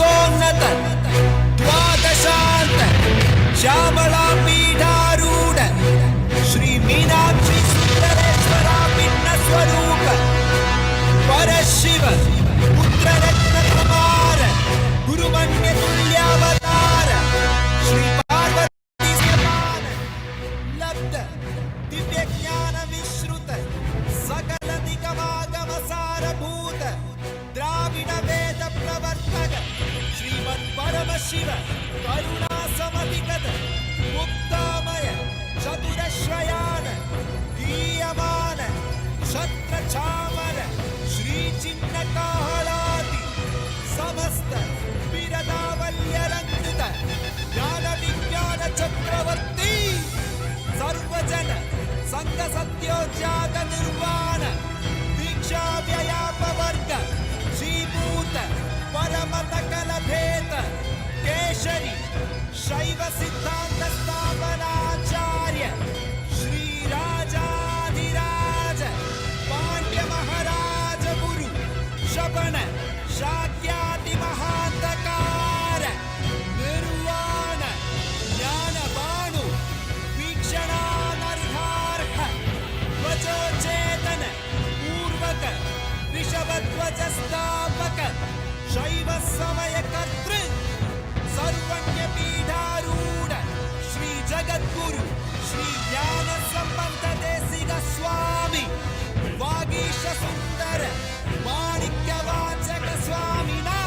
कैलासोन्नत द्वादशान्त श्यामला पीठारूढ़ श्री मीनाक्षी सुंदरेश्वरा भिन्न स्वरूप परशिव पुत्र रत्न कुमार गुरुमन्य तुल्यावतार श्री पार्वती समान लब्ध दिव्य ज्ञान विश्रुत सकल निगमागम सारभूत द्राविड वेद प्रवर्तक श्रीमत् परम शिव करुणा समधिगत मुक्तामय चतुरश्रयान दीयमान छत्र चामर श्री चिन्ह काहलाति समस्त बिरदावल्यरंकृत ज्ञान विज्ञान चक्रवर्ती सर्वजन संग सत्योजात निर्वाण दीक्षा व्ययापवर्ग श्रीभूत परमत कलभेद केशरी शैव सिद्धांत स्थापनाचार्य श्री राजाधिराज पांड्य महाराज गुरु शबन शाक्याति महांतकार निर्वाण ज्ञान भानु वीक्षणानर्हार्ह ध्वजोचेतन पूर्वक ऋषभध्वज स्थापक शैव समय कर्तृ सर्वज्ञ पीठारूढ़ श्री जगद्गुरु श्री ज्ञान संबंध देसिक स्वामी वागीश सुंदर माणिक्य वाचक स्वामिना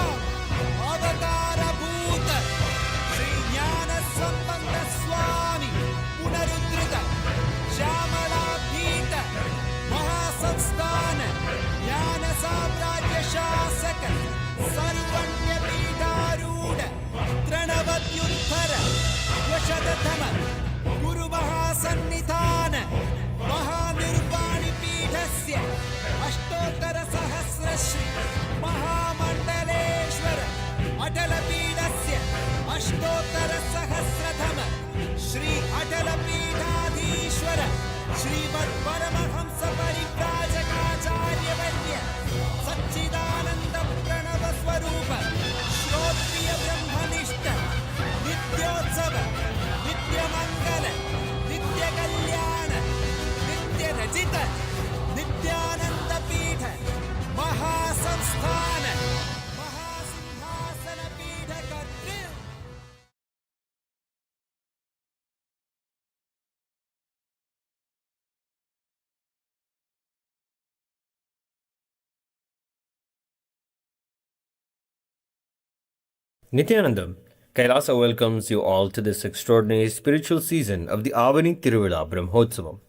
अवतार भूत श्री ज्ञान संबंध स्वामी पुनरुद्धृत श्यामला पीठ महासंस्थान ज्ञान साम्राज्य शासक सर्वज्ञ पीठारूढ़ तृणवत्युत्तर वशदतम गुरु महासन्निधान महानिर्वाणि पीठस्य अष्टोत्तर सहस्रश्री महामंडलेश्वर अटल पीठस्य अष्टोत्तर सहस्रतम श्री अटल पीठाधीश्वर श्रीमत् परमहंस परिव्राजकाचार्य वर्य सच्चिदानंद प्रणव स्वरूप श्रोत्रिय ब्रह्मनिष्ठ नित्योत्सव नित्य मंगल नित्य कल्याण नित्य रचित नित्यानंद पीठ महासंस्थान महासिंहासन पीठ कर्तृ Nithyanandam, Kailasa welcomes you all to this extraordinary spiritual season of the Avani Tiruvila Brahmotsavam.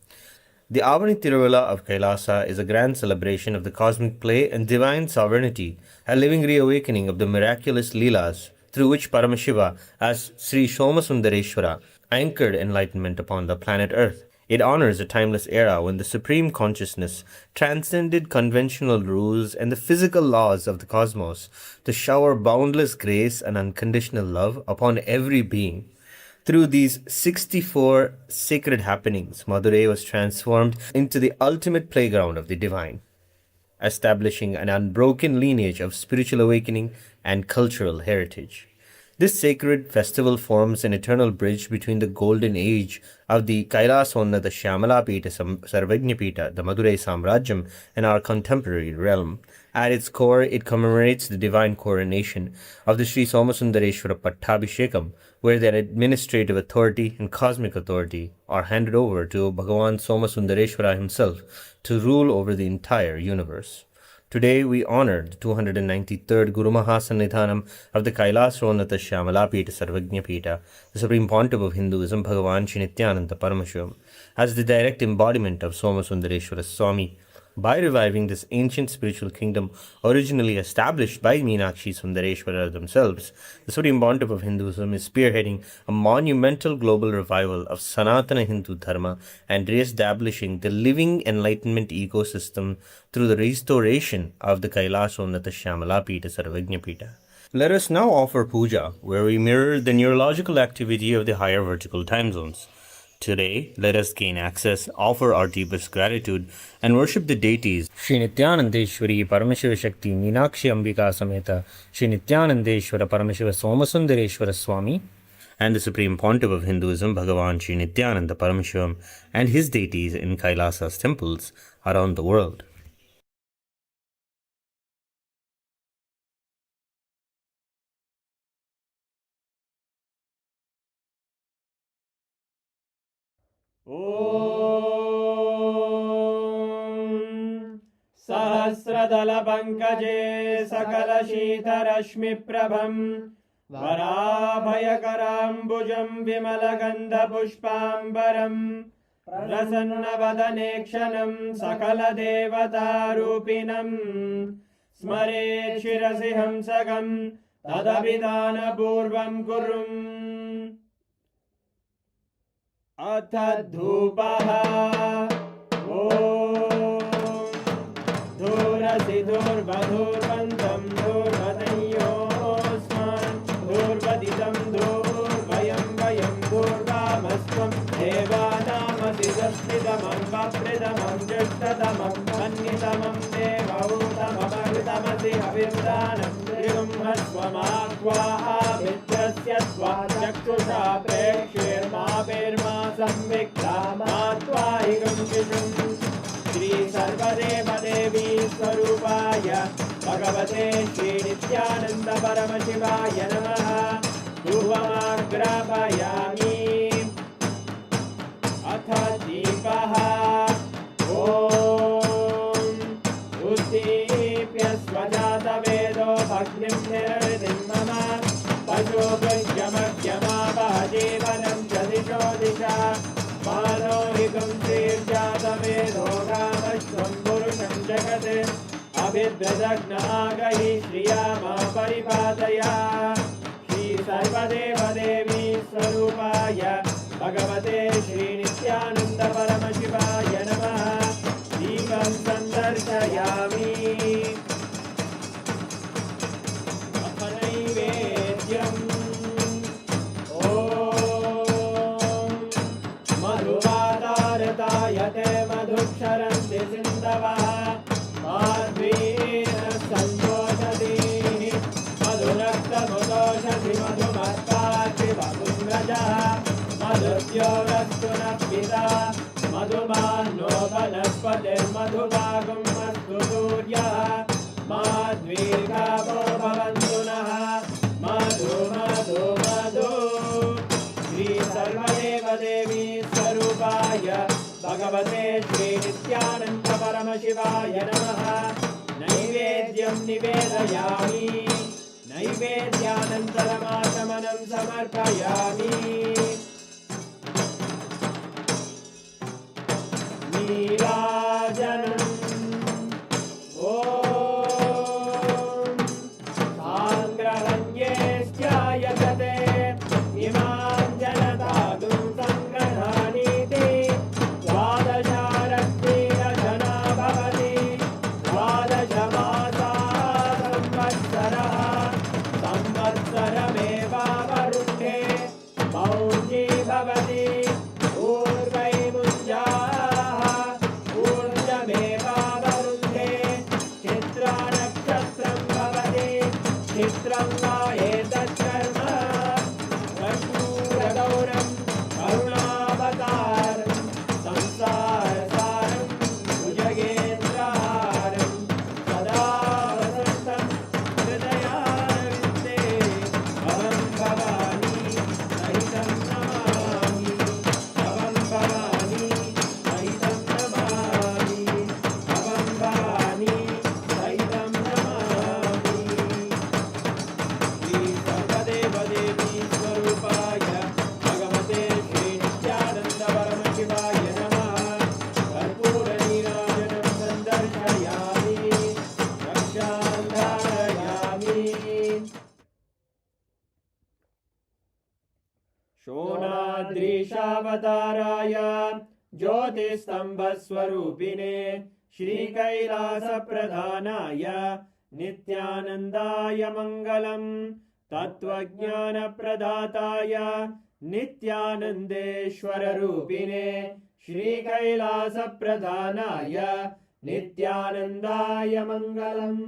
The Avani Tiruvila of Kailasa is a grand celebration of the cosmic play and divine sovereignty, a living reawakening of the miraculous Leelas through which Paramashiva, as Sri Somasundareshwara, anchored enlightenment upon the planet Earth. It honors a timeless era when the Supreme Consciousness transcended conventional rules and the physical laws of the cosmos to shower boundless grace and unconditional love upon every being. Through these 64 sacred happenings, Madurai was transformed into the ultimate playground of the divine, establishing an unbroken lineage of spiritual awakening and cultural heritage. This sacred festival forms an eternal bridge between the golden age of the Kailasonnata Shyamala Pita Sarvajna Pita, the Madurai Samrajyam, and our contemporary realm. At its core, it commemorates the divine coronation of the Sri Somasundareshwara Pattabhishekam, where the administrative authority and cosmic authority are handed over to Bhagavan Somasundareshwara himself to rule over the entire universe. Today we honor the 293rd Guru Mahasannidhanam of the Kailasonnata Shyamala Pita Sarvajna Pita, the Supreme Pontiff of Hinduism, Bhagavan Sri Nithyananda Paramashivamam, as the direct embodiment of Somasundareshwara Swami. By reviving this ancient spiritual kingdom originally established by Meenakshi Sundareshwara themselves, the Supreme Pontiff of Hinduism is spearheading a monumental global revival of Sanatana Hindu Dharma and re-establishing the living enlightenment ecosystem through the restoration of the Kailasonnata Shyamala Pita Sarvajna Pita. Let us now offer puja, where we mirror the neurological activity of the higher vertical time zones. Today, let us gain access, offer our deepest gratitude, and worship the deities Sri Nithyanandeshwari Paramashiva Shakti Meenakshi Ambika Sameta Sri Nithyanandeshwara Paramashiva Somasundareshwara Swami and the Supreme Pontiff of Hinduism Bhagavan Sri Nithyananda Paramashivamam and his deities in Kailasa's temples around the world. ॐ सहस्रदलपङ्कजे सकलशीतरश्मिप्रभम् वराभयकराम्बुजं विमलगन्धपुष्पाम्बरम् प्रसन्नवदनेक्षणं सकलदेवतारूपिणम् स्मरेत् शिरसि हंसकं तदभिधानपूर्वं कुर्वन् अथ धूपः ॐ धूरसि धूर्वधूर्वन्तं धूर्वदयोस्मान् धूर्वदितं धूर्वयं वयं धूर्वामस्त्वं देवानामसि संस्थितमं वप्रतमं ज्येष्ठतमं मन्यतमं देवौतममृतमसि हविर्दानं त्रिगुंहस्वमाक्वाः मित्रस्य स्वाचक्षुषा प्रेक्ष्येर्मा संविक्ता मात्वाहिगं शिशुम् श्री सर्वदेवदेवी स्वरूपाय भगवते श्री नित्यानन्द परमशिवाय नमः धूपमाग्रापयामि अथ दीपः ॐ उद्दीप्य स्वजातवेदो भग्निं निरवधिं मम पशुभुजमग्यमावह जीवनं च दिशो दिशा मानोहितं तीर्जातवेदो रामश्वं पुरुषं जगत् अभिद्रदग्नागहि श्रिया मा परिपादया श्री सर्वदेवदेवी स्वरूपाय भगवते श्री नित्यानन्द परमशिवाय नमः दीपं सन्दर्शयामि अथ नैवेद्यम् ॐ मधुवातारतायते मधुक्षरन्ति सिन्धवः माध्वीन सन्तोषति मधुरक्तमुदोषति मधुमत्पाति वपुन्द्रजः मधुद्योरस्तु नः पिता मधुमान्नो वनस्पतिर्मधुभागं मस्तु सूर्यः माध्वीर्गावो भवन्तु नः मधु मधु मधु श्री सर्वदेवदेवी स्वरूपाय भगवते श्री नित्यानन्द परमशिवाय नमः नैवेद्यं निवेदयामि नैवेद्यानन्तरमाचमनं समर्पयामि नीराजनम् ॐ साङ्ग्रहण्ये स्यायते इमां जनतागुं सङ्ग्रहाणीति द्वादशारक्तिरजना भवति द्वादशमासा संवत्सरः संवत्सरमेवावरुन्धे मौञ्जी भवति ऊर्वैमुञ्जाः ऊर्जमेवावरुन्धे चित्रानक्षत्रं भवति चित्रं वा एतत्कर्म कर्पूरगौरं करुणावतारं संसारसारं भुजगेन्द्रहारं सदा वसन्तं हृदयारविन्दे भवं भवानी सहितं नमामि भवं भवानी सहितं नमामि भवं भवानी सहितं नमामि श्री सर्वदेवदेवी स्वरूपाय भगवते श्री नित्यानन्द परमशिवाय नमः कर्पूरनीराजनं सन्दर्शयामि रक्षां धारयामि शोणाद्रीशावताराय ज्योतिस्तम्भस्वरूपिणे श्रीकैलासप्रधानाय नित्यानन्दाय मङ्गलम् तत्त्वज्ञानप्रदाताय नित्यानन्देश्वररूपिणे श्रीकैलासप्रधानाय नित्यानन्दाय मङ्गलम्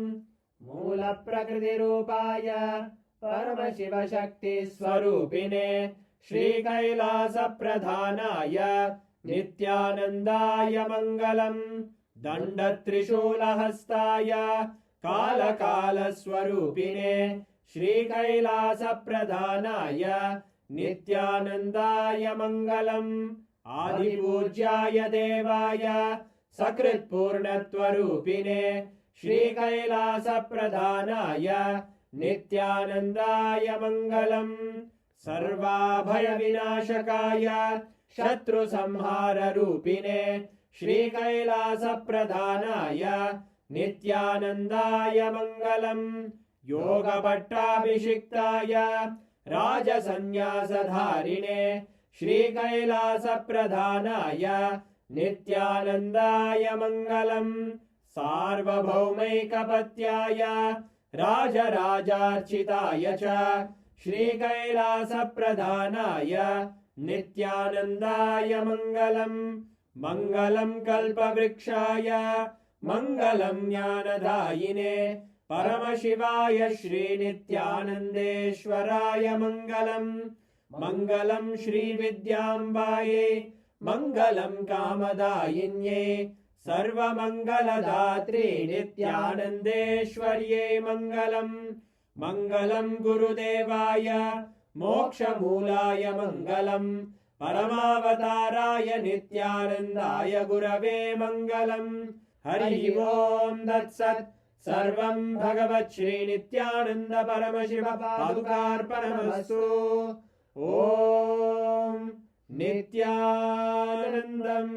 मूलप्रकृतिरूपाय परमशिवशक्तिस्वरूपिणे श्रीकैलासप्रधानाय नित्यानन्दाय मङ्गलम् दण्डत्रिशूलहस्ताय कालकालस्वरूपिणे श्रीकैलासप्रधानाय नित्यानन्दाय मङ्गलम् आदिपूज्याय देवाय सकृत्पूर्णत्वरूपिणे श्रीकैलासप्रधानाय नित्यानन्दाय मङ्गलम् सर्वाभयविनाशकाय शत्रुसंहाररूपिणे श्रीकैलासप्रधानाय नित्यानन्दाय मङ्गलम् योगभट्टाभिषिक्ताय राजसन्न्यासधारिणे श्रीकैलासप्रधानाय नित्यानन्दाय मङ्गलम् सार्वभौमैकपत्याय राजराजार्चिताय च श्रीकैलासप्रधानाय नित्यानन्दाय मङ्गलम् मङ्गलम् कल्पवृक्षाय मङ्गलम् ज्ञानदायिने परमशिवाय श्रीनित्यानन्देश्वराय मङ्गलम् मङ्गलम् श्रीविद्याम्बायै मङ्गलम् कामदायिन्यै सर्वमङ्गलदात्रे नित्यानन्देश्वर्यै मङ्गलम् मङ्गलम् गुरुदेवाय मोक्षमूलाय मङ्गलम् परमावताराय नित्यानन्दाय गुरवे मङ्गलम् हरि ओम् तत्सत् सर्वम् भगवत् श्रीनित्यानन्द परमशिव पादुकार्पणमस्तु ॐ नित्यानन्दम्।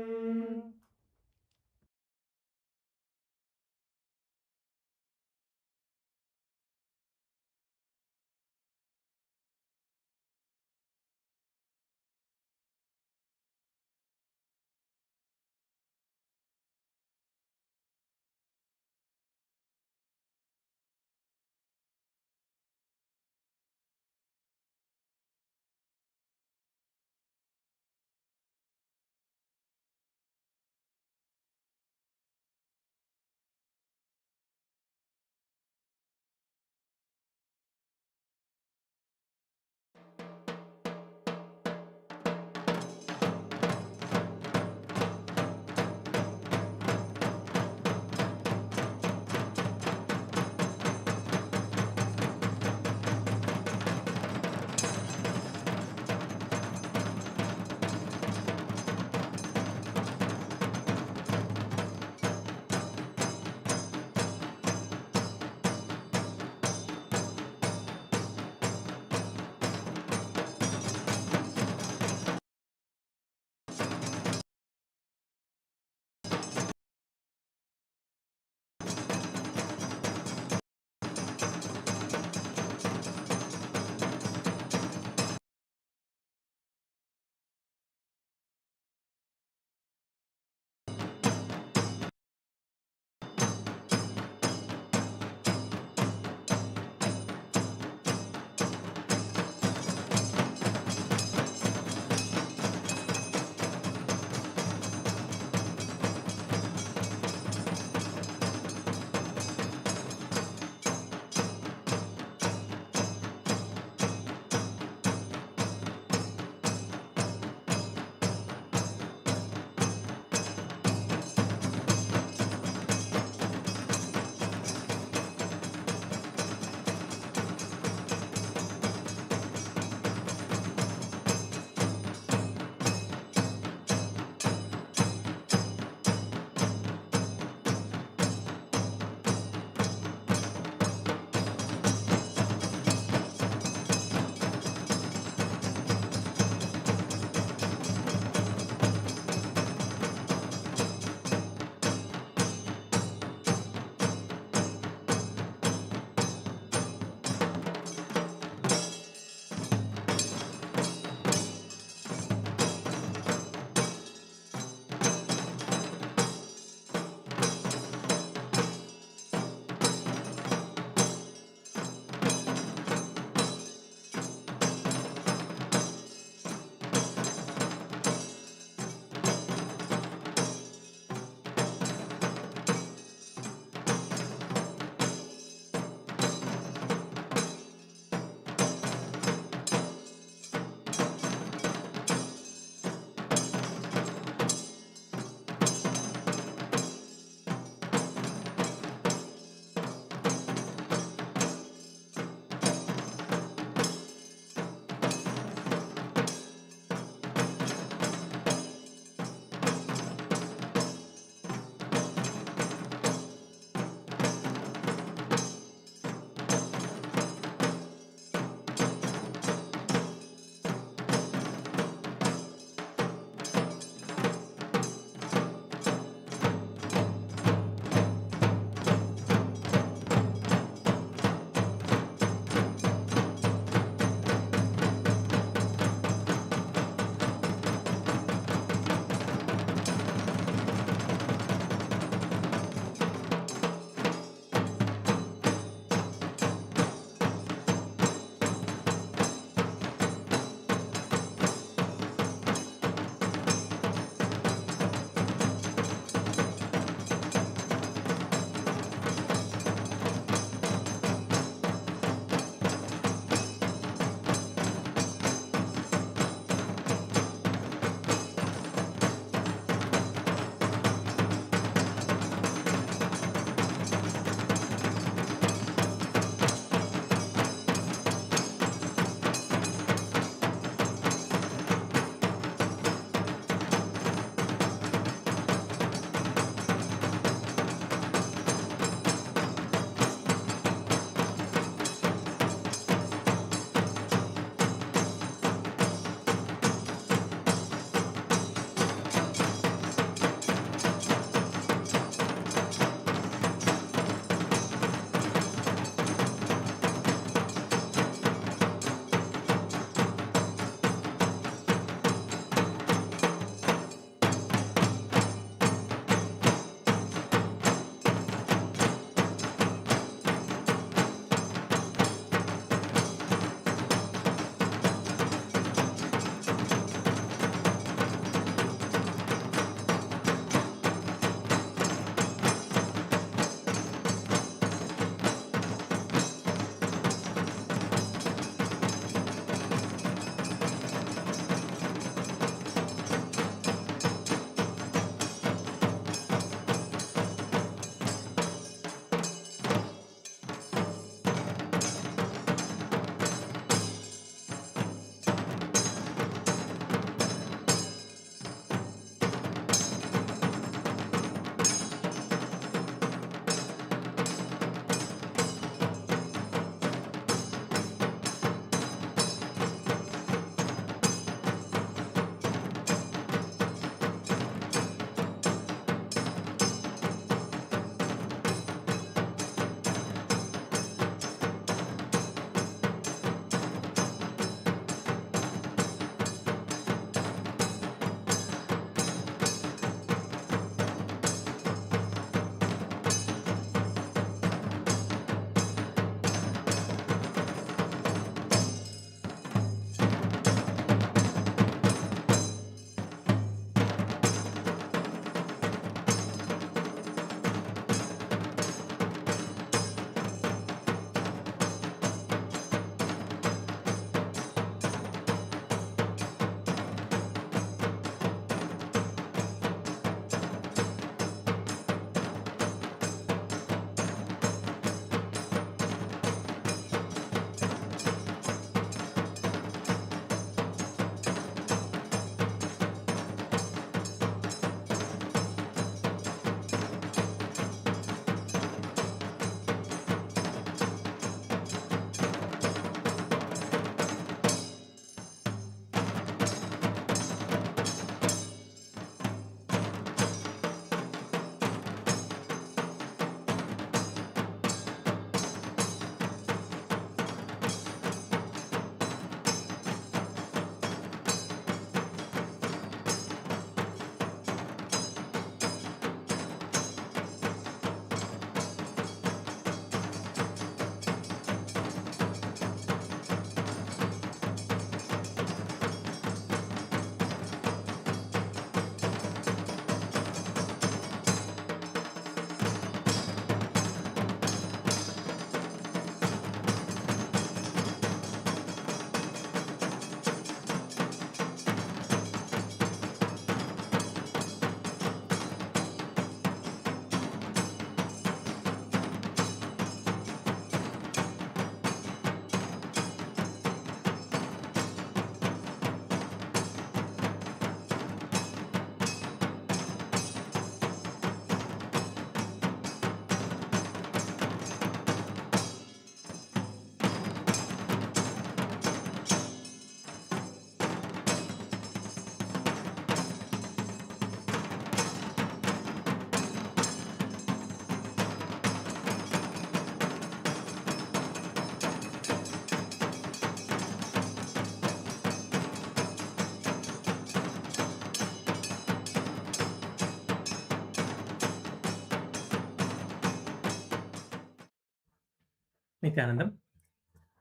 Nithyanandam.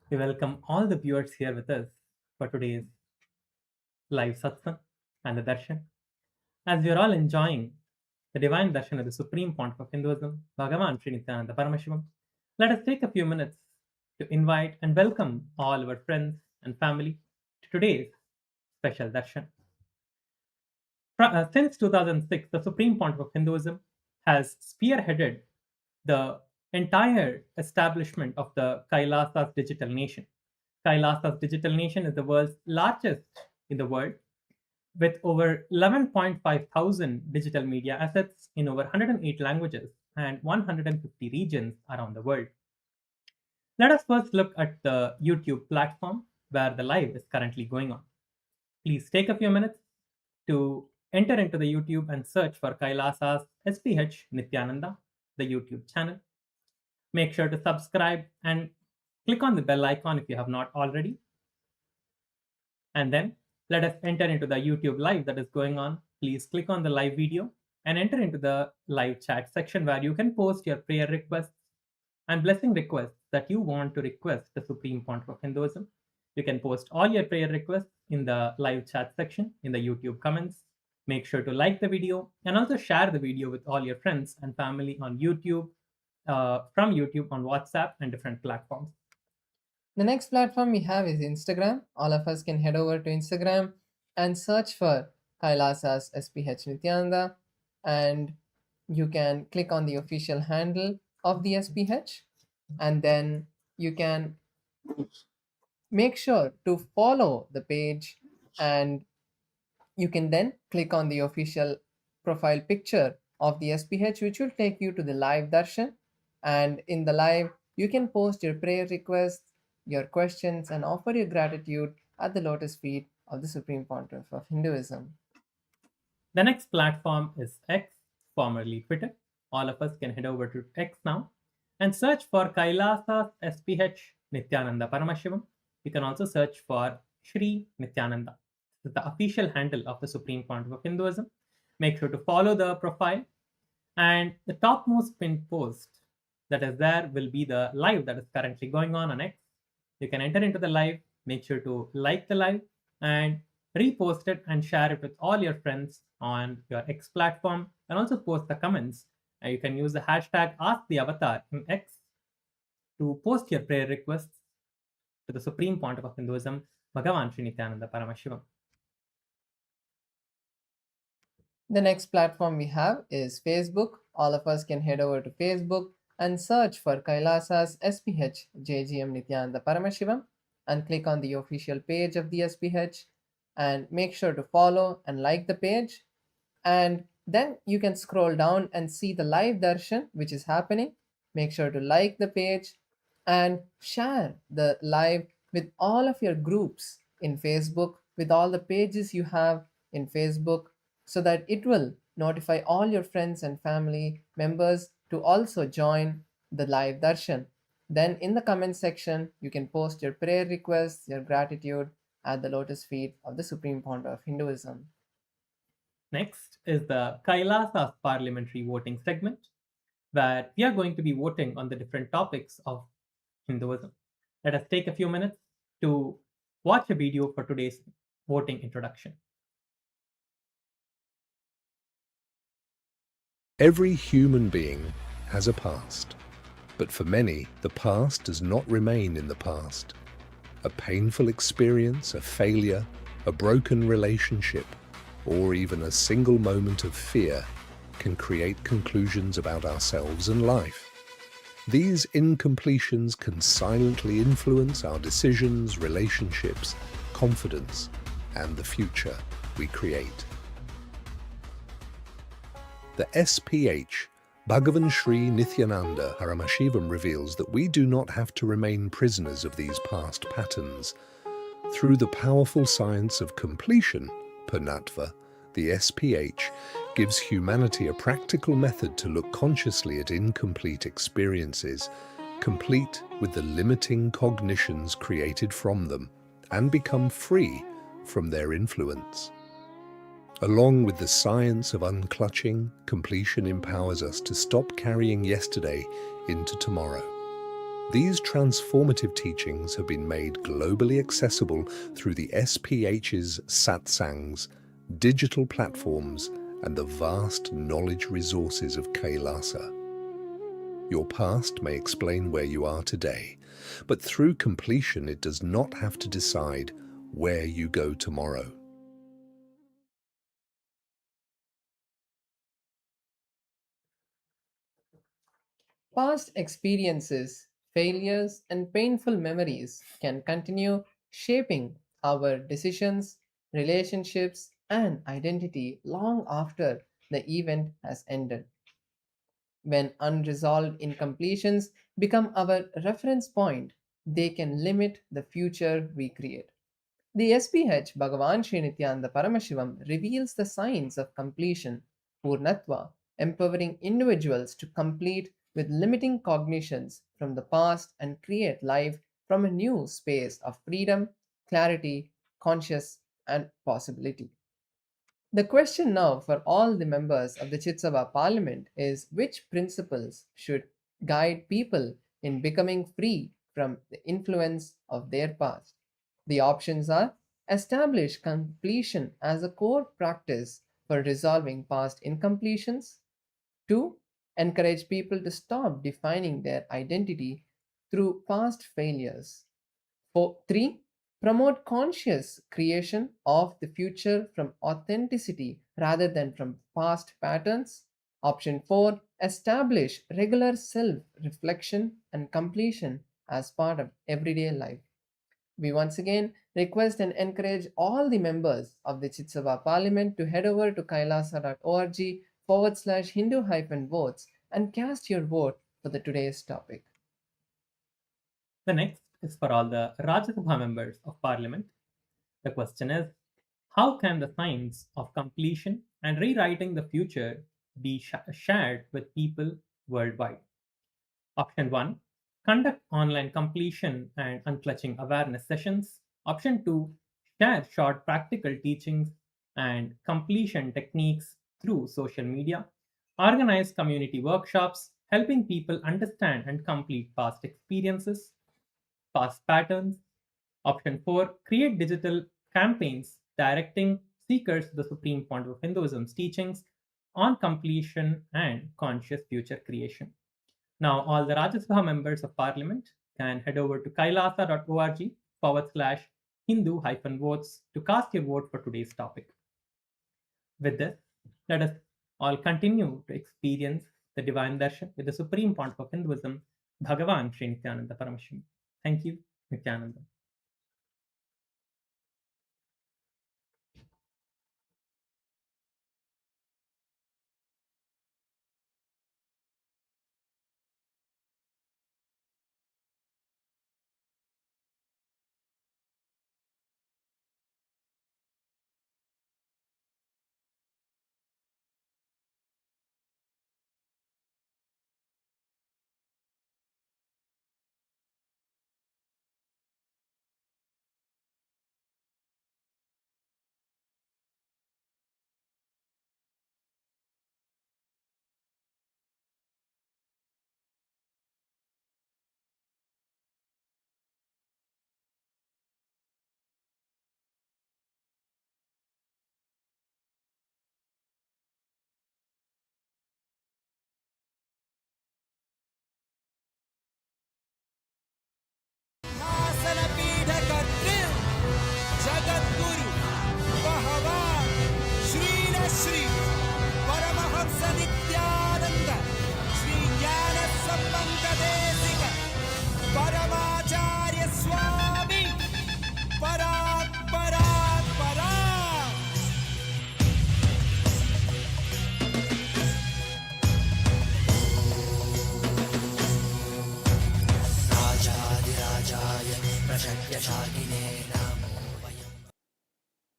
We welcome all the viewers here with us for today's live satsang and the darshan. As we are all enjoying the divine darshan of the Supreme Pontiff of Hinduism, Bhagavan Sri Nithyanaanda Paramashivamam, let us take a few minutes to invite and welcome all our friends and family to today's special darshan. Since 2006, the Supreme Pontiff of Hinduism has spearheaded the entire establishment of the KAILASA's digital nation. KAILASA's digital nation is the world's largest in the world, with over 11.5 thousand digital media assets in over 108 languages and 150 regions around the world. Let us first look at the YouTube platform where the live is currently going on. Please take a few minutes to enter into the YouTube and search for KAILASA's SPH Nithyananda, the YouTube channel. Make sure to subscribe and click on the bell icon if you have not already. And then let us enter into the YouTube live that is going on. Please click on the live video and enter into the live chat section where you can post your prayer requests and blessing requests that you want to request the Supreme Pontiff of Hinduism. You can post all your prayer requests in the live chat section in the YouTube comments. Make sure to like the video and also share the video with all your friends and family on YouTube, from YouTube on WhatsApp and different platforms. The next platform we have is Instagram. All of us can head over to Instagram and search for KAILASA's SPH Nithyananda, and you can click on the official handle of the SPH, and then you can make sure to follow the page, and you can then click on the official profile picture of the SPH, which will take you to the live darshan. And in the live, you can post your prayer requests, your questions, and offer your gratitude at the lotus feet of the Supreme Pontiff of Hinduism. The next platform is X, formerly Twitter. All of us can head over to X now and search for KAILASA's SPH Nithyananda Paramashivamam. You can also search for Sri Nithyananda. This is the official handle of the Supreme Pontiff of Hinduism. Make sure to follow the profile, and the topmost pinned post that is there will be the live that is currently going on X. You can enter into the live, make sure to like the live and repost it and share it with all your friends on your X platform, and also post the comments. You can use the hashtag AskTheAvatar in X to post your prayer requests to the Supreme Pontiff of Hinduism, Bhagavan Sri Nithyanaanda Paramashivamam. The next platform we have is Facebook. All of us can head over to Facebook and search for KAILASA's SPH JGM Nithyananda Paramashivamam and click on the official page of the SPH, and make sure to follow and like the page. And then you can scroll down and see the live darshan which is happening. Make sure to like the page and share the live with all of your groups in Facebook, with all the pages you have in Facebook, so that it will notify all your friends and family members to also join the live darshan. Then in the comment section, you can post your prayer requests, your gratitude at the lotus feet of the Supreme Pontiff of Hinduism. Next is the KAILASA's parliamentary voting segment, where we are going to be voting on the different topics of Hinduism. Let us take a few minutes to watch a video for today's voting introduction. Every human being has a past, but for many, the past does not remain in the past. A painful experience, a failure, a broken relationship, or even a single moment of fear can create conclusions about ourselves and life. These incompletions can silently influence our decisions, relationships, confidence, and the future we create. The SPH, Bhagavan Sri Nityananda Paramashivamam, reveals that we do not have to remain prisoners of these past patterns. Through the powerful science of completion, Purnatva, the SPH gives humanity a practical method to look consciously at incomplete experiences, complete with the limiting cognitions created from them, and become free from their influence. Along with the science of unclutching, completion empowers us to stop carrying yesterday into tomorrow. These transformative teachings have been made globally accessible through the SPH's satsangs, digital platforms, and the vast knowledge resources of KAILASA. Your past may explain where you are today, but through completion it does not have to decide where you go tomorrow. Past experiences, failures, and painful memories can continue shaping our decisions, relationships, and identity long after the event has ended. When unresolved incompletions become our reference point, they can limit the future we create. The SPH Bhagavan Sri Nityananda Paramashivam reveals the signs of completion, Purnatva, empowering individuals to complete with limiting cognitions from the past and create life from a new space of freedom, clarity, conscious, and possibility. The question now for all the members of the Chitsava Parliament is which principles should guide people in becoming free from the influence of their past? The options are: establish completion as a core practice for resolving past incompletions. 2. Encourage people to stop defining their identity through past failures. 3. Promote conscious creation of the future from authenticity rather than from past patterns. Option 4. Establish regular self reflection and completion as part of everyday life. We once again request and encourage all the members of the Chitsava Parliament to head over to kailasa.org/Hindu-votes and cast your vote for the today's topic. The next is for all the Rajya Sabha members of Parliament. The question is, how can the science of completion and rewriting the future be shared with people worldwide? Option 1, conduct online completion and unclutching awareness sessions. Option 2, share short practical teachings and completion techniques through social media. Organize community workshops, helping people understand and complete past experiences, past patterns. Option 4, create digital campaigns directing seekers to the Supreme Pontiff of Hinduism's teachings on completion and conscious future creation. Now, all the Rajya Sabha members of Parliament can head over to kailasa.org/Hindu-votes to cast your vote for today's topic. With this, let us all continue to experience the divine darshan with the Supreme Pontiff of Hinduism, Bhagavan Sri Nityananda Paramashim. Thank you, Nityananda. आसनपीठकर्तृ जगद्गुरु भगवान् श्री परमहंस नित्यानंद श्री ज्ञान संबंध देशिक परमाचार्य स्वामी परात् परात् परात्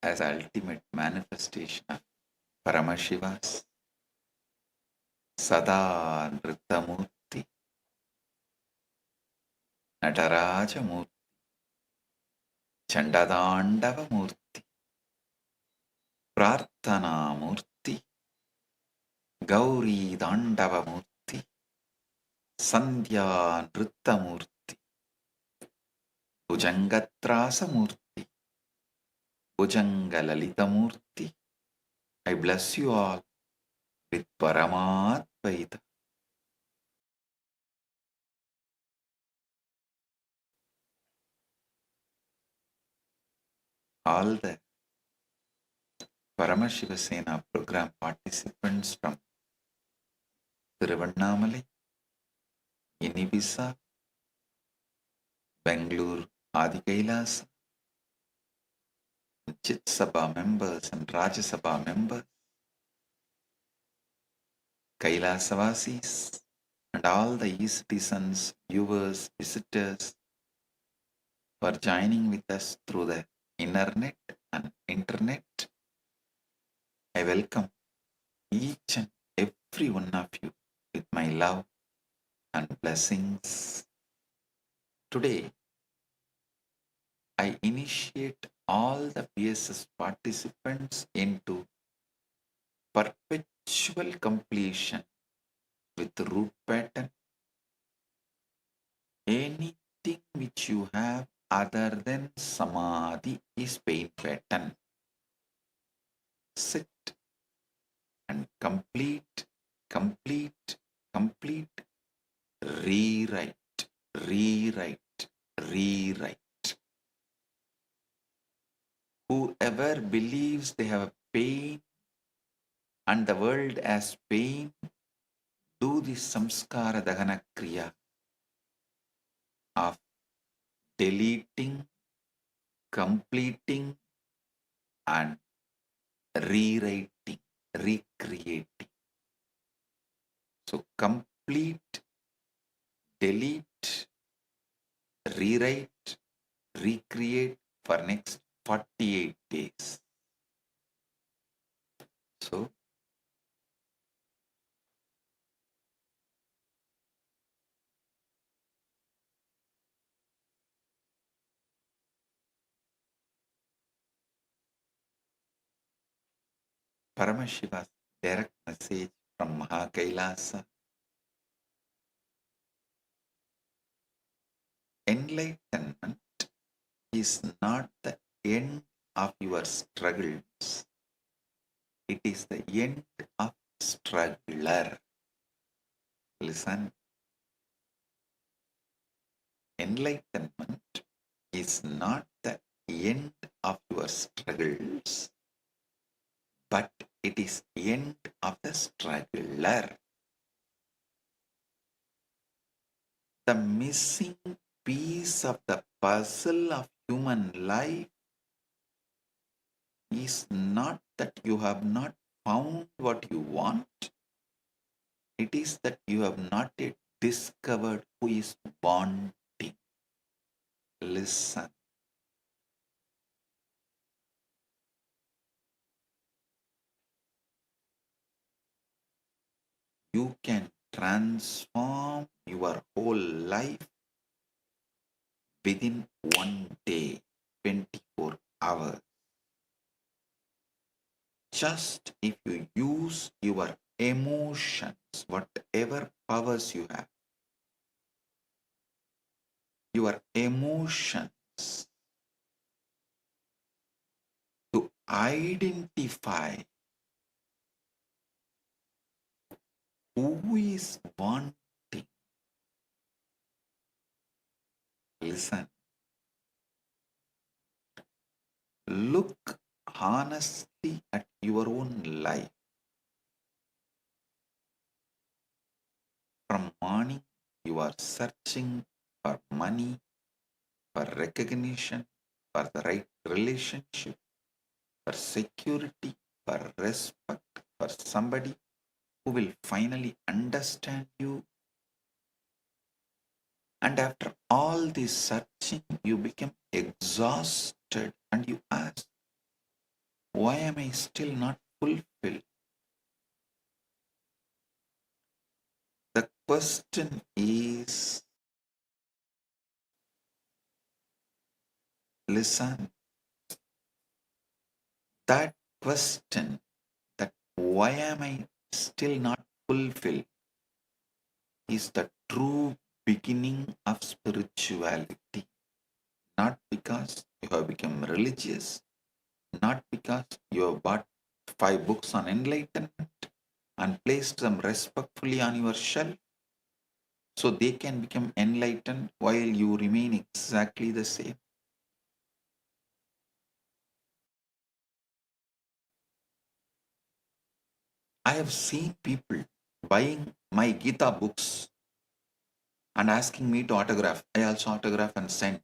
as ultimate manifestation of Paramashiva's Sada Nrittamurti, Natarajamurti, Chandadandavamurti, Prarthanamurti, Gauri Dandavamurti, Sandhya Nrittamurti, Bhujangatrasamurti, Bhujangalalitamurti. I bless you all with Paramatvaita. All the Paramashiva Sena program participants from Tiruvannamalai, Inibisa, Bangalore, Adi KAILASA, Chit Sabha members and Rajya Sabha members, Kailasavasis, and all the e-citizens, viewers, visitors who are joining with us through the internet and internet. I welcome each and every one of you with my love and blessings. Today, I initiate all the PSS participants into perpetual completion with root pattern. Anything which you have other than samadhi is pain pattern. Sit and complete, rewrite, rewrite. Whoever believes they have pain and the world has pain, do the samskara dahana kriya of deleting, completing, and rewriting, recreating. So complete, delete, rewrite, recreate for next 48 days. So Paramashiva's direct message from Mahakailasa: enlightenment is not the end of your struggles, it is the end of struggler. Listen, enlightenment is not the end of your struggles, but it is end of the struggler. The missing piece of the puzzle of human life is not that you have not found what you want, it is that you have not yet discovered who is wanting. Listen. You can transform your whole life within one day, 24 hours. Just if you use your emotions, whatever powers you have, your emotions to identify who is wanting. Listen. Look honestly at your own life. From morning, you are searching for money, for recognition, for the right relationship, for security, for respect, for somebody who will finally understand you. And after all this searching, you become exhausted and you ask, why am I still not fulfilled? The question is, listen, that question, that why am I still not fulfilled, is the true beginning of spirituality. not because you have become religious, not because you have bought 5 books on enlightenment and placed them respectfully on your shelf so they can become enlightened while you remain exactly the same. I have seen people buying my Gita books and asking me to autograph. I also autograph and send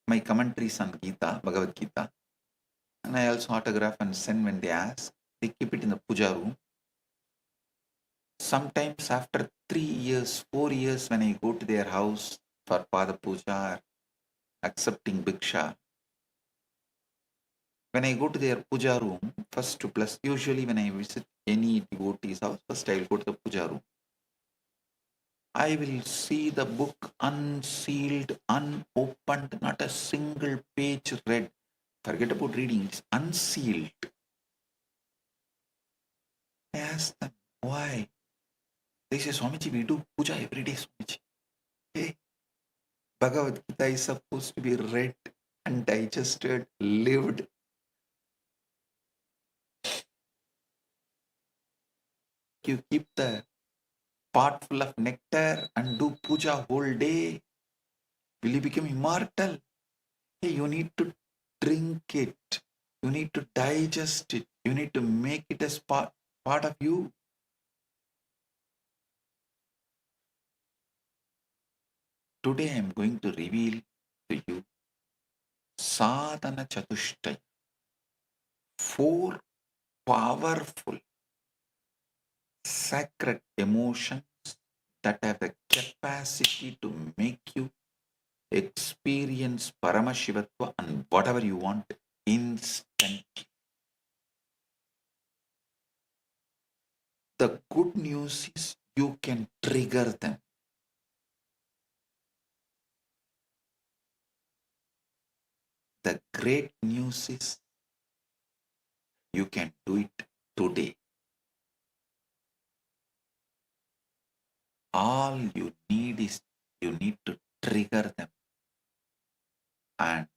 my commentaries on Gita, Bhagavad Gita, and I also autograph and send when they ask. They keep it in the puja room. Sometimes after 3 years, 4 years, when I go to their house for Pada Puja or accepting Bhiksha, when I go to their puja room, first to plus, usually when I visit any devotee's house, first I will go to the puja room. I will see the book unsealed, unopened, not a single page read. Forget about reading, it's unsealed. I ask them, why? They say, Swamiji, we do puja every day, Swamiji. Hey, Bhagavad Gita is supposed to be read and digested, lived. You keep the pot full of nectar and do puja whole day. Will you become immortal? Hey, you need to drink it. You need to digest it. You need to make it as part of you. Today I am going to reveal to you Sadhana Chatushtaya, 4 powerful sacred emotions that have the capacity to make you experience Paramashivatva and whatever you want instantly. The good news is you can trigger them. The great news is you can do it today. All you need is you need to trigger them and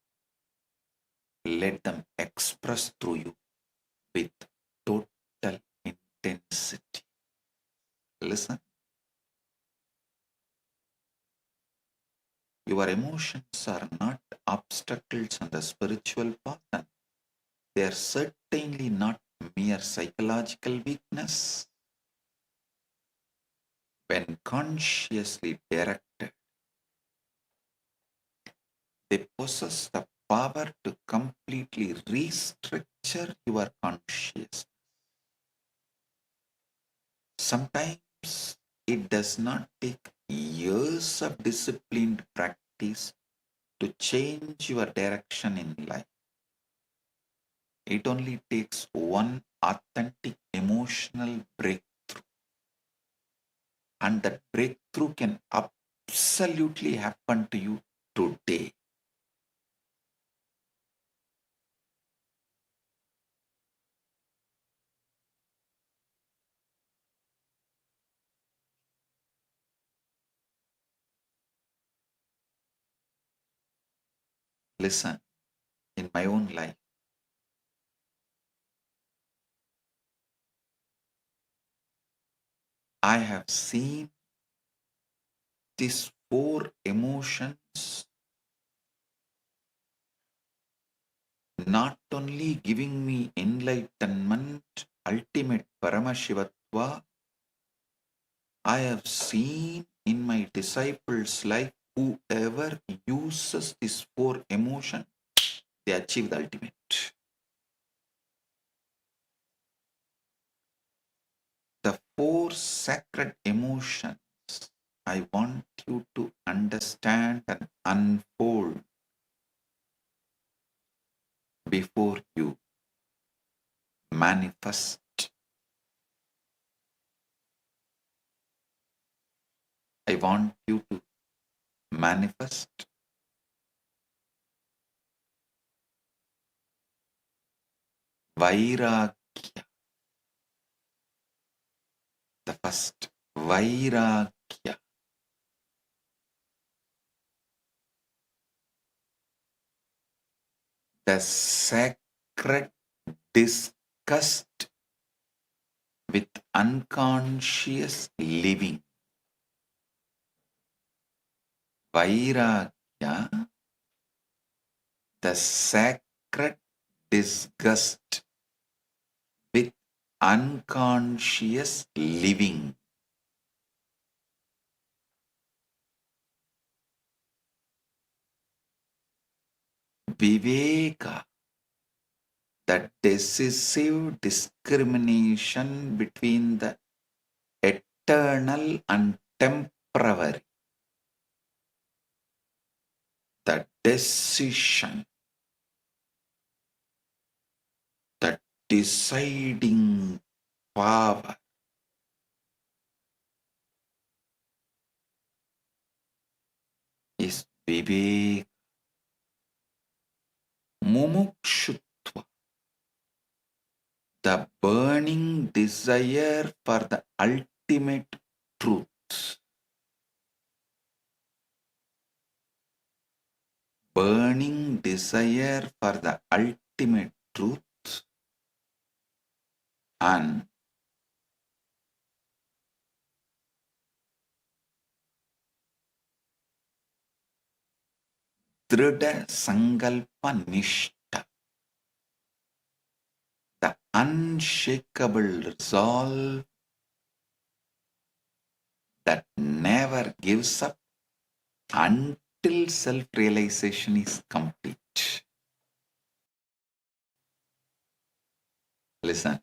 let them express through you with total intensity. Listen. Your emotions are not obstacles on the spiritual path, and they are certainly not mere psychological weakness. When consciously directed, they possess the power to completely restructure your consciousness. Sometimes it does not take years of disciplined practice to change your direction in life. It only takes one authentic emotional breakthrough. And that breakthrough can absolutely happen to you today. Listen, in my own life, I have seen these 4 emotions not only giving me enlightenment, ultimate Paramashivatva, I have seen in my disciples' life, whoever uses these 4 emotions, they achieve the ultimate. The 4 sacred emotions I want you to understand and unfold before you manifest. I want you to manifest Vairagya. The first, Vairagya. the sacred disgust with unconscious living. Vairagya, the sacred disgust with unconscious living. Viveka, the decisive discrimination between the eternal and temporary. The decision, the deciding power is vivek. Mumukshutva, the burning desire for the ultimate truth. Burning desire for the ultimate truth and Drida Sankalpa Nishta, the unshakable resolve that never gives up until self-realization is complete. Listen.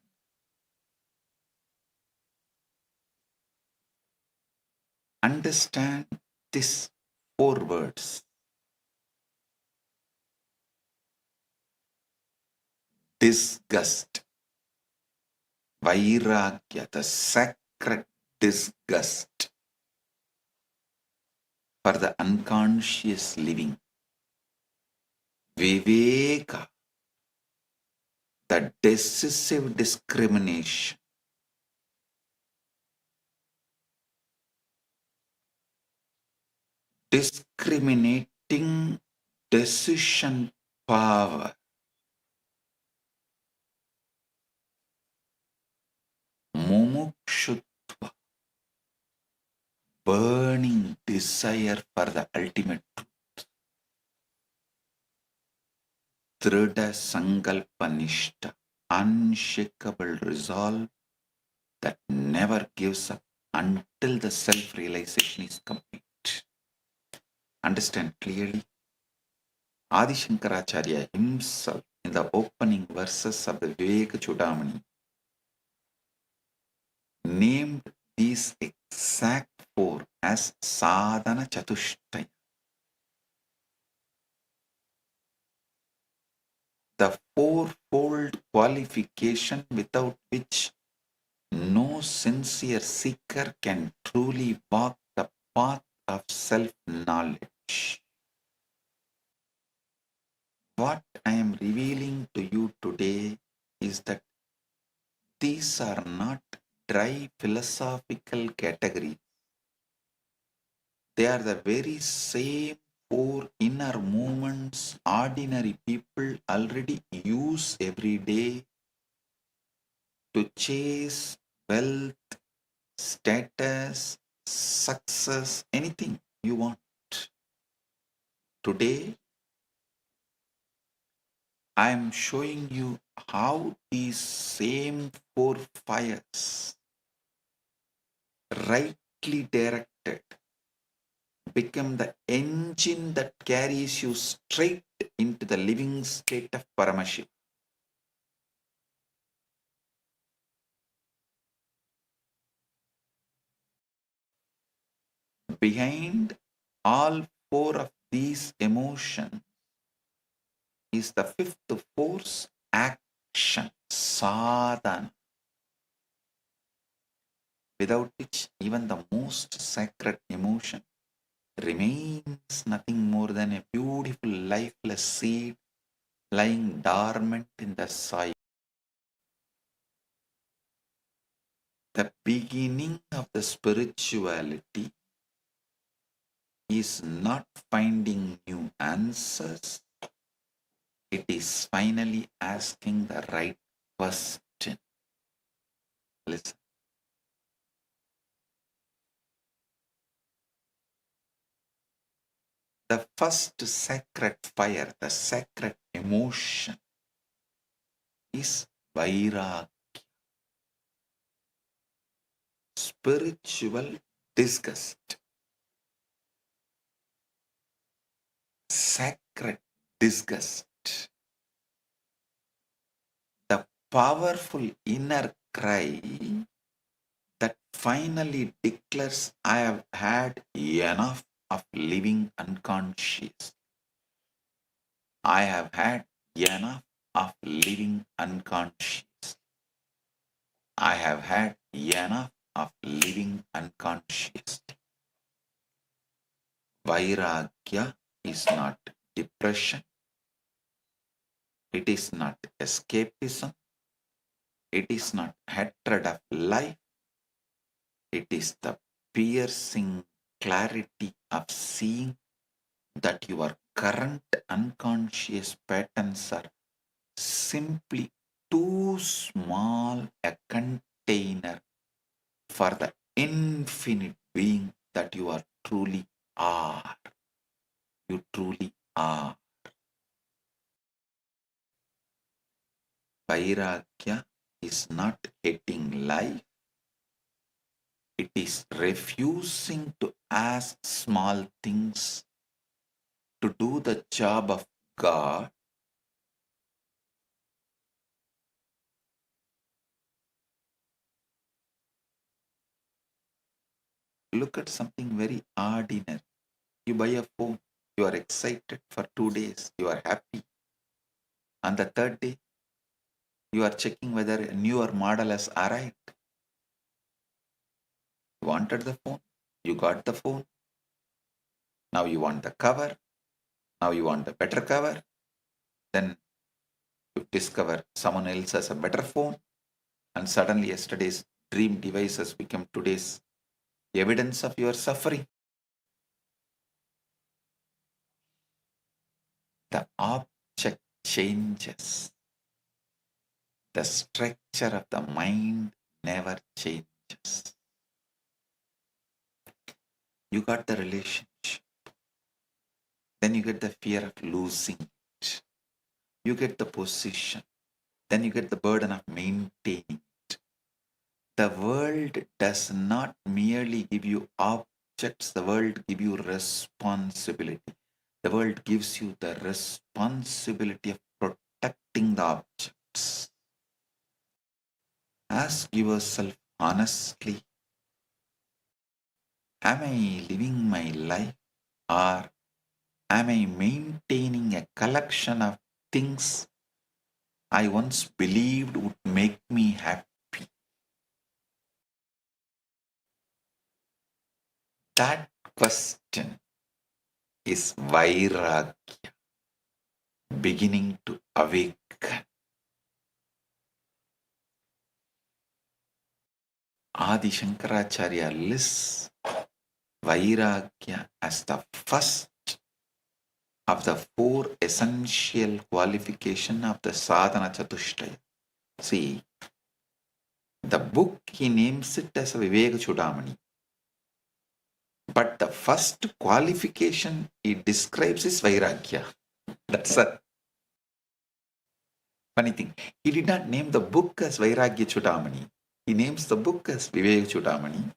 Understand these 4 words. Disgust. Vairagya, the sacred disgust for the unconscious living. Viveka, the decisive discrimination. Discriminating decision power. Mumukshutva, burning desire for the ultimate truth. Drida Sankalpa Nishta, unshakable resolve that never gives up until the self-realization is complete. Understand clearly? Adi Shankaracharya himself, in the opening verses of the Viveka Chudamani, named these exact 4 as Sadhana Chatushtaya. The 4-fold qualification without which no sincere seeker can truly walk the path of self-knowledge. What I am revealing to you today is that these are not dry philosophical categories. They are the very same 4 inner movements ordinary people already use every day to chase wealth, status, success, anything you want. Today, I am showing you how these same 4 fires, rightly directed, become the engine that carries you straight into the living state of Paramashiva. Behind all 4 of these emotions is the 5th force, action, sadhana, without which even the most sacred emotion remains nothing more than a beautiful lifeless seed lying dormant in the soil. The beginning of the spirituality is not finding new answers, It is finally asking the right question. Listen. The first sacred fire, the sacred emotion is vairagya, spiritual disgust, sacred disgust, the powerful inner cry that finally declares, I have had enough of living unconscious. I have had enough of living unconscious. I have had enough of living unconscious. Vairagya is not depression. It is not escapism. It is not hatred of life. It is the piercing clarity of seeing that your current unconscious patterns are simply too small a container for the infinite being that you are truly are. You truly are. Vairagya is not hating life. It is refusing to ask small things to do the job of God. Look at something very ordinary. You buy a phone. You are excited for 2 days. You are happy. On the third day, you are checking whether a newer model has arrived. You wanted the phone. You got the phone. Now you want the cover. Now you want a better cover. Then you discover someone else has a better phone. And suddenly yesterday's dream device has become today's evidence of your suffering. The object changes. The structure of the mind never changes. You got the relationship. Then you get the fear of losing it. You get the position. Then you get the burden of maintaining it. The world does not merely give you objects, the world gives you responsibility. The world gives you the responsibility of protecting the objects. Ask yourself honestly, am I living my life or am I maintaining a collection of things I once believed would make me happy? That question is vairagya, beginning to awaken. Adi Shankaracharya lists vairagya as the first of the 4 essential qualifications of the sadhana chatushtaya. See, the book he names it as a Viveka Chudamani. But the first qualification he describes is vairagya. That's a funny thing. He did not name the book as Vairagya Chudamani. He names the book as Viveka Chudamani.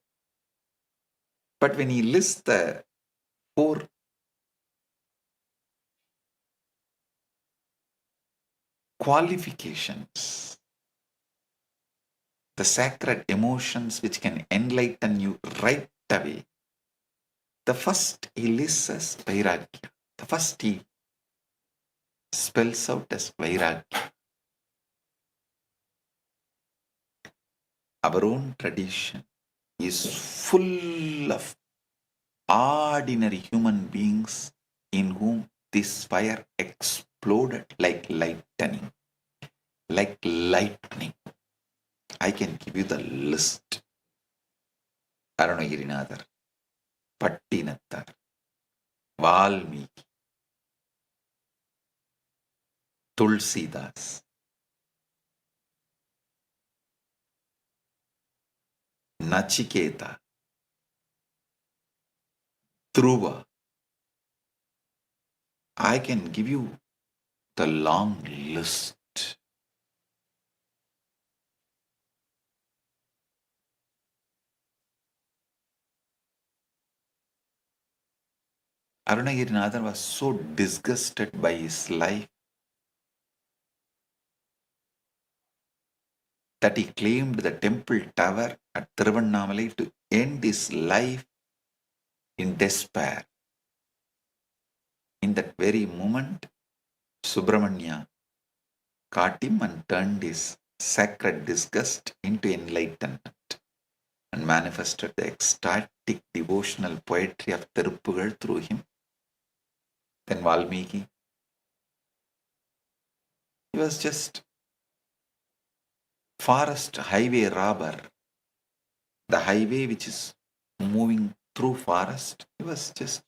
But when he lists the 4 qualifications, the sacred emotions which can enlighten you right away, the first he lists as Vairagya. The first he spells out as Vairagya. Our own tradition is full of ordinary human beings in whom this fire exploded like lightning. Like lightning. I can give you the list. Arunagirinathar, Pattinatthar, Valmiki, Tulsidas, Nachiketa, Dhruva. I can give you the long list. Arunagirinathan was so disgusted by his life that he claimed the temple tower at Tiruvannamalai to end his life in despair. In that very moment, Subramanya caught him and turned his sacred disgust into enlightenment and manifested the ecstatic devotional poetry of Tiruppugal through him. Then Valmiki, he was just forest highway robber, the highway which is moving through forest. He was just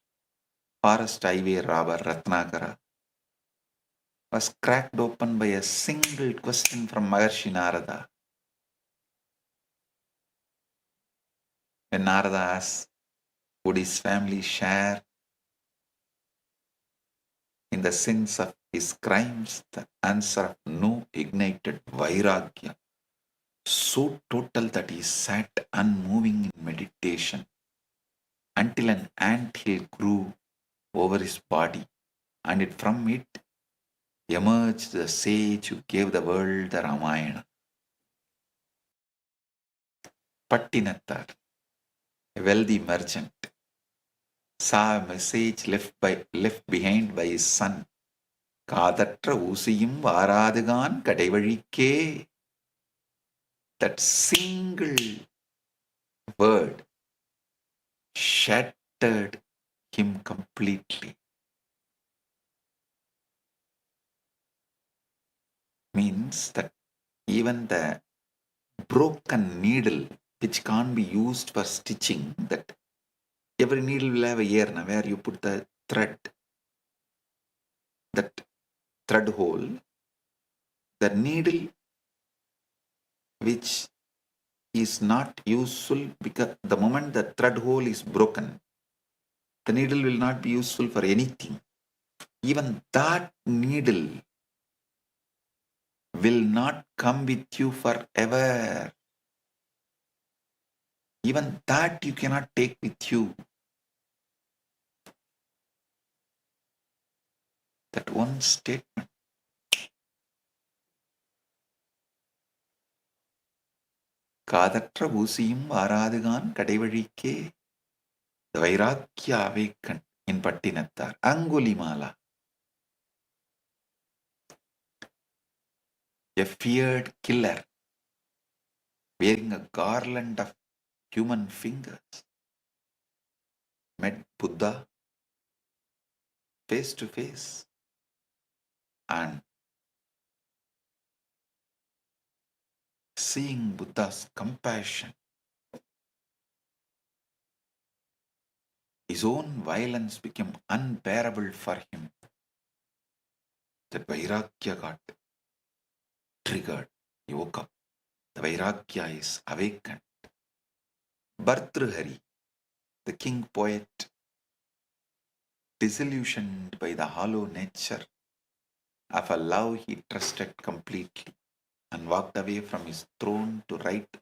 forest highway robber. Ratnakara was cracked open by a single question from Maharshi Narada. When Narada asked, would his family share in the sins of his crimes, the answer of no ignited Vairagya, so total that he sat unmoving in meditation until an anthill grew over his body, and from it emerged the sage who gave the world the Ramayana. Pattinatthar, a wealthy merchant, saw a message left behind by his son. Kadatra usiyum varadhagan kadaivalike. That single word shattered him completely. Means that even the broken needle which can't be used for stitching, that every needle will have a ear where you put the thread, that thread hole, the needle which is not useful, because the moment the thread hole is broken, the needle will not be useful for anything. Even that needle will not come with you forever. Even that you cannot take with you. That one statement. Kadatra Busiyum Varadhagan Kadaivalike. The Vairagya awaken in Pattinatthar. Angulimala, a feared killer wearing a garland of human fingers, met Buddha face to face, and seeing Buddha's compassion, his own violence became unbearable for him. That Vairagya got triggered. He woke up. The Vairagya is awakened. Bhartrihari, the king poet, disillusioned by the hollow nature of a love he trusted completely, and walked away from his throne to write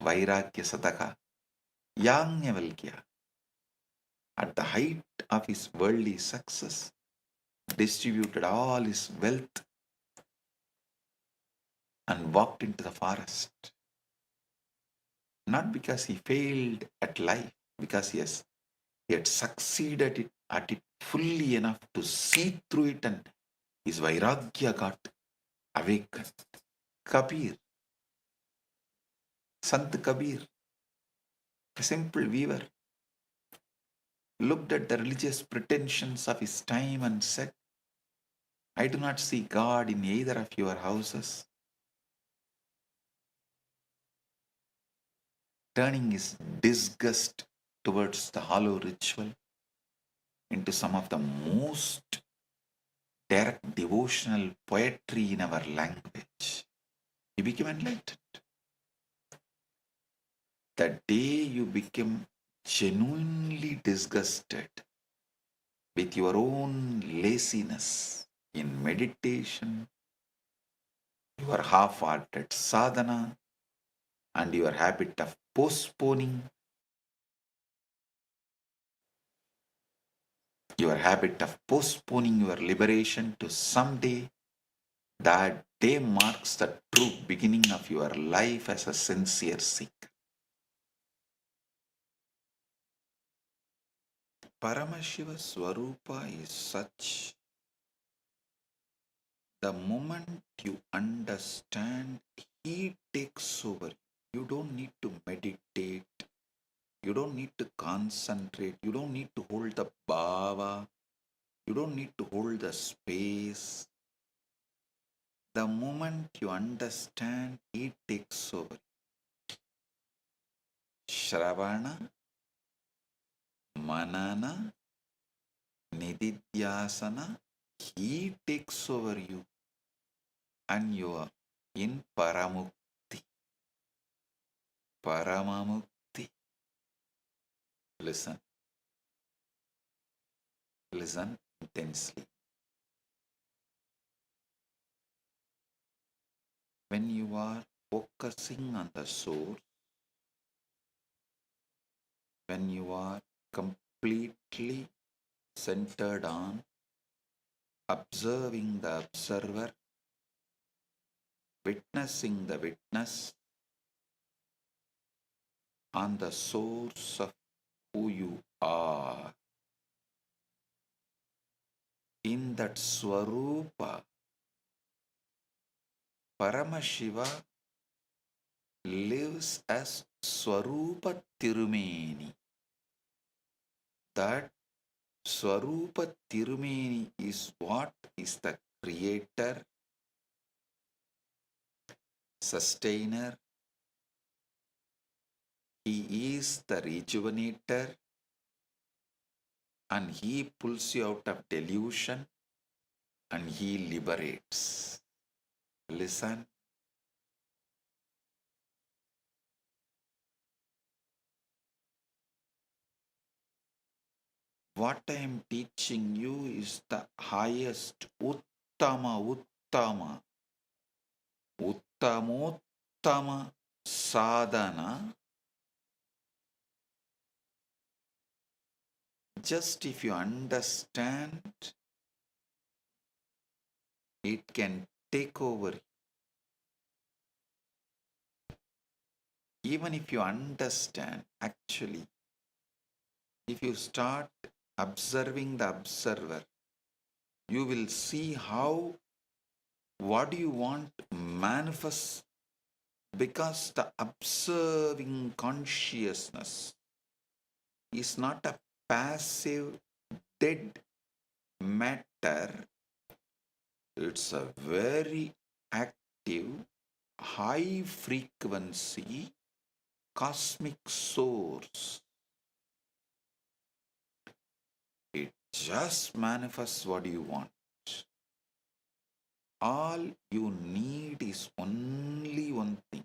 Vairagya Sadaka. Yagnavalkya, at the height of his worldly success, distributed all his wealth and walked into the forest. Not because he failed at life, because he had succeeded at it fully enough to see through it, and his Vairagya got awakened. Kabir, Sant Kabir, a simple weaver, looked at the religious pretensions of his time and said, I do not see God in either of your houses. Turning his disgust towards the hollow ritual into some of the most direct devotional poetry in our language, you become enlightened. The day you become genuinely disgusted with your own laziness in meditation, your half-hearted sadhana, and your habit of postponing, your liberation to someday, that day marks the true beginning of your life as a sincere seeker. Paramashiva Swarupa is such. The moment you understand, he takes over. You don't need to meditate. You don't need to concentrate. You don't need to hold the bhava. You don't need to hold the space. The moment you understand, he takes over. Shravana, Manana, Nididhyasana, he takes over you and you are in Paramukti. Paramamukti. Listen intensely. When you are focusing on the source, when you are completely centered on observing the observer, witnessing the witness, on the source of who you are, in that Swarupa, Paramashiva lives as Swarupa Tirumeni. That Swarupa Tirumeni is what is the creator, sustainer. He is the rejuvenator, and he pulls you out of delusion and he liberates. Listen. What I am teaching you is the highest Uttama Uttamottama sadhana. Just if you understand, it can take over. Even if you understand, actually, if you start observing the observer, you will see how what do you want manifest, because the observing consciousness is not a passive dead matter. It's a very active, high frequency cosmic source. It just manifests what you want. All you need is only one thing.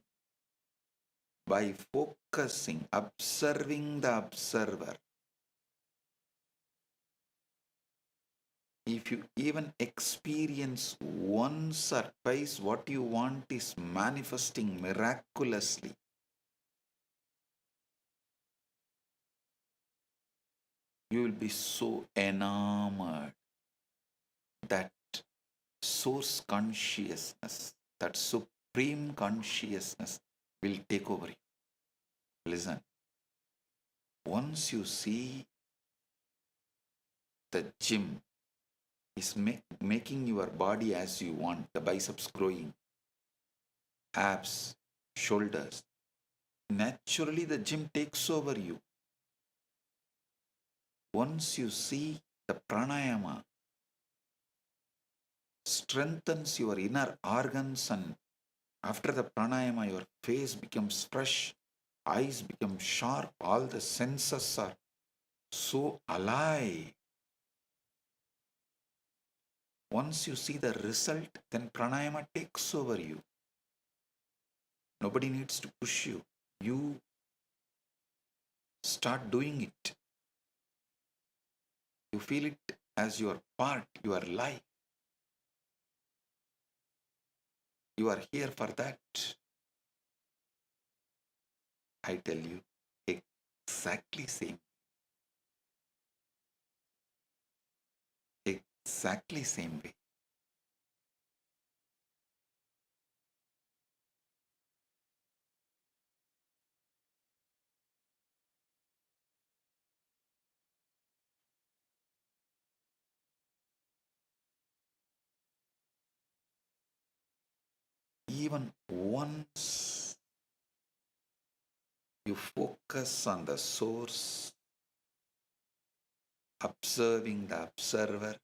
By focusing, observing the observer, if you even experience once or twice, what you want is manifesting miraculously. You will be so enamored that source consciousness, that supreme consciousness will take over you. Listen, once you see the gym is making your body as you want, the biceps growing, abs, shoulders, naturally the gym takes over you. Once you see the pranayama strengthens your inner organs, and after the pranayama your face becomes fresh, eyes become sharp, all the senses are so alive. Once you see the result, then pranayama takes over you. Nobody needs to push you. You start doing it. You feel it as your part, your life. You are here for that. I tell you, exactly same. Exactly same way. Even once you focus on the source, observing the observer,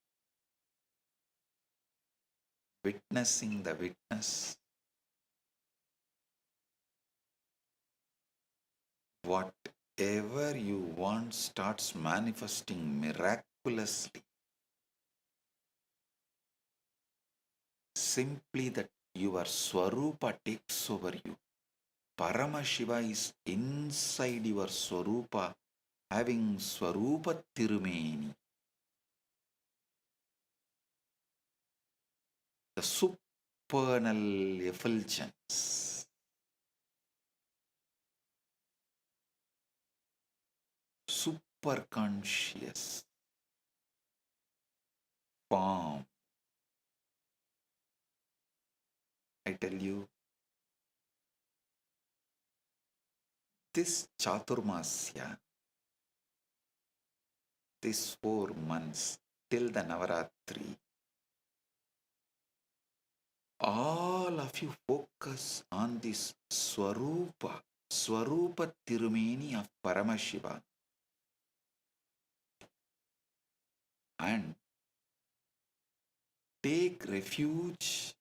witnessing the witness, whatever you want starts manifesting miraculously. Simply that your Swarupa takes over you. Paramashiva is inside your Swarupa, having Swarupa Tirumeni. The supernal effulgence. Super conscious form. I tell you, this Chaturmasya, these 4 months till the Navaratri, all of you focus on this Swarupa Tirumeni of Paramashiva, and take refuge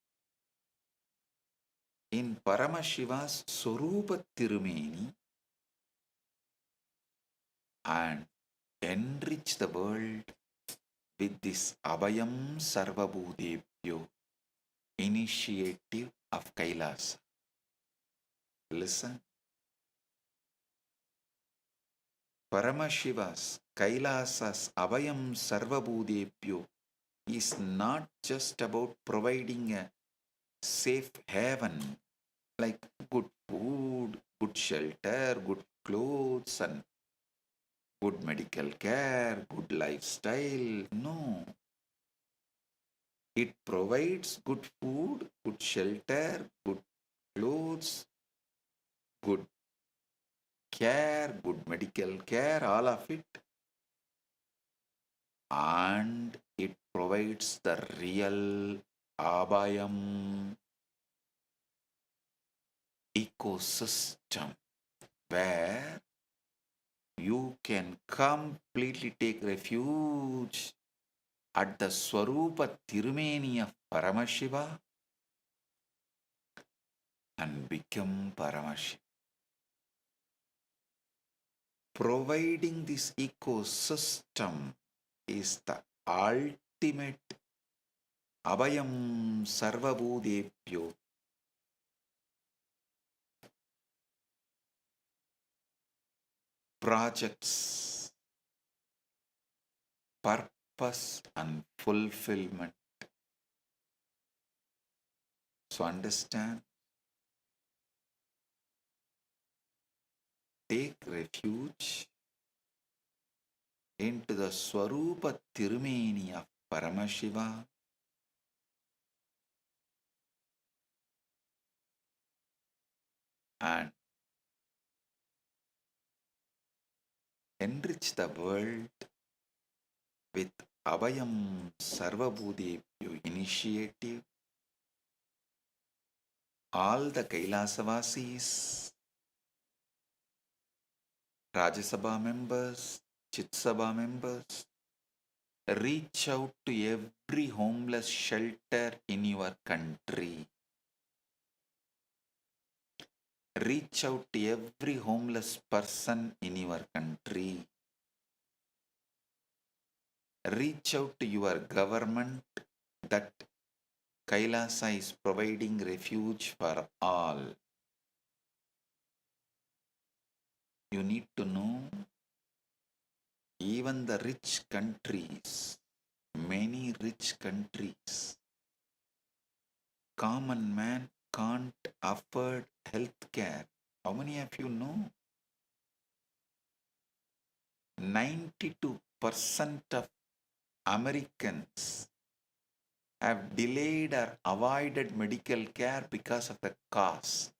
in Paramashiva's Swarupa Tirumeni and enrich the world with this Abhayam Sarvabhutebhyo initiative of Kailasa. Listen. Paramashiva's Kailasa's Abhayam Sarvabhutebhyo is not just about providing a safe haven like good food, good shelter, good clothes, and good medical care, good lifestyle. No. It provides good food, good shelter, good clothes, good care, good medical care, all of it. And it provides the real Abhayam ecosystem where you can completely take refuge at the Swarupa Tirumeni of Paramashiva and become Paramashiva. Providing this ecosystem is the ultimate Abhayam Sarvabhutebhyo. Projects, purpose and fulfillment. So understand, take refuge into the Swarupa Tirumeni of Paramashiva and enrich the world with Abhayam Sarvabhutebhyo initiative. All the Kailasavasis, Rajya Sabha members, Chit Sabha members, reach out to every homeless shelter in your country. Reach out to every homeless person in your country. Reach out to your government that Kailasa is providing refuge for all. You need to know, even the rich countries, many rich countries, common man can't afford health care. How many of you know? 92% of Americans have delayed or avoided medical care because of the cost.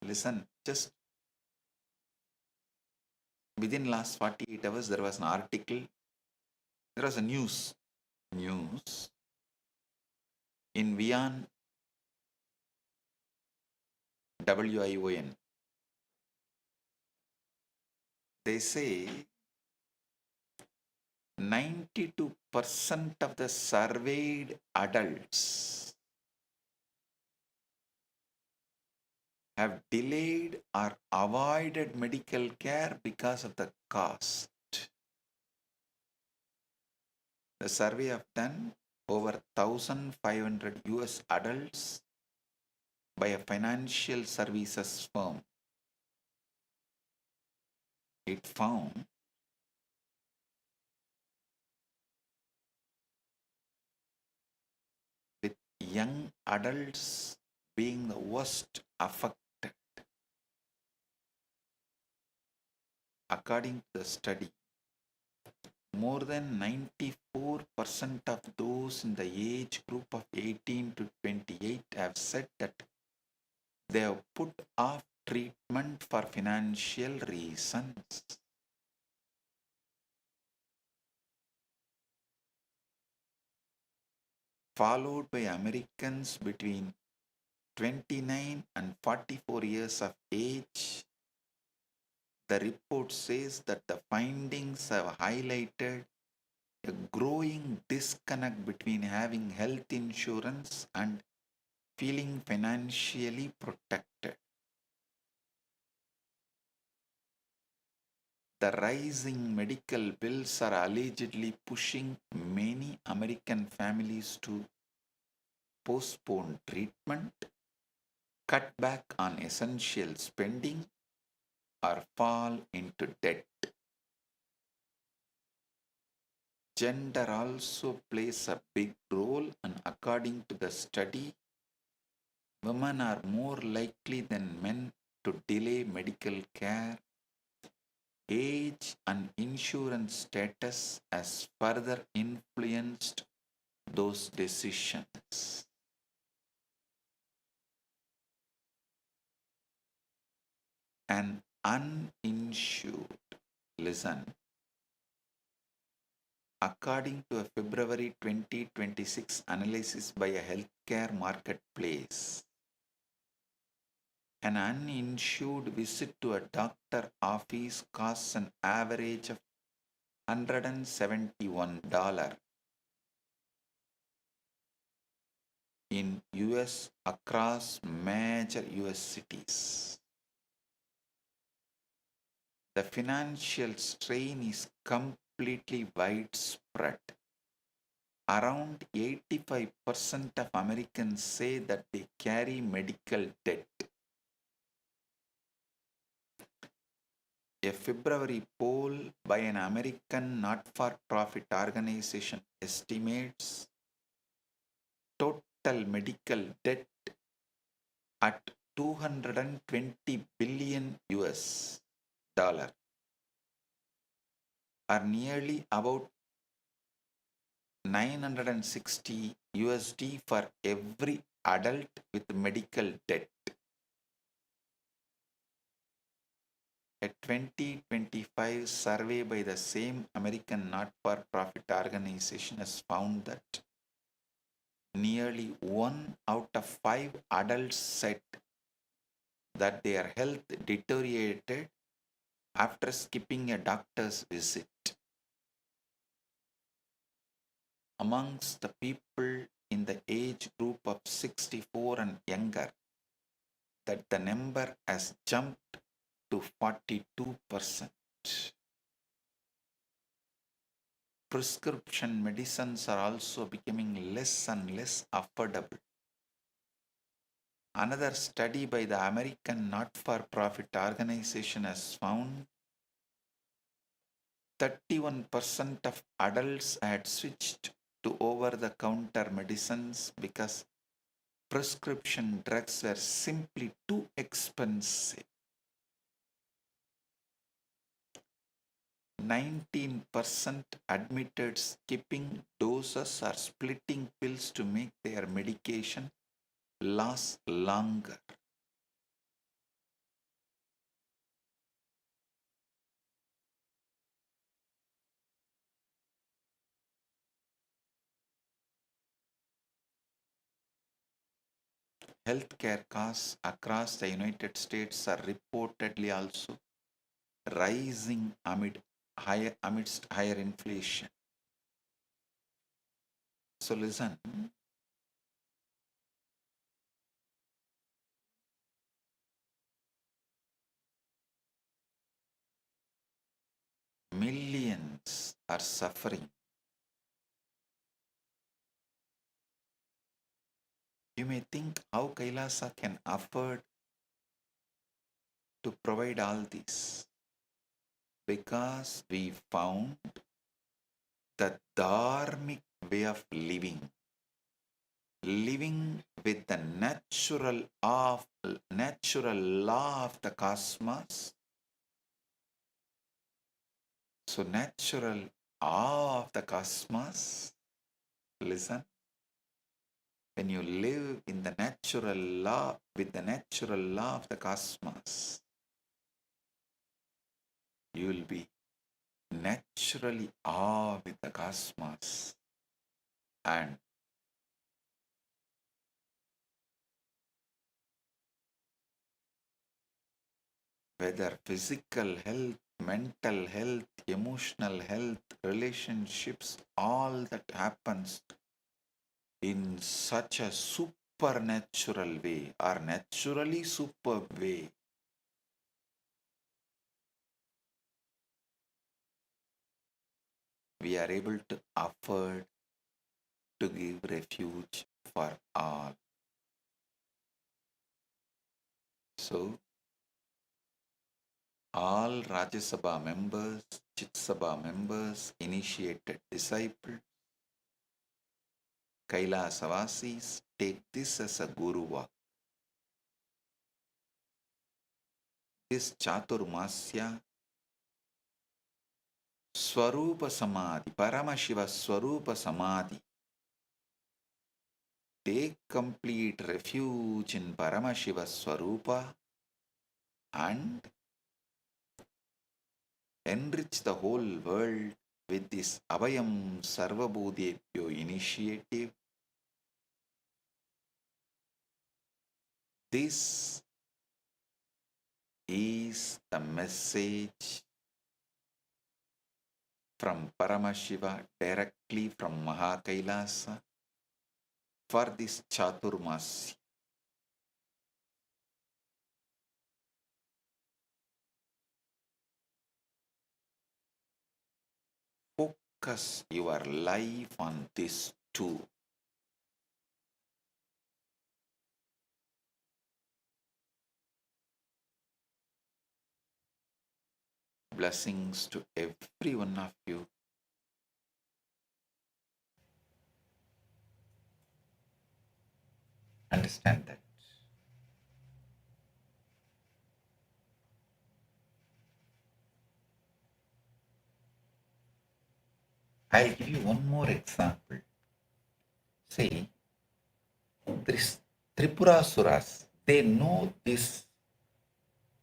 Listen, just within last 48 hours, there was an article, there was a news in Vian, WION. They say 92% of the surveyed adults have delayed or avoided medical care because of the cost. The survey have done over 1,500 US adults by a financial services firm. It found with young adults being the worst affected. According to the study, more than 94% of those in the age group of 18 to 28 have said that they have put off treatment for financial reasons. Followed by Americans between 29 and 44 years of age. The report says that the findings have highlighted a growing disconnect between having health insurance and feeling financially protected. The rising medical bills are allegedly pushing many American families to postpone treatment, cut back on essential spending, or fall into debt. Gender also plays a big role, and according to the study, women are more likely than men to delay medical care. Age and insurance status has further influenced those decisions. An uninsured, listen, according to a February 2026 analysis by a healthcare marketplace, an uninsured visit to a doctor office costs an average of $171 in US across major US cities. The financial strain is completely widespread. Around 85% of Americans say that they carry medical debt. A February poll by an American not-for-profit organization estimates total medical debt at 220 billion US dollar, or nearly about 960 USD for every adult with medical debt. A 2025 survey by the same American not-for-profit organization has found that nearly 1 out of 5 adults said that their health deteriorated after skipping a doctor's visit. Amongst the people in the age group of 64 and younger, that the number has jumped to 42%. prescription medicines are also becoming less and less affordable. Another study by the American not-for-profit organization has found 31% of adults had switched to over-the-counter medicines because prescription drugs were simply too expensive. 19% admitted skipping doses or splitting pills to make their medication last longer. Healthcare costs across the United States are reportedly also rising amidst higher inflation. So listen, millions are suffering. You may think how Kailasa can afford to provide all this, because we found the dharmic way of living with the natural law of the cosmos. So natural law of the cosmos, listen, when you live in the natural law, with the natural law of the cosmos, you will be naturally awe with the cosmos. And whether physical health, mental health, emotional health, relationships, all that happens in such a supernatural way or naturally superb way, we are able to afford to give refuge for all. So, all Rajya Sabha members, Chit Sabha members, initiated disciples, Kailasavasis, take this as a Guru walk. This Chaturmasya Swarupa Samadhi, Paramashiva Swarupa Samadhi. Take complete refuge in Paramashiva Swarupa and enrich the whole world with this Abhayam Sarvabhutebhyo initiative. This is the message from Paramashiva directly from Mahakailasa for this Chaturmasya. Focus your life on this too. Blessings to every one of you. Understand that. I'll give you one more example. See, this Tripurasuras, they know this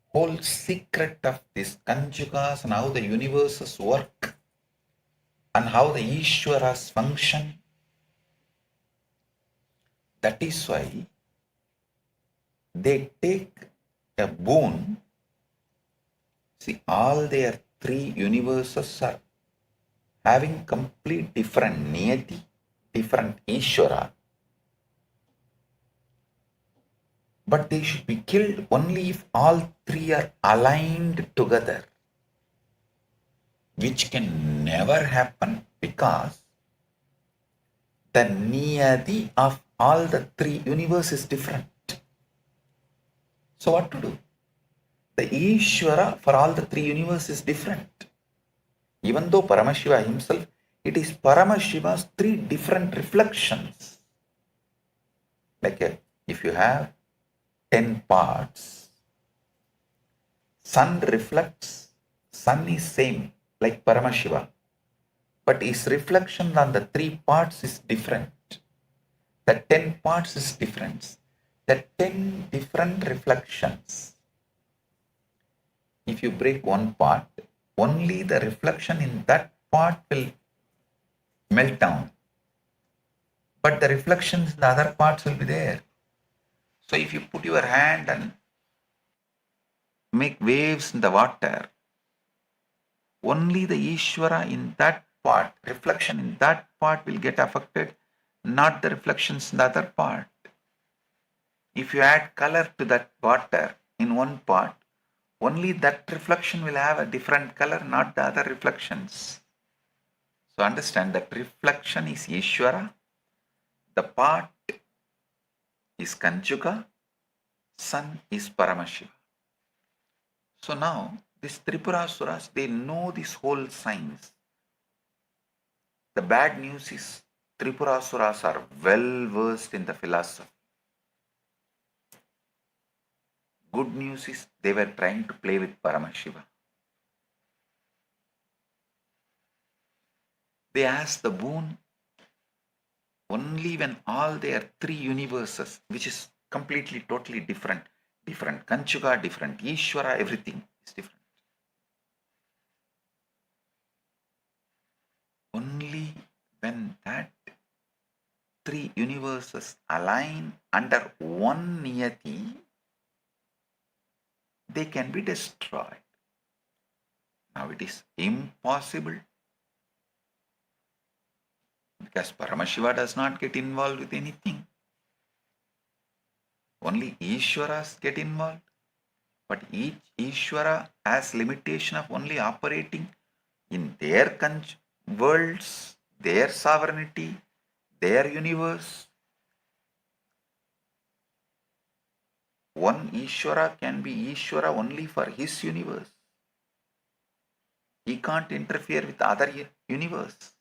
whole secret of this Kanjugas and how the universes work and how the Ishwaras function. That is why they take a boon. See, all their three universes are having complete different niyati, different Ishwara. But they should be killed only if all three are aligned together. which can never happen because the niyati of all the three universes is different. So what to do? The Ishvara for all the three universes is different. Even though Paramashiva himself, it is Paramashiva's three different reflections. Like if you have 10 parts, sun reflects, sun is same like Paramashiva, but his reflection on the three parts is different. The 10 parts is different. The 10 different reflections. If you break one part, only the reflection in that part will melt down. But the reflections in the other parts will be there. So if you put your hand and make waves in the water, only the Ishvara in that part, reflection in that part will get affected, not the reflections in the other part. If you add color to that water in one part, only that reflection will have a different color, not the other reflections. So understand that reflection is Ishvara, the part is Kanchuka, sun is Paramashiva. So now these Tripurasuras, they know this whole science. The bad news is Tripurasuras are well versed in the philosophy. Good news is they were trying to play with Paramashiva. They asked the boon only when all their three universes, which is completely, totally different Kanchuka, different Ishvara, everything is different. Only when that three universes align under one niyati, they can be destroyed. Now it is impossible because Paramashiva does not get involved with anything. Only Ishwaras get involved. But each Ishvara has limitation of only operating in their worlds, their sovereignty, their universe. One Ishvara can be Ishvara only for his universe. He can't interfere with other universe.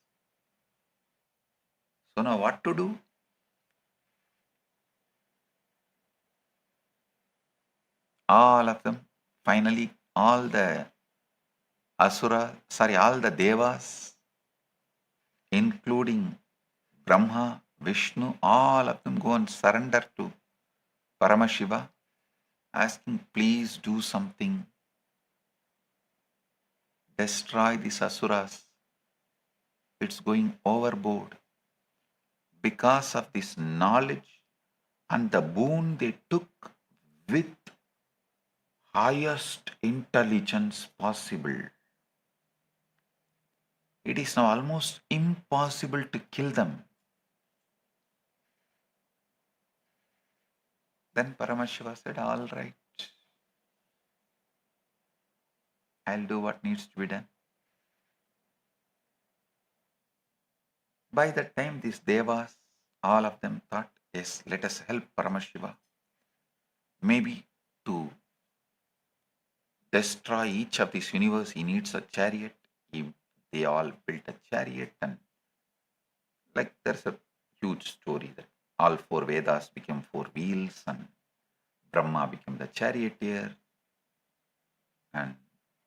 So now what to do? All of them, finally, all the all the Devas, including Brahma, Vishnu, all of them go and surrender to Paramashiva, asking, please do something. Destroy these Asuras. It's going overboard. Because of this knowledge and the boon they took with highest intelligence possible, it is now almost impossible to kill them. Then Paramashiva said, all right, I'll do what needs to be done. By that time, these Devas, all of them thought, yes, let us help Paramashiva. Maybe to destroy each of these universe, he needs a chariot. They all built a chariot, and like there's a huge story that all four Vedas became four wheels and Brahma became the charioteer and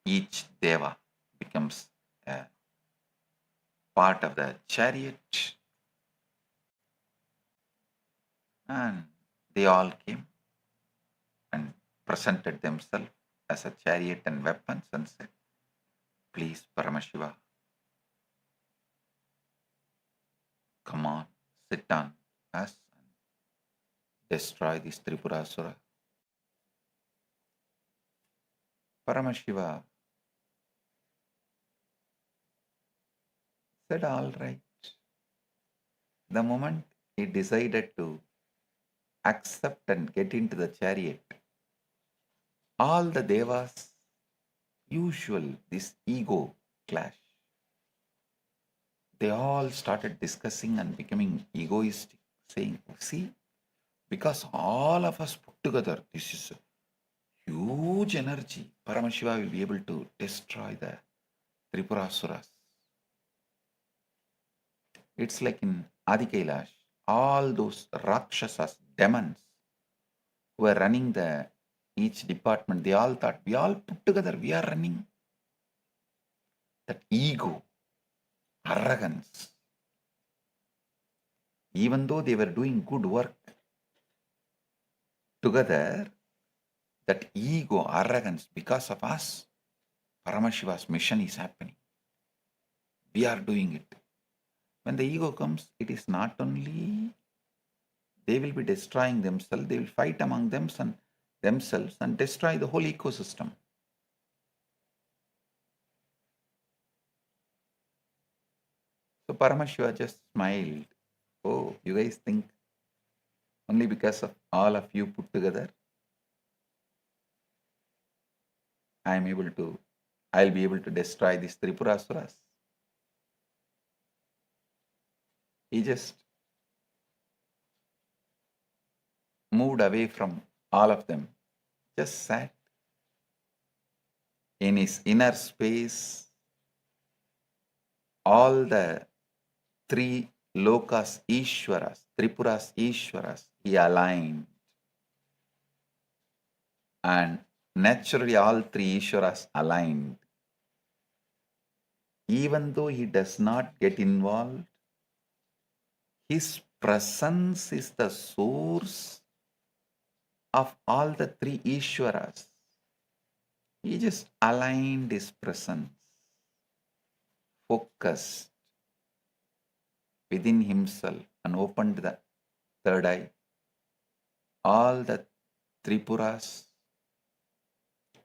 each Deva becomes a part of the chariot, and they all came and presented themselves as a chariot and weapons and said, please Paramashiva, come on, sit on us and destroy this Tripurasura. Paramashiva said, all right. The moment he decided to accept and get into the chariot, all the Devas, usual, this ego clash. they all started discussing and becoming egoistic, saying, see, because all of us put together, this is a huge energy. Paramashiva will be able to destroy the Tripurasuras. It's like in Adi Kailash, all those Rakshasas, demons, who were running each department, they all thought, we all put together, we are running. That ego, arrogance, even though they were doing good work together, that ego, arrogance, because of us, Paramashiva's mission is happening. We are doing it. When the ego comes, it is not only they will be destroying themselves, they will fight among themselves and destroy the whole ecosystem. So Paramashiva just smiled. Oh, you guys think only because of all of you put together, I'll be able to destroy these Tripurasuras. He just moved away from all of them, just sat in his inner space. All the three lokas Ishwaras, Tripuras Ishwaras, he aligned. And naturally all three Ishwaras aligned. Even though he does not get involved, his presence is the source of all the three Ishwaras. He just aligned his presence, focused within himself, and opened the third eye. All the Tripuras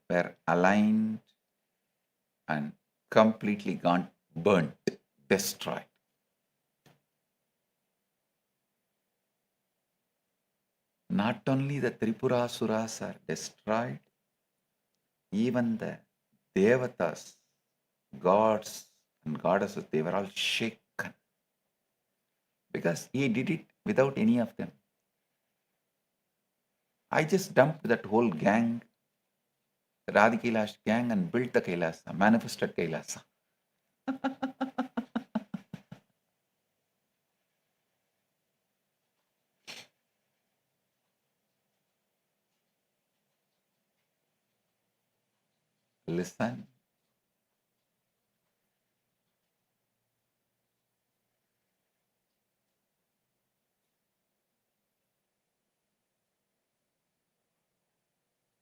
were aligned and completely gone, burnt, destroyed. Not only the Tripurasuras are destroyed, even the Devatas, gods and goddesses, they were all shaken. Because he did it without any of them. I just dumped that whole gang, the Adi Kailash gang, and built the Kailasa, manifested Kailasa. Listen.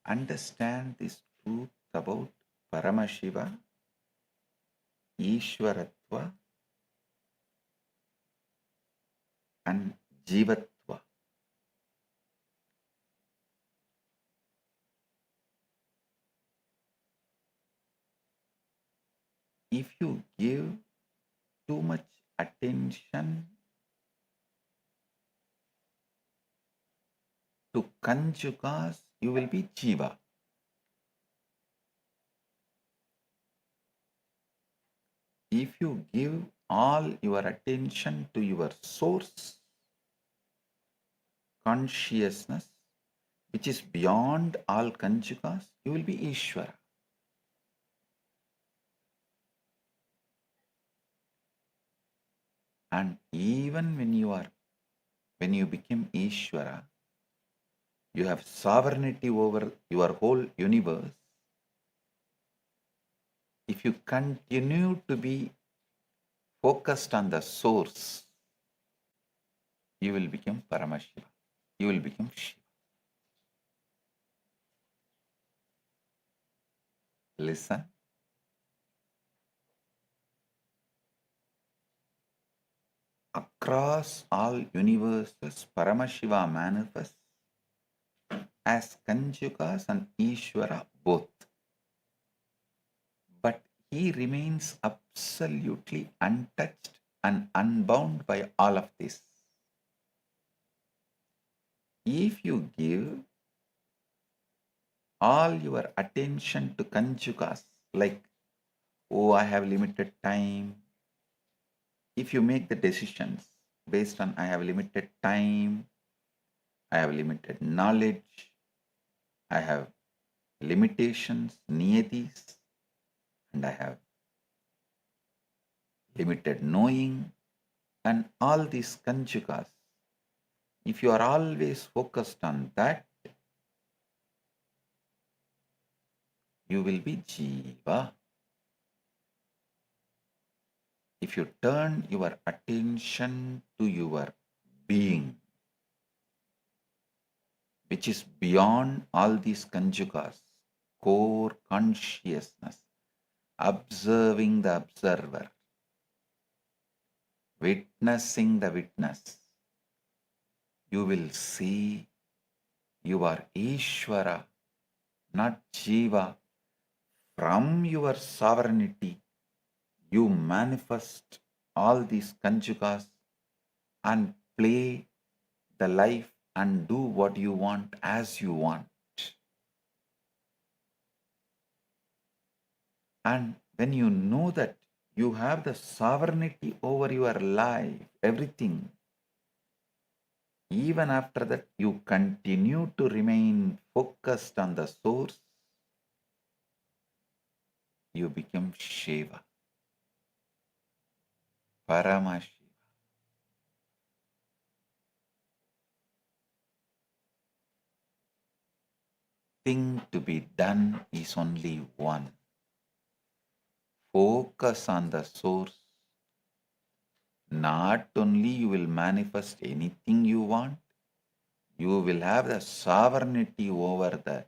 Understand this truth about Paramashiva, Ishwaratva, and Jivatva. If you give too much attention to Kanchukas, you will be Jiva. If you give all your attention to your source, consciousness, which is beyond all Kanchukas, you will be Ishvara. And even when you become Ishvara, you have sovereignty over your whole universe. If you continue to be focused on the source, you will become Paramashiva. You will become Shiva. Listen. Across all universes, Paramashiva manifests as Kanchukas and Ishvara both. But he remains absolutely untouched and unbound by all of this. If you give all your attention to Kanchukas, like, oh, I have limited time, if you make the decisions based on I have limited time, I have limited knowledge, I have limitations, niyatis, and I have limited knowing, and all these kanchukas, if you are always focused on that, you will be jiva. If you turn your attention to your being, which is beyond all these kanjukas, core consciousness, observing the observer, witnessing the witness, you will see you are Ishvara, not Jiva. From your sovereignty, you manifest all these kanjukas and play the life and do what you want as you want. And when you know that you have the sovereignty over your life, everything, even after that you continue to remain focused on the source, you become Shiva, Paramashiva. Thing to be done is only one. Focus on the source. Not only you will manifest anything you want, you will have the sovereignty over the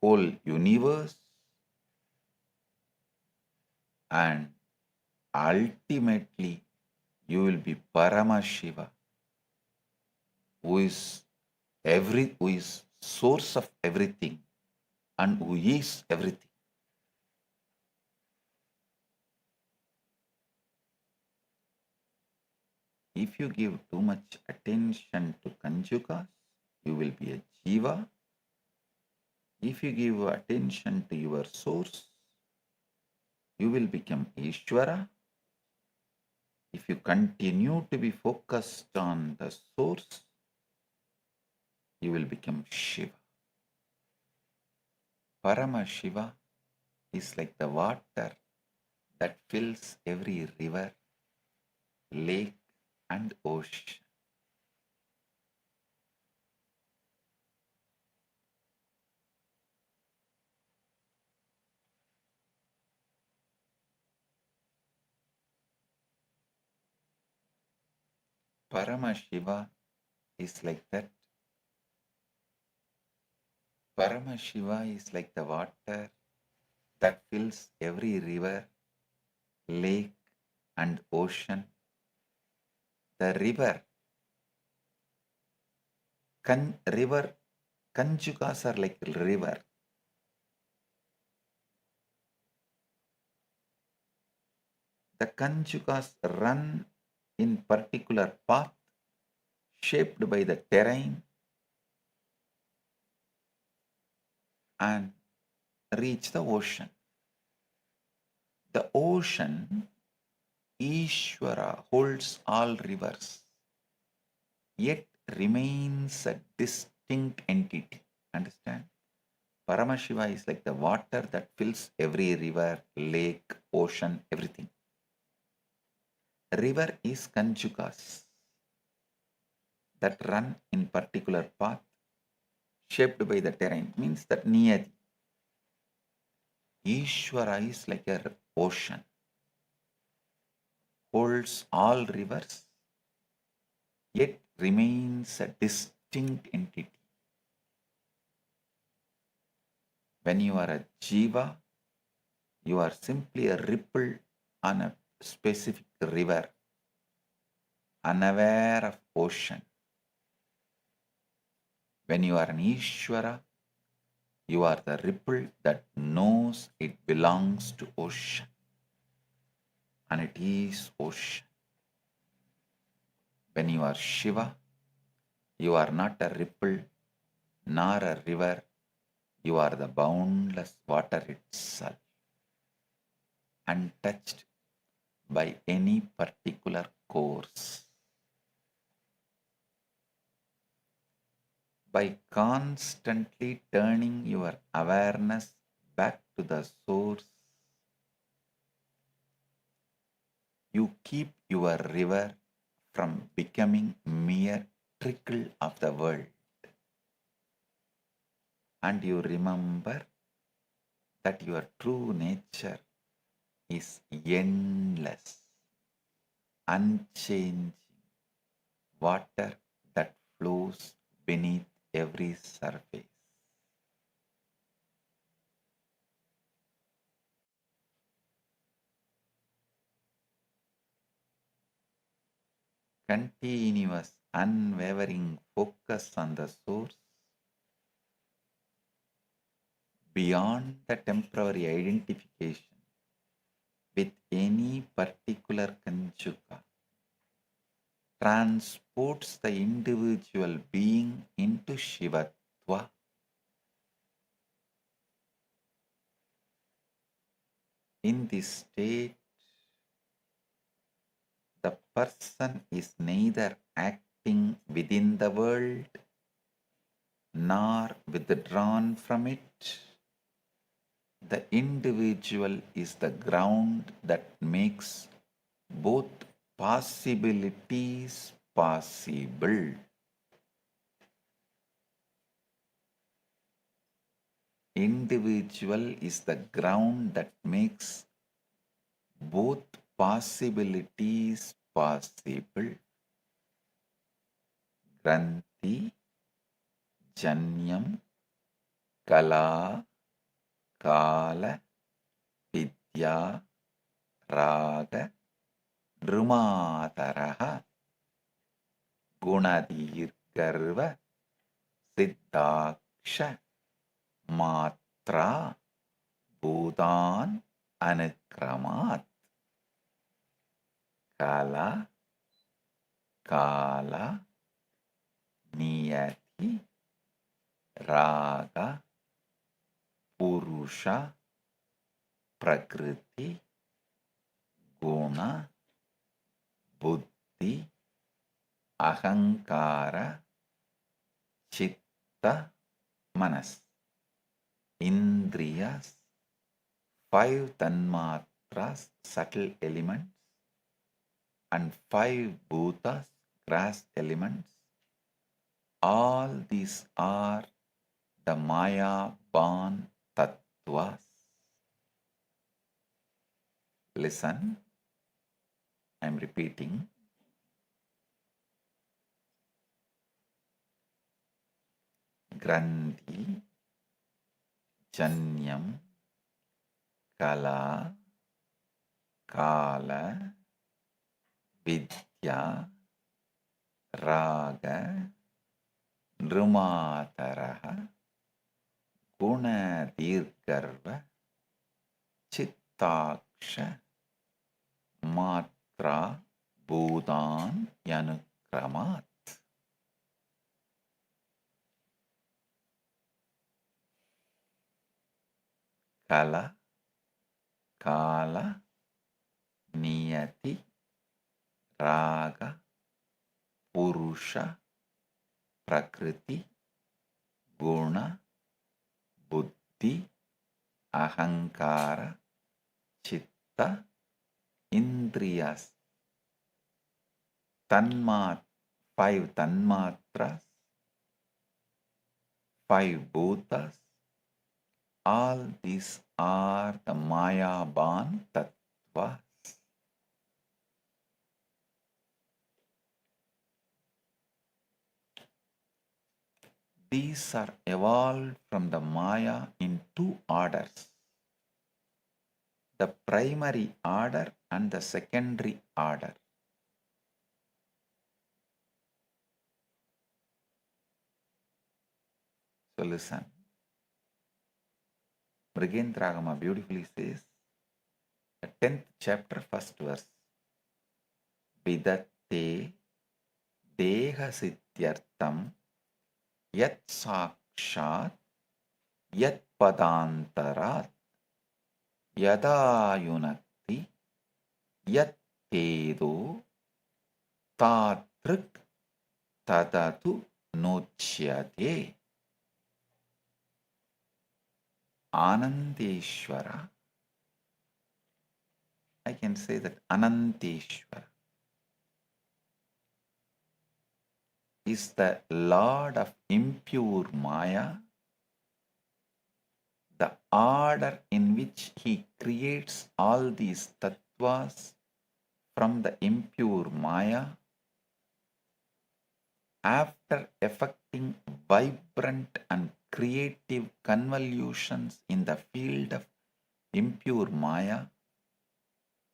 whole universe, and ultimately you will be Paramashiva, who is source of everything and who is everything. If you give too much attention to Kanjukas, you will be a Jiva. If you give attention to your source, you will become Ishvara. If you continue to be focused on the source, you will become Shiva. Paramashiva is like the water that fills every river, lake, and ocean. Paramashiva is like that. Paramashiva is like the water that fills every river, lake, and ocean. The river, Kanjukas are like river. The Kanjukas run in particular path shaped by the terrain and reach the ocean. The ocean, Ishvara, holds all rivers, yet remains a distinct entity. Understand? Paramashiva is like the water that fills every river, lake, ocean, everything. River is Kanjukas that run in particular path shaped by the terrain, means that niyati. Ishvara is like a ocean, holds all rivers, yet remains a distinct entity. When you are a jiva, you are simply a ripple on a specific river, unaware of ocean. When you are an Ishvara, you are the ripple that knows it belongs to ocean, and it is ocean. When you are Shiva, you are not a ripple nor a river, you are the boundless water itself, untouched, by any particular course. By constantly turning your awareness back to the source, you keep your river from becoming mere trickle of the world. And you remember that your true nature is endless, unchanging water that flows beneath every surface. Continuous, unwavering focus on the source beyond the temporary identification with any particular Kanchuka transports the individual being into Shivatva. In this state, the person is neither acting within the world nor withdrawn from it. The individual is the ground that makes both possibilities possible. Individual is the ground that makes both possibilities possible. Granthi, Janyam, Kala, Kala, Vidya, Raga, Drumataraha, Gunadirgarva, Siddhaksha, Matra, Bhutan, Anukramat. Kala, Kala, Niyati, Raga, Purusha, Prakriti, Guna, Buddhi, Ahankara, Chitta, Manas. Indriyas, 5 tanmatras, subtle elements, and 5 bhutas, grass elements. All these are the Maya born tattvas. Listen, I am repeating. Granthi, Janyam, Kala, Kala, Vidya, Raga, Drumataraha, Gunadirgarva, Chittaksha, Matra, Bhutan, Yanukramat. Kala, Kala, Niyati, Raga, Purusha, Prakriti, Guna, Buddhi, Ahankara, Chitta, Indriyas. 5 tanmatras, 5 bhutas. All these are the Maya born tattvas. These are evolved from the Maya in 2 orders, the primary order and the secondary order. So listen. Mrigendragama beautifully says, the 10th chapter, 1st verse, Vidatte Deha Siddhyartham Yat Sakshat Yat Padantarat Yada Yunakti Yat tedo tatrik tadatu nochyate. Anandeshwara, I can say that Ananteshwara is the Lord of impure Maya, the order in which he creates all these tattvas from the impure Maya, after effecting vibrant and creative convolutions in the field of impure Maya,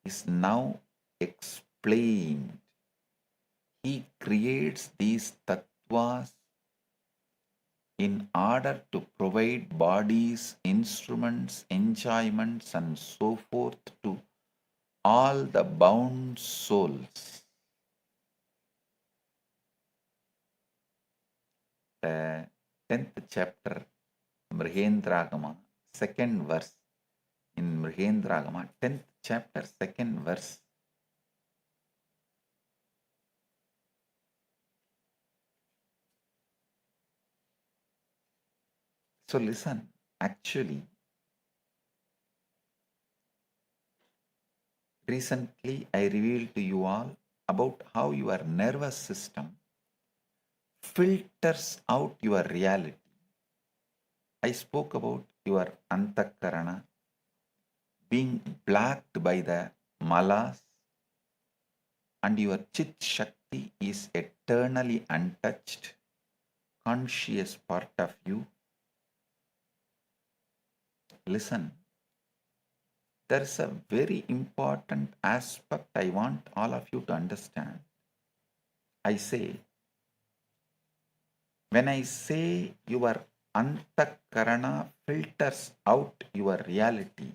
is now explained. He creates these tattvas in order to provide bodies, instruments, enjoyments, and so forth to all the bound souls. The 10th chapter, Mrihendragama, 2nd verse. In Mrihendragama, 10th chapter, 2nd verse. So listen, actually, recently I revealed to you all about how your nervous system filters out your reality. I spoke about your antakarana being blocked by the malas, and your chit shakti is eternally untouched, conscious part of you. Listen, there's a very important aspect I want all of you to understand. I say, when I say your antakarana filters out your reality,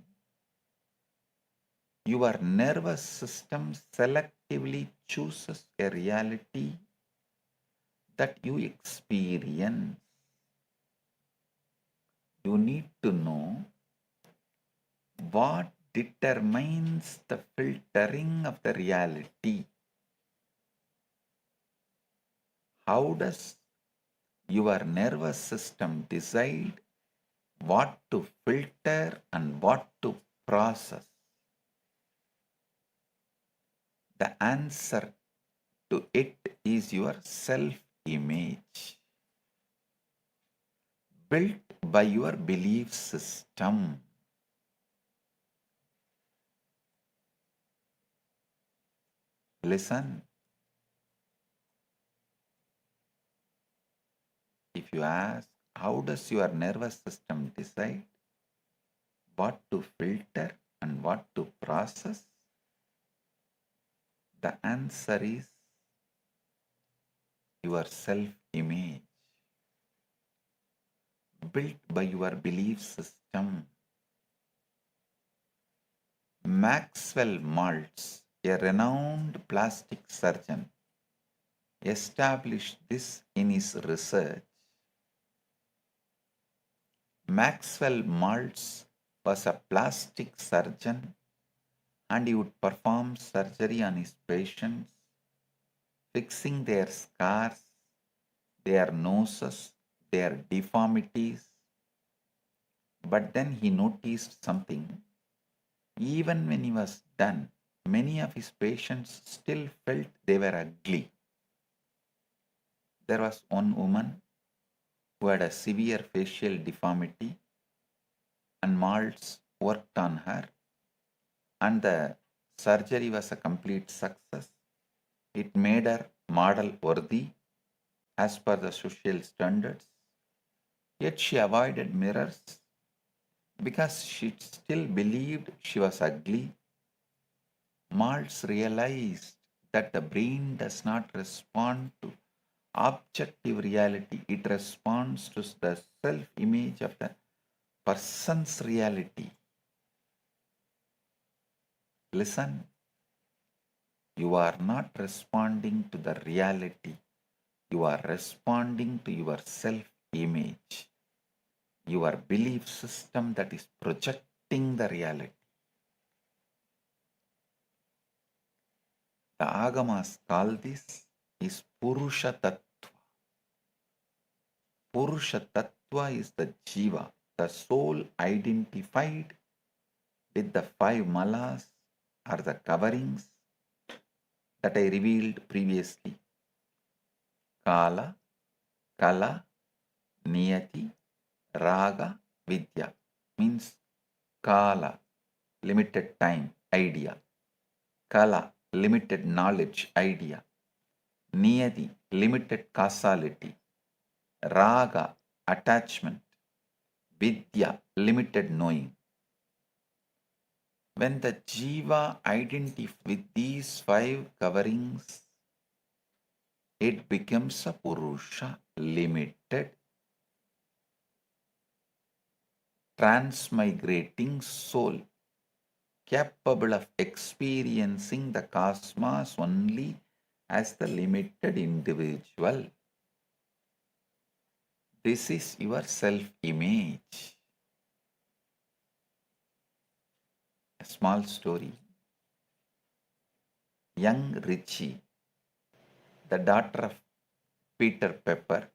your nervous system selectively chooses a reality that you experience. You need to know what determines the filtering of the reality. How does your nervous system decide what to filter and what to process? The answer to it is your self-image, built by your belief system. Listen, if you ask, how does your nervous system decide what to filter and what to process? The answer is your self-image, built by your belief system. Maxwell Maltz, a renowned plastic surgeon, established this in his research. Maxwell Maltz was a plastic surgeon, and he would perform surgery on his patients, fixing their scars, their noses, their deformities. But then he noticed something. Even when he was done, many of his patients still felt they were ugly. There was one woman who had a severe facial deformity, and Maltz worked on her, and the surgery was a complete success. It made her model worthy as per the social standards. Yet she avoided mirrors because she still believed she was ugly. Maltz realized that the brain does not respond to objective reality, it responds to the self-image of the person's reality. Listen, you are not responding to the reality, you are responding to your self-image, your belief system that is projecting the reality. The Agamas call this is Purusha Tattva. Purusha Tattva is the Jiva, the soul identified with the five malas or the coverings that I revealed previously. Kala, Kala, Niyati, Raga, Vidya means Kala, limited time, idea. Kala, limited knowledge, idea. Niyati, limited causality. Raga, attachment. Vidya, limited knowing. When the Jiva identifies with these five coverings, it becomes a Purusha, limited, transmigrating soul, capable of experiencing the cosmos only as the limited individual. This is your self-image. A small story. Young Richie, the daughter of Peter Pepper,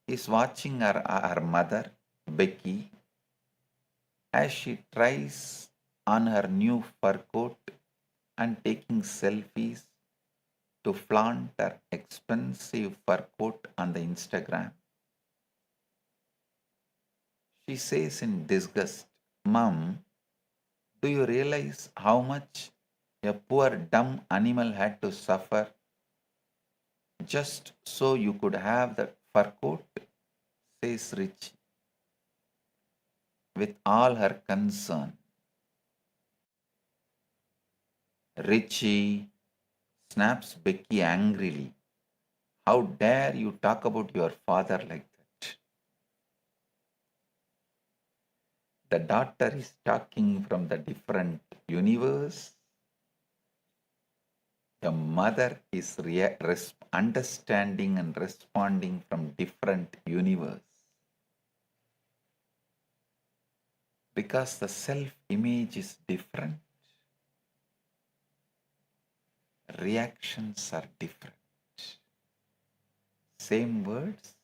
is watching her mother, Becky, as she tries on her new fur coat and taking selfies to flaunt her expensive fur coat on the Instagram. She says in disgust, "Mom, do you realize how much a poor dumb animal had to suffer just so you could have the fur coat?" says Richie with all her concern. "Richie," snaps Becky angrily, "how dare you talk about your father like that?" The daughter is talking from the different universe. The mother is understanding and responding from different universe. Because the self-image is different, reactions are different. Same words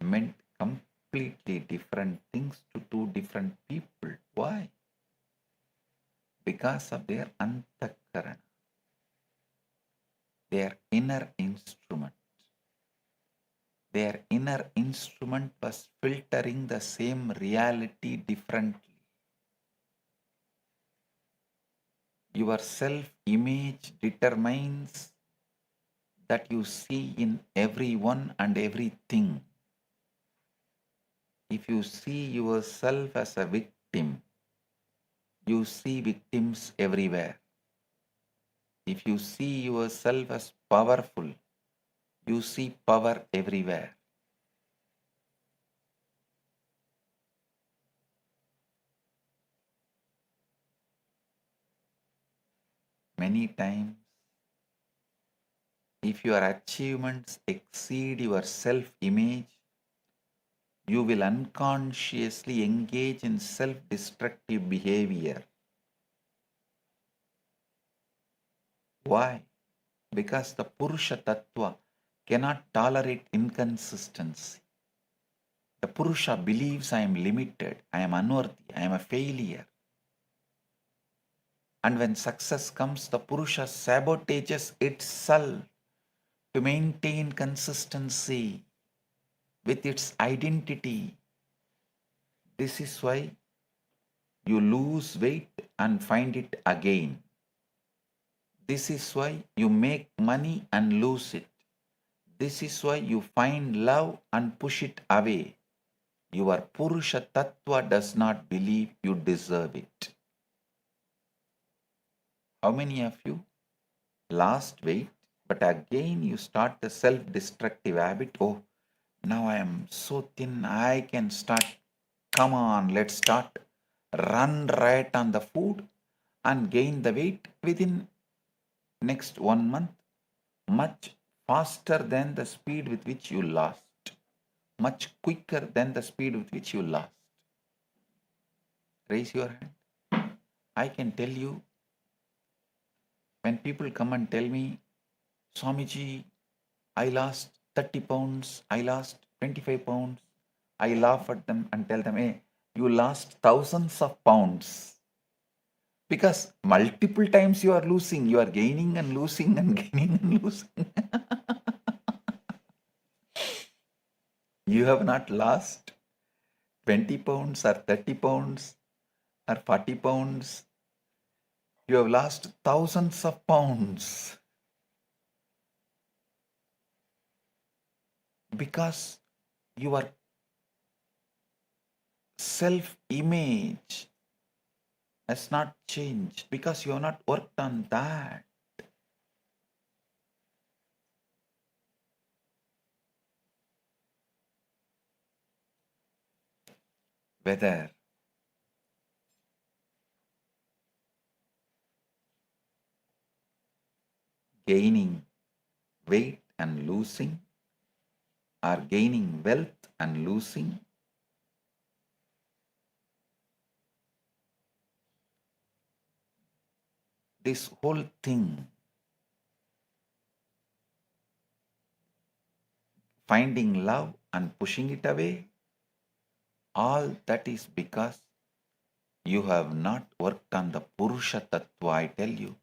meant completely different things to two different people. Why? Because of their antakarana, their inner instrument. Their inner instrument was filtering the same reality differently. Your self-image determines that you see in everyone and everything. If you see yourself as a victim, you see victims everywhere. If you see yourself as powerful, you see power everywhere. Many times, if your achievements exceed your self-image, you will unconsciously engage in self-destructive behavior. Why? Because the Purusha Tattva cannot tolerate inconsistency. The Purusha believes I am limited, I am unworthy, I am a failure. And when success comes, the Purusha sabotages itself to maintain consistency with its identity. This is why you lose weight and find it again. This is why you make money and lose it. This is why you find love and push it away. Your Purusha Tattva does not believe you deserve it. How many of you lost weight, but again you start the self-destructive habit? Oh, now I am so thin, I can start. Come on, let's start. Run right on the food and gain the weight within next 1 month, much faster than the speed with which you lost. Much quicker than the speed with which you lost. Raise your hand. I can tell you, when people come and tell me, Swamiji, I lost 30 pounds, I lost 25 pounds, I laugh at them and tell them, hey, you lost thousands of pounds. Because multiple times you are losing, you are gaining and losing and gaining and losing. You have not lost 20 pounds or 30 pounds or 40 pounds. You have lost thousands of pounds. Because your self-image has not changed, because you have not worked on that. Whether gaining weight and losing, or gaining wealth and losing, this whole thing, finding love and pushing it away, all that is because you have not worked on the Purusha Tattva. I tell you,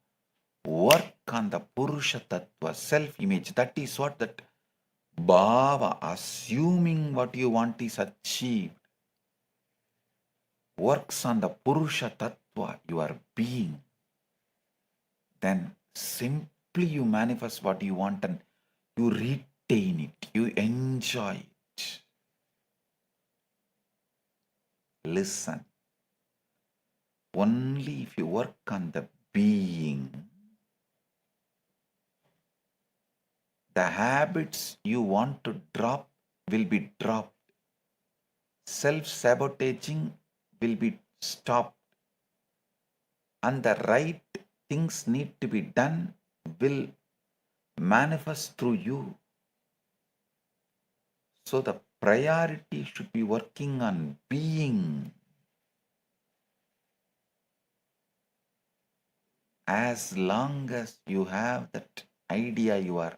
work on the Purusha Tattva, self-image. That is what that Bhava, assuming what you want is achieved, works on the Purusha Tattva, your being. Then simply you manifest what you want and you retain it, you enjoy it. Listen. Only if you work on the being, the habits you want to drop will be dropped. Self-sabotaging will be stopped. And the right things need to be done will manifest through you. So the priority should be working on being. As long as you have that idea you are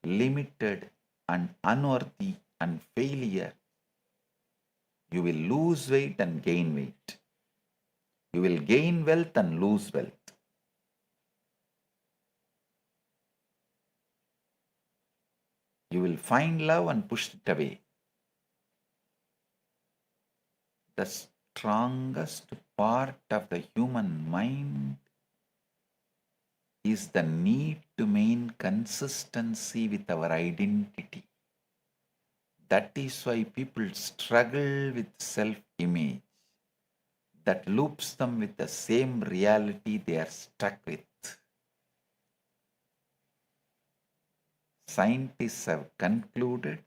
limited and unworthy and failure, you will lose weight and gain weight. You will gain wealth and lose wealth. You will find love and push it away. The strongest part of the human mind is the need to maintain consistency with our identity. That is why people struggle with self-image. That loops them with the same reality they are stuck with. Scientists have concluded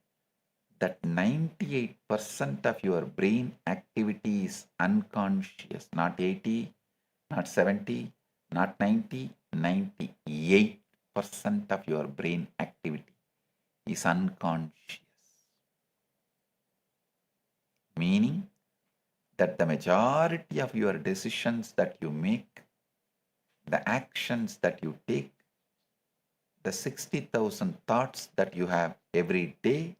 that 98% of your brain activity is unconscious. Not 80, not 70, not 90, 98% of your brain activity is unconscious. Meaning that the majority of your decisions that you make, the actions that you take, the 60,000 thoughts that you have every day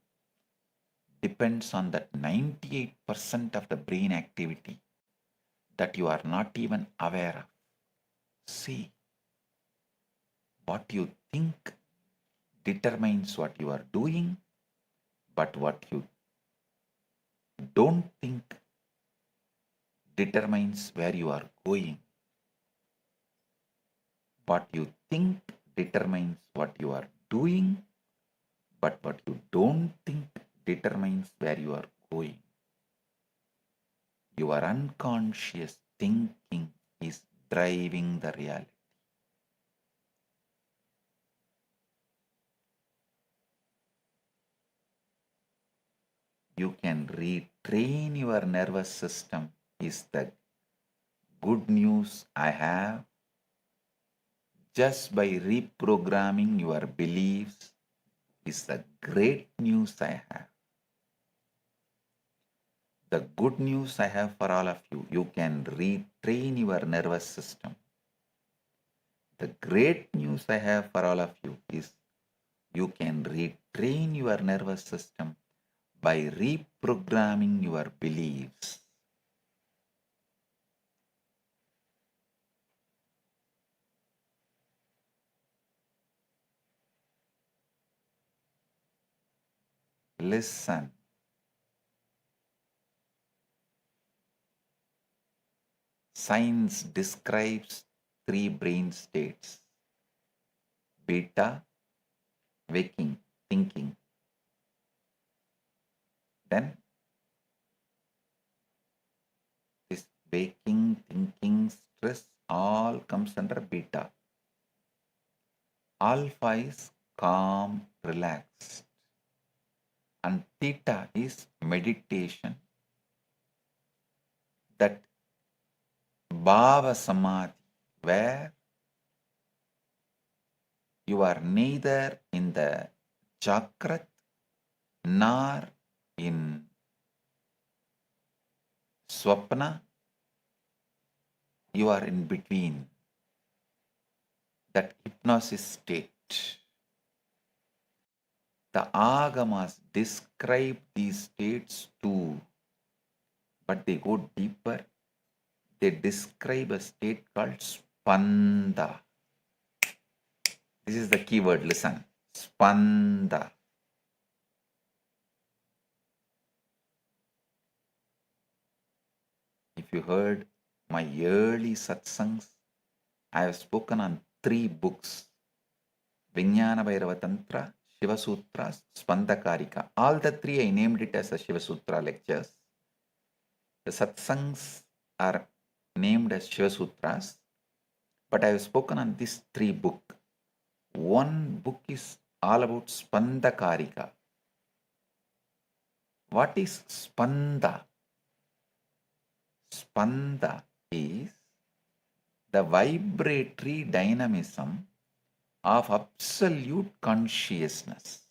depends on that 98% of the brain activity that you are not even aware of. See, what you think determines what you are doing, but what you don't think determines where you are going. What you think determines what you are doing, but what you don't think determines where you are going. Your unconscious thinking is driving the reality. You can retrain your nervous system is the good news I have. Just by reprogramming your beliefs is the great news I have. The good news I have for all of you, you can retrain your nervous system. The great news I have for all of you is you can retrain your nervous system by reprogramming your beliefs. Listen. Science describes three brain states: beta, waking, thinking. Then this waking, thinking, stress all comes under beta. Alpha is calm, relaxed. And theta is meditation. That bhava samadhi, where you are neither in the Jagrat nor in Swapna, you are in between. That hypnosis state. The Agamas describe these states too, but they go deeper. They describe a state called Spanda. This is the key word, listen. Spanda. If you heard my early satsangs, I have spoken on 3 books: Vijnana Bhairava Tantra, Shiva Sutras, Spandakarika. All the 3 I named it as a Shiva Sutra lectures. The satsangs are named as Shiva Sutras, but I have spoken on these 3 books. One book is all about Spandakarika. What is Spanda? Spanda is the vibratory dynamism of absolute consciousness.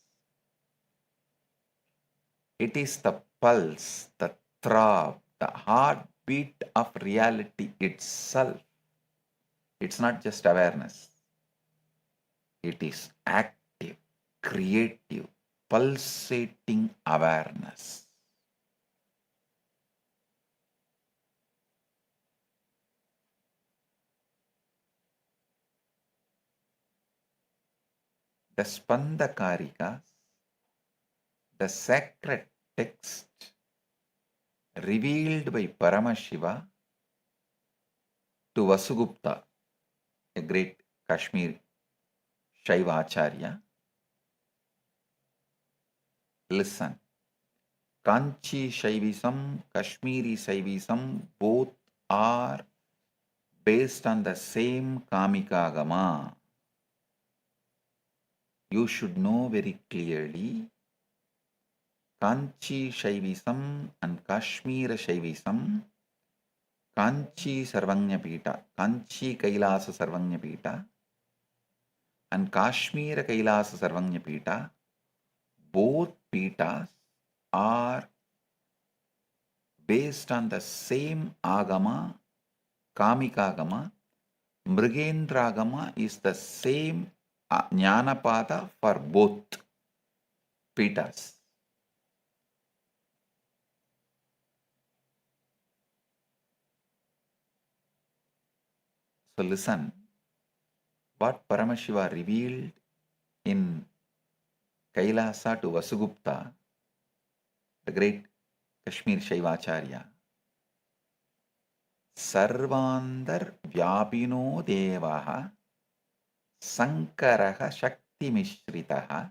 It is the pulse, the throb, the heartbeat of reality itself. It's not just awareness. It is active, creative, pulsating awareness. The Spandakarikas, the sacred text revealed by Paramashiva to Vasugupta, a great Kashmir Shaiva Acharya. Listen. Kanchi Shaivism, Kashmiri Shaivism, both are based on the same Kamika Agama. You should know very clearly, Kanchi Shaivism and Kashmir Shaivism, Kanchi Sarvanya Pita, Kanchi Kailasa Sarvanya Pita, and Kashmir Kailasa Sarvanya Pita, both Pitas are based on the same Agama, Kamika Agama. Mrigendra Agama is the same Jnanapada for both Pitas. So listen, what Paramashiva revealed in Kailasa to Vasugupta, the great Kashmir Shaivacharya. Sarvandar Vyapino Devaha Sankaraha Shakti Mishritaha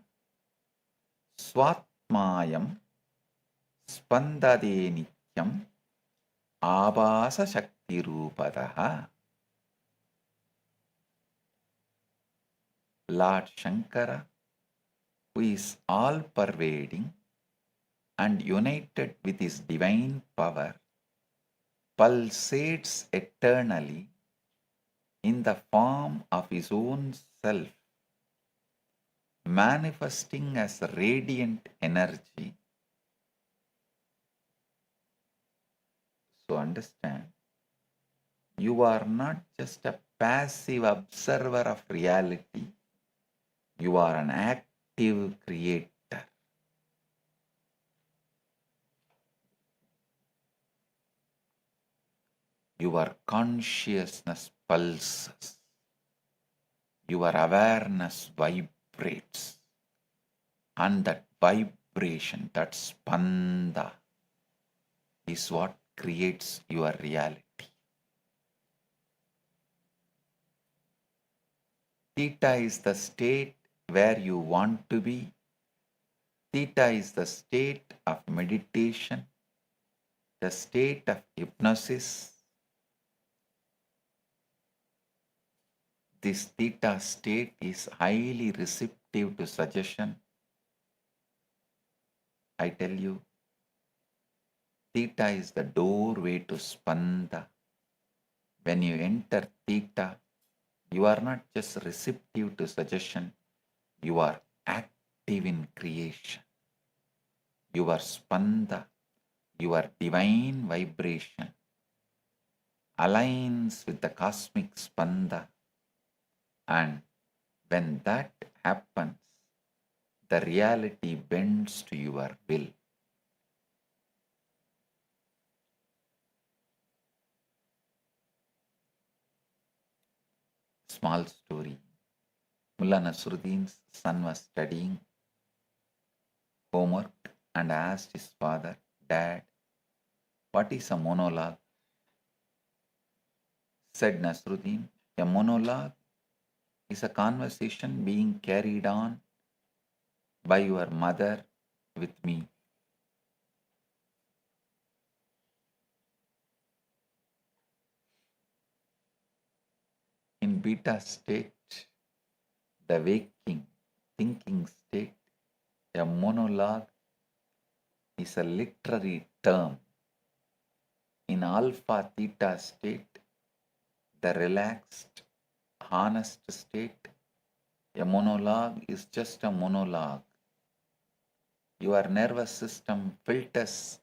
Swatmayam Spandade Nityam Abhasa Shakti Rupadaha. Lord Shankara, who is all-pervading and united with his divine power, pulsates eternally in the form of his own self, manifesting as radiant energy. So understand, you are not just a passive observer of reality. You are an active creator. Your consciousness pulses. Your awareness vibrates. And that vibration, that spanda, is what creates your reality. Theta is the state where you want to be. Theta is the state of meditation, the state of hypnosis. This theta state is highly receptive to suggestion. I tell you, theta is the doorway to spanda. When you enter theta, you are not just receptive to suggestion, you are active in creation. Your spanda, your divine vibration, aligns with the cosmic spanda. And when that happens, the reality bends to your will. Small story. Mullah Nasruddin's son was studying homework and asked his father, "Dad, what is a monologue?" Said Nasruddin, "A monologue is a conversation being carried on by your mother with me." In beta state, the waking, thinking state, a monologue is a literary term. In alpha theta state, the relaxed, honest state, a monologue is just a monologue. Your nervous system filters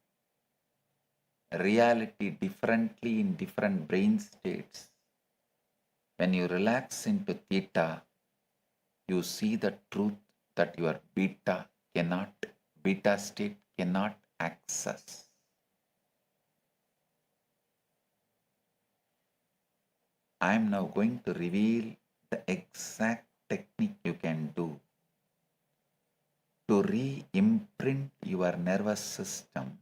reality differently in different brain states. When you relax into theta, you see the truth that your beta state cannot access. I am now going to reveal the exact technique you can do to re-imprint your nervous system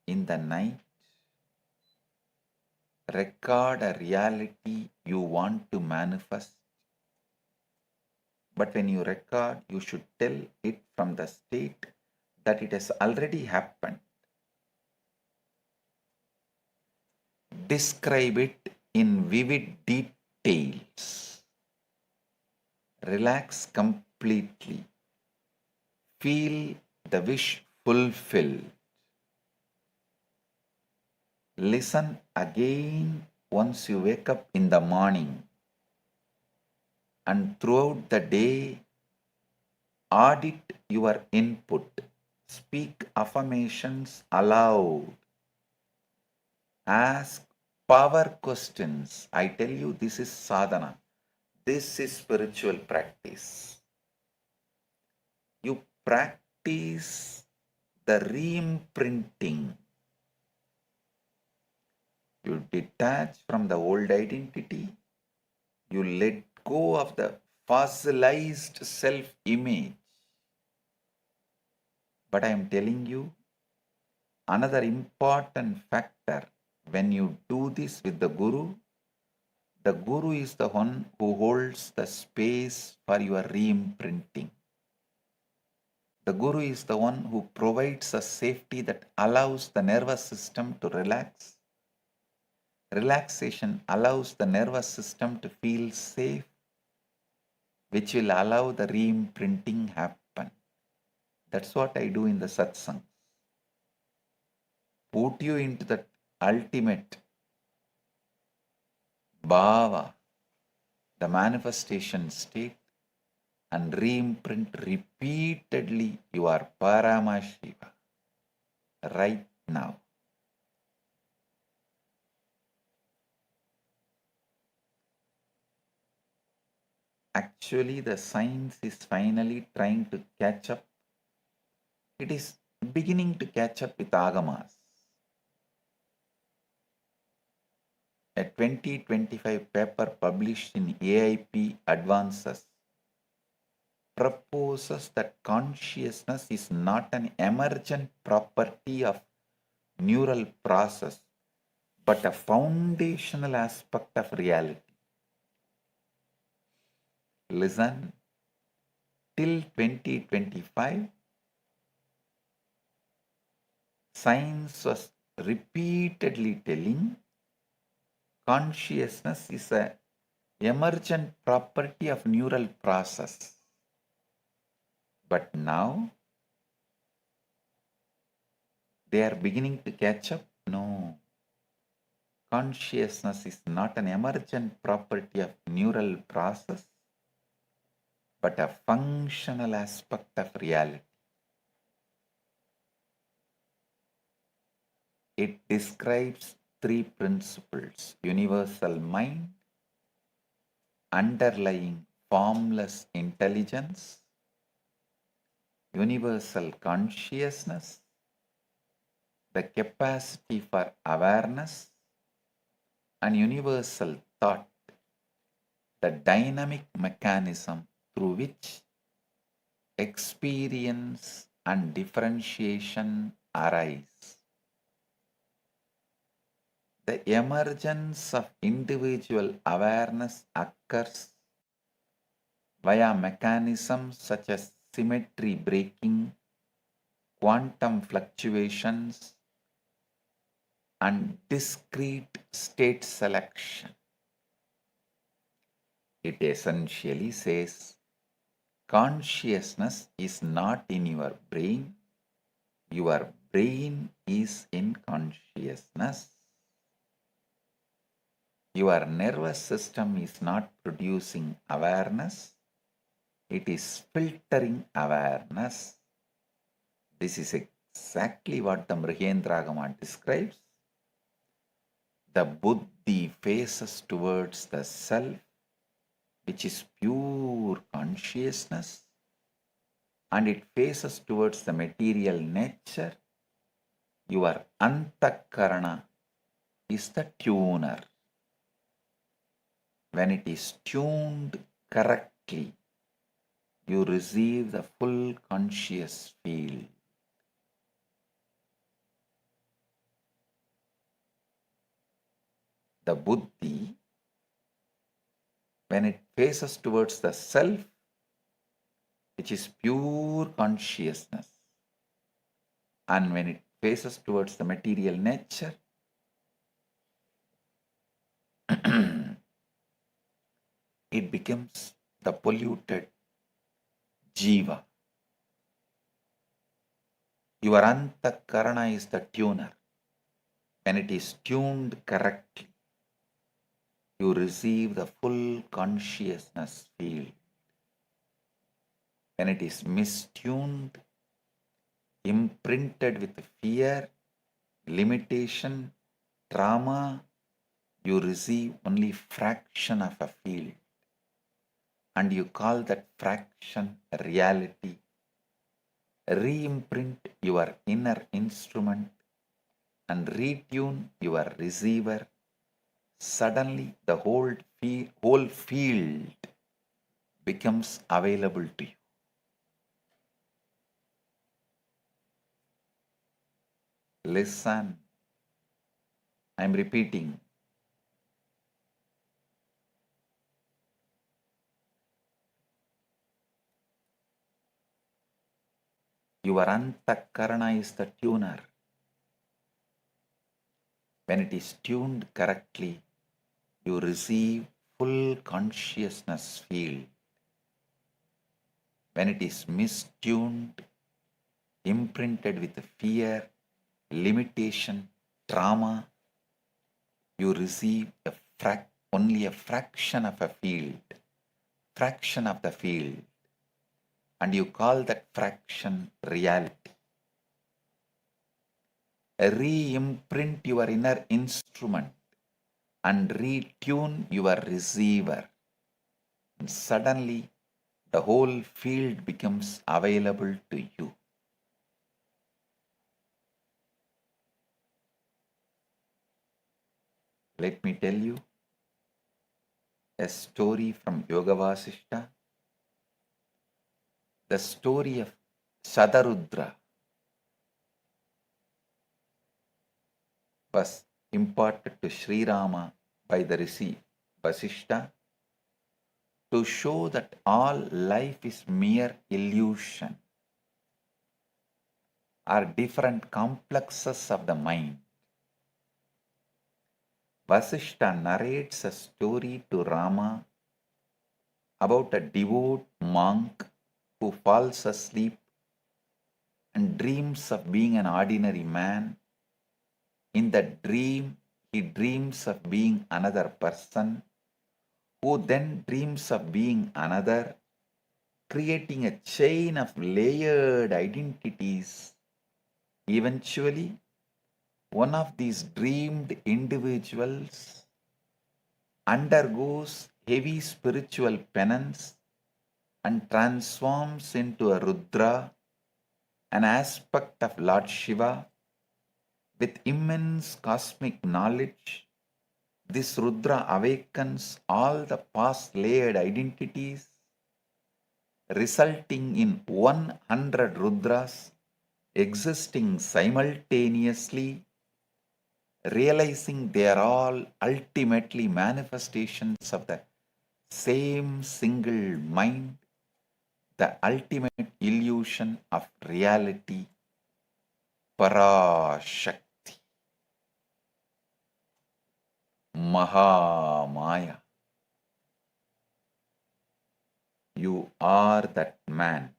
in the night. Record a reality you want to manifest. But when you record, you should tell it from the state that it has already happened. Describe it in vivid details. Relax completely. Feel the wish fulfilled. Listen again once you wake up in the morning, and throughout the day, audit your input. Speak affirmations aloud. Ask power questions. I tell you, this is sadhana. This is spiritual practice. You practice the re-imprinting. You detach from the old identity. You let go of the fossilized self-image. But I am telling you, another important factor, when you do this with the Guru is the one who holds the space for your re-imprinting. The Guru is the one who provides a safety that allows the nervous system to relax. Relaxation allows the nervous system to feel safe, which will allow the re-imprinting happen. That's what I do in the satsang. Put you into that ultimate bhava, the manifestation state, and re-imprint repeatedly your Paramashiva right now. Actually, the science is finally trying to catch up. It is beginning to catch up with Agamas. A 2025 paper published in AIP Advances proposes that consciousness is not an emergent property of neural process, but a foundational aspect of reality. Listen, till 2025, science was repeatedly telling consciousness is an emergent property of neural process. But now, they are beginning to catch up. No, consciousness is not an emergent property of neural process, but a functional aspect of reality. It describes three principles: universal mind, underlying formless intelligence, universal consciousness, the capacity for awareness, and universal thought, the dynamic mechanism through which experience and differentiation arise. The emergence of individual awareness occurs via mechanisms such as symmetry breaking, quantum fluctuations, and discrete state selection. It essentially says consciousness is not in your brain is in consciousness. Your nervous system is not producing awareness, it is filtering awareness. This is exactly what the Mrigendragama describes. The buddhi faces towards the self, which is pure consciousness, and it faces towards the material nature. Your antakarana is the tuner. When it is tuned correctly, you receive the full conscious field. The buddhi, when it faces towards the self, which is pure consciousness, and when it faces towards the material nature, it becomes the polluted jiva. Your antakarana is the tuner. When it is tuned correctly, you receive the full consciousness field. When it is mistuned, imprinted with fear, limitation, trauma, you receive only fraction of a field. And you call that fraction reality. Re-imprint your inner instrument and retune your receiver. Suddenly the whole field becomes available to you. Listen, I'm repeating. Your antakarana is the tuner. When it is tuned correctly, you receive full consciousness field. When it is mistuned, imprinted with fear, limitation, trauma, you receive only a fraction of a field, fraction of the field, and you call that fraction reality. Re-imprint your inner instrument and retune your receiver. and suddenly the whole field becomes available to you. Let me tell you a story from Yoga Vasishta, the story of Shadarudra was imparted to Sri Rama by the Rishi Vasishta to show that all life is mere illusion or different complexes of the mind. Vasishta narrates a story to Rama about a devout monk who falls asleep and dreams of being an ordinary man. In that dream, he dreams of being another person, who then dreams of being another, creating a chain of layered identities. Eventually, one of these dreamed individuals undergoes heavy spiritual penance and transforms into a Rudra, an aspect of Lord Shiva. With immense cosmic knowledge, this Rudra awakens all the past layered identities, resulting in 100 Rudras existing simultaneously, realizing they are all ultimately manifestations of the same single mind, the ultimate illusion of reality, Parashakti, Mahamaya. You are that man.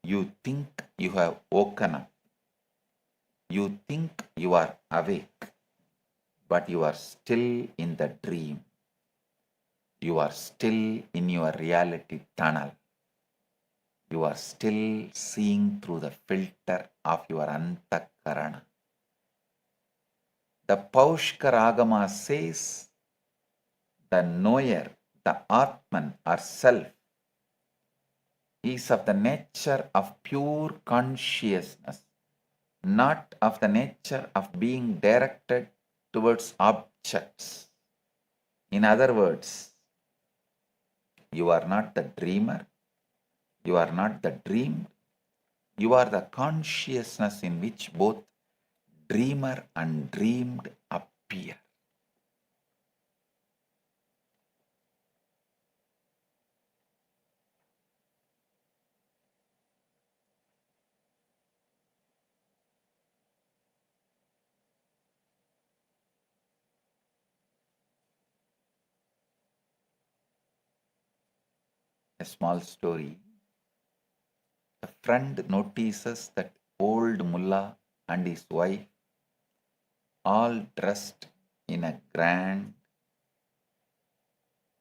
You think you have woken up. You think you are awake, but you are still in the dream. You are still in your reality tunnel. You are still seeing through the filter of your antakarana. The Paushkaragama says the knower, the Atman or self, is of the nature of pure consciousness, not of the nature of being directed towards objects. In other words, you are not the dreamer, you are not the dreamed, you are the consciousness in which both dreamer and dreamed appear. A small story. A friend notices that old mullah and his wife, all dressed in a grand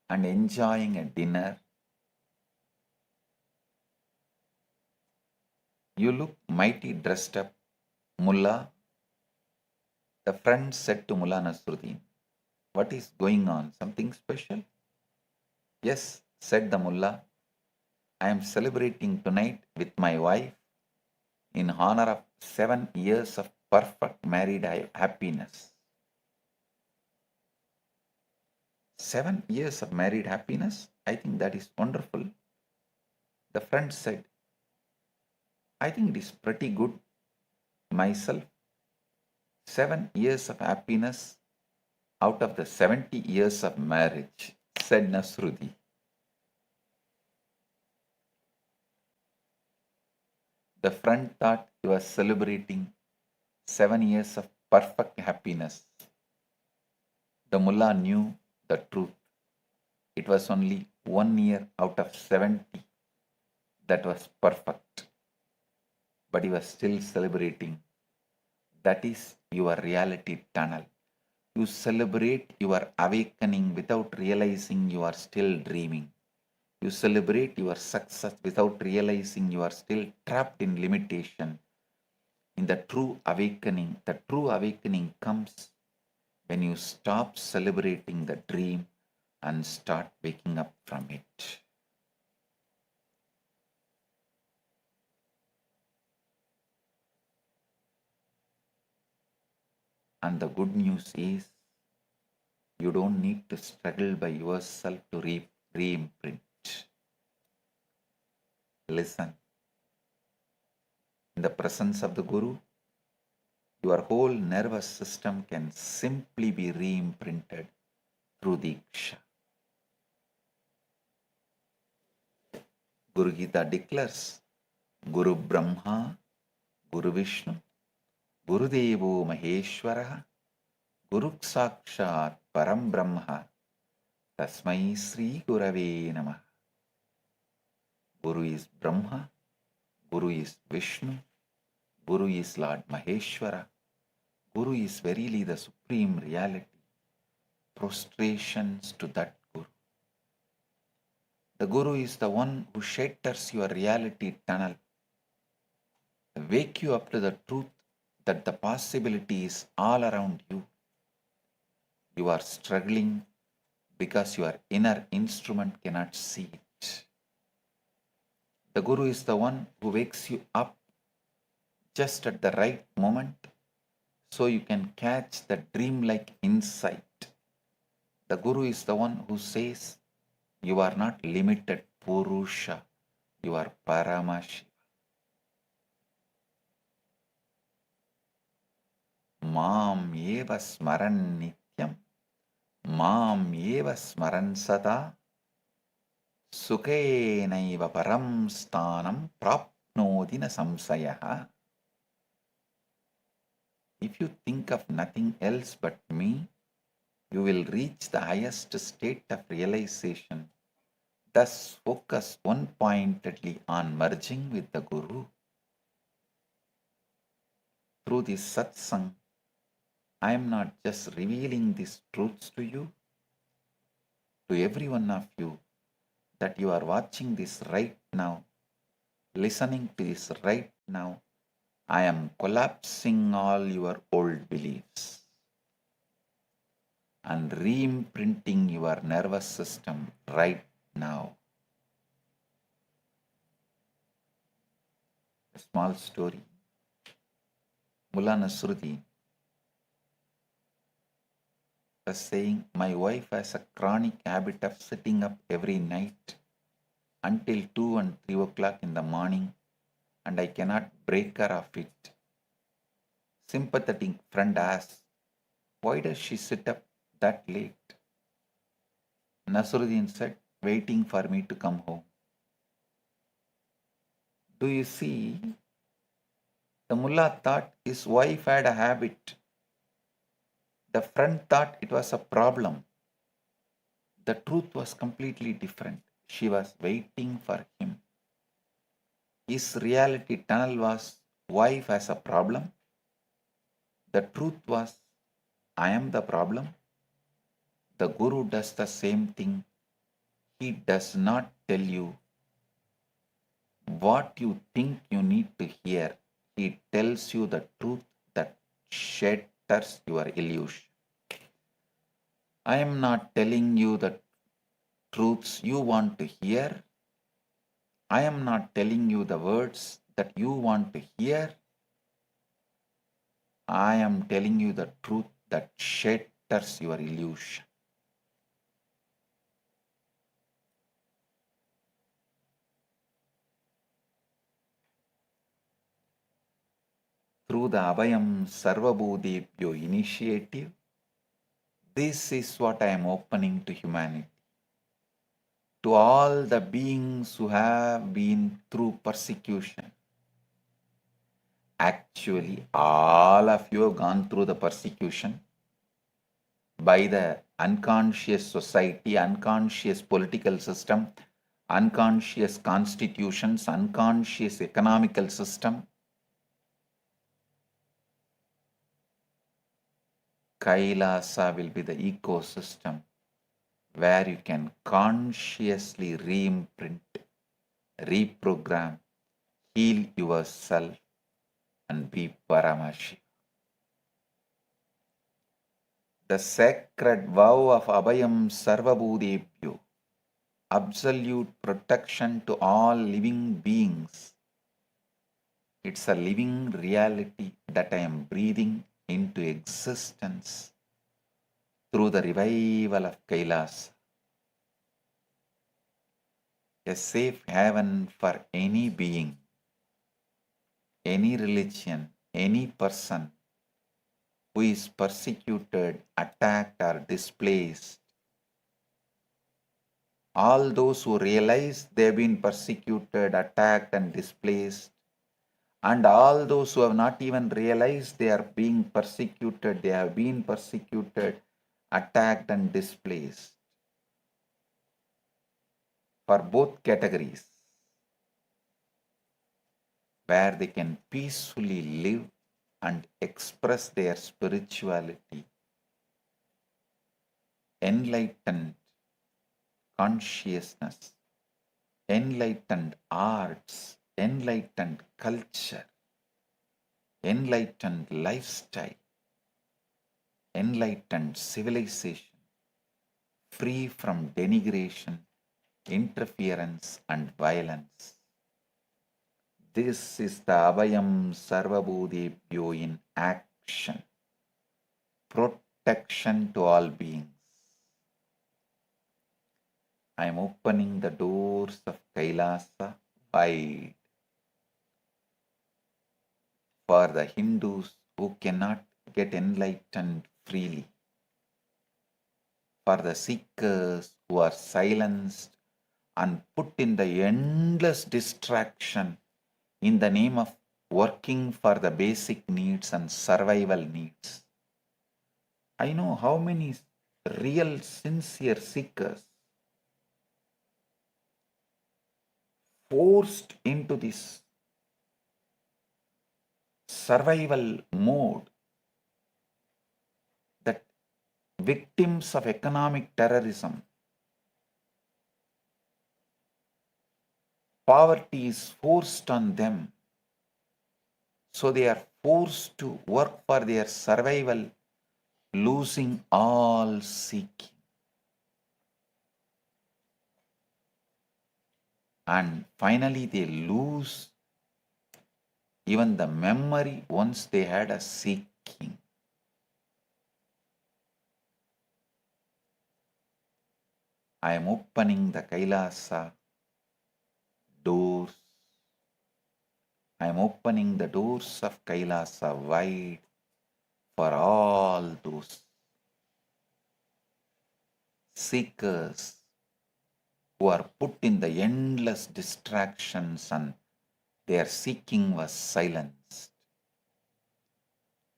and enjoying a dinner. You look mighty dressed up, mullah. The friend said to Mullah Nasruddin, what is going on? Something special? Yes, said the mullah. I am celebrating tonight with my wife in honor of 7 years of perfect married happiness. 7 years of married happiness? I think that is wonderful. The friend said, I think it is pretty good myself. 7 years of happiness out of the 70 years of marriage, said Nasruddin. The friend thought he was celebrating 7 years of perfect happiness. The mullah knew the truth. It was only 1 year out of 70 that was perfect. But he was still celebrating. That is your reality tunnel. You celebrate your awakening without realizing you are still dreaming. You celebrate your success without realizing you are still trapped in limitation. In the true awakening comes when you stop celebrating the dream and start waking up from it. And the good news is, you don't need to struggle by yourself to re-imprint. Listen. In the presence of the Guru, your whole nervous system can simply be re-imprinted through Diksha. Guru Gita declares, Guru Brahma, Guru Vishnu, Guru Devo Maheshwara, Guru Sakshat Param Brahma, Tasmai Sri Gurave Namah. Guru is Brahma, Guru is Vishnu, Guru is Lord Maheshwara, Guru is verily the supreme reality. Prostrations to that Guru. The Guru is the one who shatters your reality tunnel, wake you up to the truth that the possibility is all around you. You are struggling because your inner instrument cannot see it. The Guru is the one who wakes you up just at the right moment so you can catch the dreamlike insight. The Guru is the one who says, you are not limited Purusha, you are Paramashiva. Mam eva smaran nityam, mam eva smaran sada, sukhenaiva param sthanam prapnodina samsayaha. If you think of nothing else but me, you will reach the highest state of realization. Thus, focus one-pointedly on merging with the Guru. Through this satsang, I am not just revealing these truths to you, to every one of you, that you are watching this right now, listening to this right now. I am collapsing all your old beliefs and re-imprinting your nervous system right now. A small story. Mullah Nasruddin was saying, my wife has a chronic habit of sitting up every night until 2 and 3 o'clock in the morning, and I cannot break her of it. Sympathetic friend asked, why does she sit up that late? Nasruddin said, waiting for me to come home. Do you see? The mullah thought his wife had a habit. The friend thought it was a problem. The truth was completely different. She was waiting for him. His reality tunnel was, wife has a problem. The truth was, I am the problem. The Guru does the same thing. He does not tell you what you think you need to hear. He tells you the truth that shatters your illusion. I am not telling you the truths you want to hear. I am not telling you the words that you want to hear. I am telling you the truth that shatters your illusion. Through the Abhayam Sarvabhutebhyo initiative, this is what I am opening to humanity. To all the beings who have been through persecution. Actually, all of you have gone through the persecution by the unconscious society, unconscious political system, unconscious constitutions, unconscious economical system. Kailasa will be the ecosystem where you can consciously re-imprint, reprogram, heal yourself and be Paramashiva. The sacred vow of Abhayam Sarvabhutebhyo, absolute protection to all living beings. It's a living reality that I am breathing into existence through the revival of KAILASA. A safe haven for any being, any religion, any person who is persecuted, attacked, or displaced. All those who realize they have been persecuted, attacked, and displaced, and all those who have not even realized they are being persecuted, they have been persecuted, attacked, and displaced. For both categories, where they can peacefully live and express their spirituality, enlightened consciousness, enlightened arts, enlightened culture, enlightened lifestyle, enlightened civilization, free from denigration, interference, and violence. This is the Abhayam Sarvabhutebhyo in action. Protection to all beings. I am opening the doors of KAILASA wide for the Hindus who cannot get enlightened freely, for the seekers who are silenced and put in the endless distraction in the name of working for the basic needs and survival needs. I know how many real sincere seekers forced into this survival mode, that victims of economic terrorism, poverty is forced on them, so they are forced to work for their survival, losing all seeking. And finally they lose even the memory once they had a seeking. I am opening the KAILASA doors. I am opening the doors of KAILASA wide for all those seekers who are put in the endless distractions and their seeking was silenced.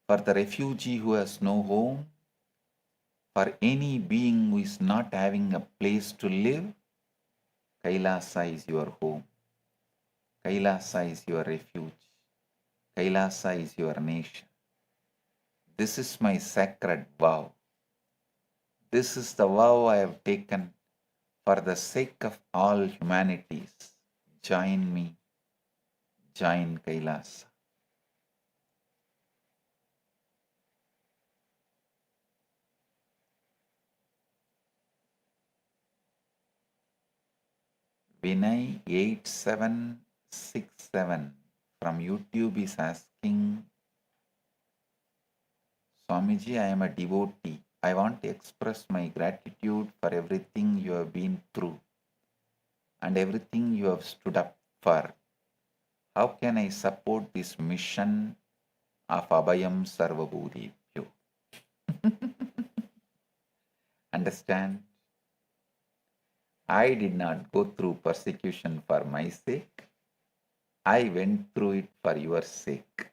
For the refugee who has no home, for any being who is not having a place to live, KAILASA is your home. KAILASA is your refuge. KAILASA is your nation. This is my sacred vow. This is the vow I have taken for the sake of all humanities. Join me. Join KAILASA. Vinay 8767 from YouTube is asking, Swamiji, I am a devotee. I want to express my gratitude for everything you have been through and everything you have stood up for. How can I support this mission of Abhayam Sarvabhutebhyo? Understand? I did not go through persecution for my sake. I went through it for your sake.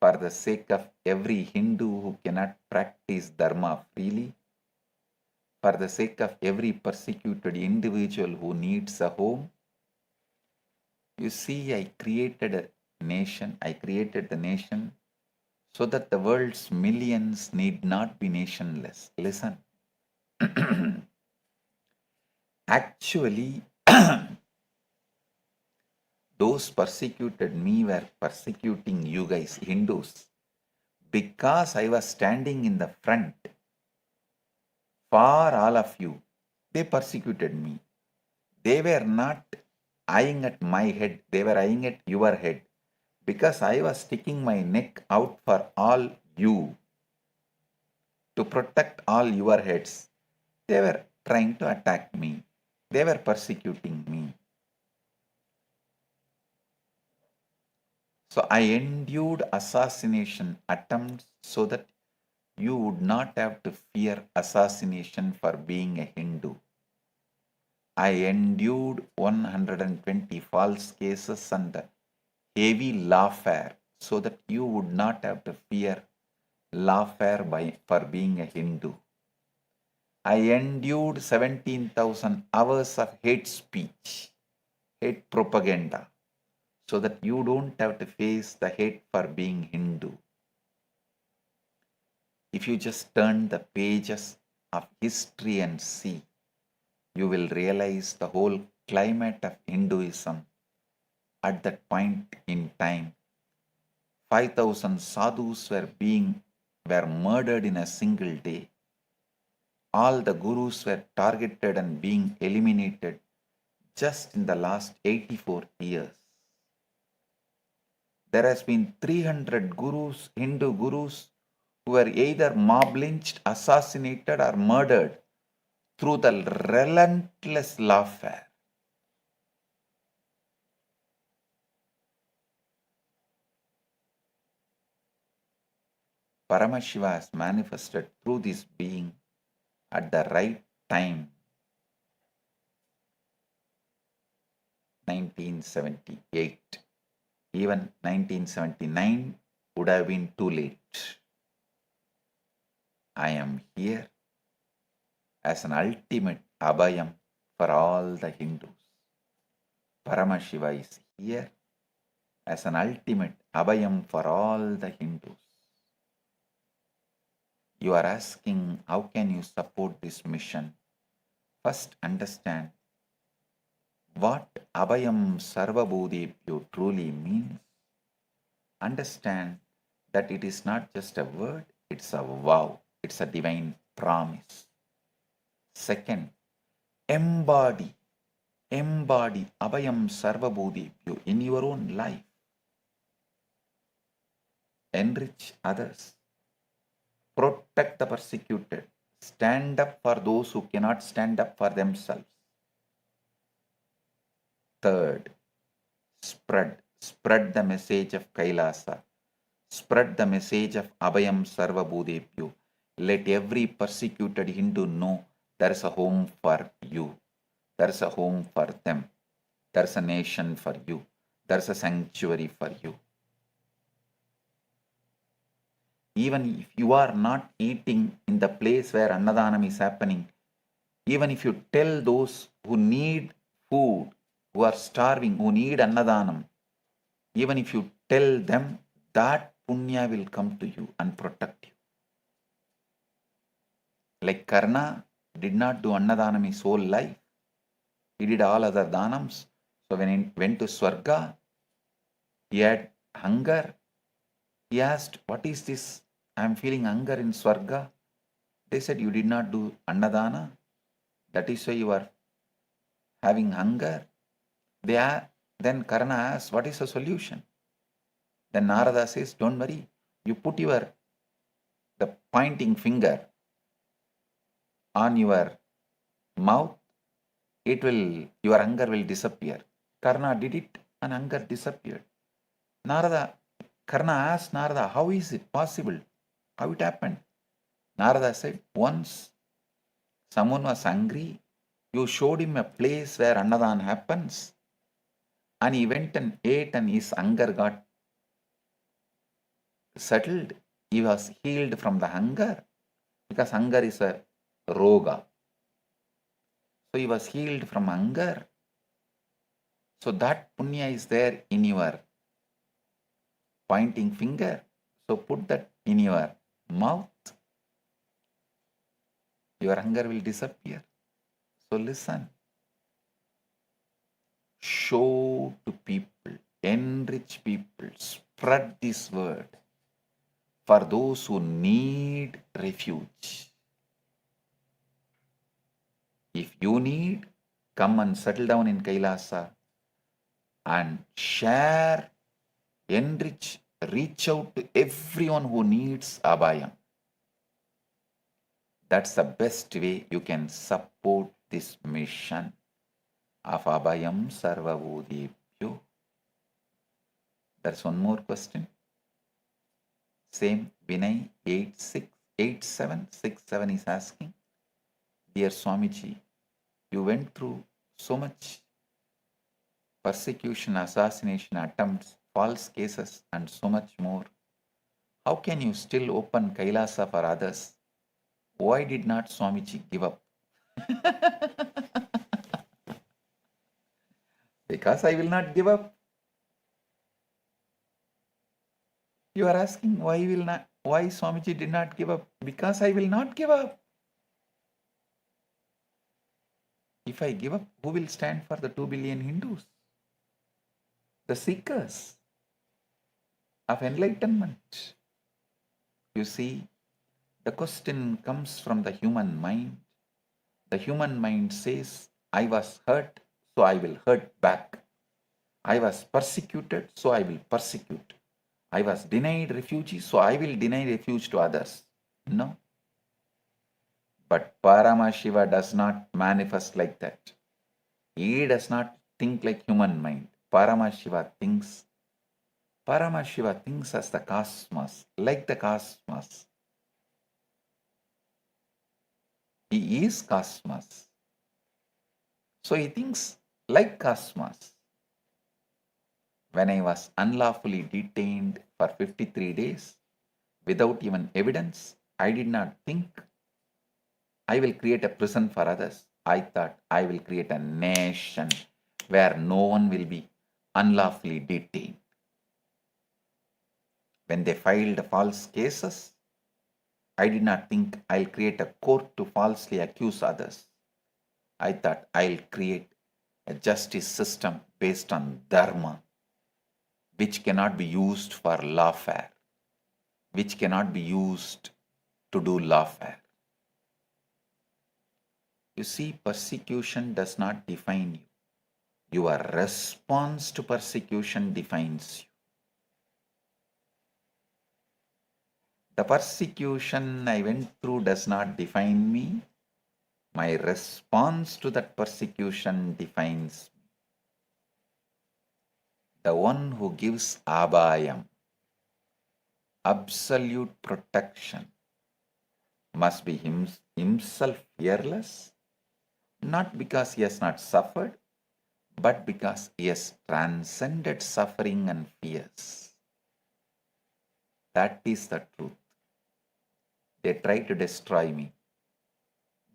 For the sake of every Hindu who cannot practice Dharma freely. For the sake of every persecuted individual who needs a home. You see, I created a nation. I created the nation so that the world's millions need not be nationless. Listen. Actually, those persecuted me were persecuting you guys, Hindus, Because I was standing in the front for all of you, they persecuted me. They were not eyeing at my head, they were eyeing at your head. Because I was sticking my neck out for all you, to protect all your heads, they were trying to attack me. They were persecuting me. So I endured assassination attempts so that you would not have to fear assassination for being a Hindu. I endured 120 false cases and heavy lawfare so that you would not have to fear lawfare for being a Hindu. I endured 17,000 hours of hate speech, hate propaganda, so that you don't have to face the hate for being Hindu. If you just turn the pages of history and see, you will realize the whole climate of Hinduism at that point in time. 5,000 sadhus were murdered in a single day. All the gurus were targeted and being eliminated just in the last 84 years. There has been 300 gurus, Hindu gurus, who were either mob lynched, assassinated, or murdered through the relentless lawfare. Paramashiva has manifested through this being at the right time. 1978. Even 1979 would have been too late. I am here as an ultimate Abhayam for all the Hindus. Paramashiva is here as an ultimate Abhayam for all the Hindus. You are asking, how can you support this mission? First, understand what Abhayam Sarvabhutebhyo truly means. Understand that it is not just a word, it's a vow, it's a divine promise. Second, embody Abhayam Sarvabhutebhyo in your own life. Enrich others. Protect the persecuted. Stand up for those who cannot stand up for themselves. Third, spread the message of KAILASA. Spread the message of Abhayam Sarvabhutebhyo. Let every persecuted Hindu know there is a home for you. There is a home for them. There is a nation for you. There is a sanctuary for you. Even if you are not eating in the place where Annadanam is happening, even if you tell those who need food, who are starving, who need Annadanam, even if you tell them, that punya will come to you and protect you. Like Karna did not do Annadanam his whole life. He did all other danams. So when he went to Swarga, he had hunger. He asked, what is this? I am feeling hunger in Swarga. They said, you did not do Annadana. That is why you are having hunger. Then Karna asks, what is the solution? Then Narada says, don't worry. You put the pointing finger on your mouth, your hunger will disappear. Karna did it and hunger disappeared. Karna asked Narada, how is it possible? How it happened? Narada said, once someone was hungry, you showed him a place where Annadan happens, and he went and ate and his hunger got settled. He was healed from the hunger, because hunger is a roga. So he was healed from hunger. So that punya is there in your pointing finger. So put that in your mouth. Your hunger will disappear. So listen. Show to people, enrich people, spread this word. for those who need refuge. If you need, come and settle down in Kailasa and share, enrich, reach out to everyone who needs Abhayam. That's the best way you can support this mission of Abhayam Sarvabhutebhyo. There's one more question. Same Vinay 8767 is asking, Dear Swamiji, you went through so much persecution, assassination attempts, false cases, and so much more. How can you still open Kailasa for others? Why did not Swamiji give up? Because I will not give up. You are asking why Swamiji did not give up? Because I will not give up. If I give up, who will stand for the 2 billion Hindus? The seekers of enlightenment. You see, the question comes from the human mind. The human mind says, I was hurt, so I will hurt back. I was persecuted, so I will persecute. I was denied refuge, so I will deny refuge to others. No. But Paramashiva does not manifest like that. He does not think like human mind. Paramashiva thinks as the cosmos, like the cosmos. He is cosmos. So he thinks like cosmos. When I was unlawfully detained for 53 days without even evidence, I did not think I will create a prison for others. I thought I will create a nation where no one will be unlawfully detained. When they filed false cases, I did not think I'll create a court to falsely accuse others. I thought I'll create a justice system based on dharma, which cannot be used for lawfare, which cannot be used to do lawfare. You see, persecution does not define you. Your response to persecution defines you. The persecution I went through does not define me. My response to that persecution defines me. The one who gives Abhayam, absolute protection, must be himself fearless, not because he has not suffered, but because he has transcended suffering and fears. That is the truth. They tried to destroy me.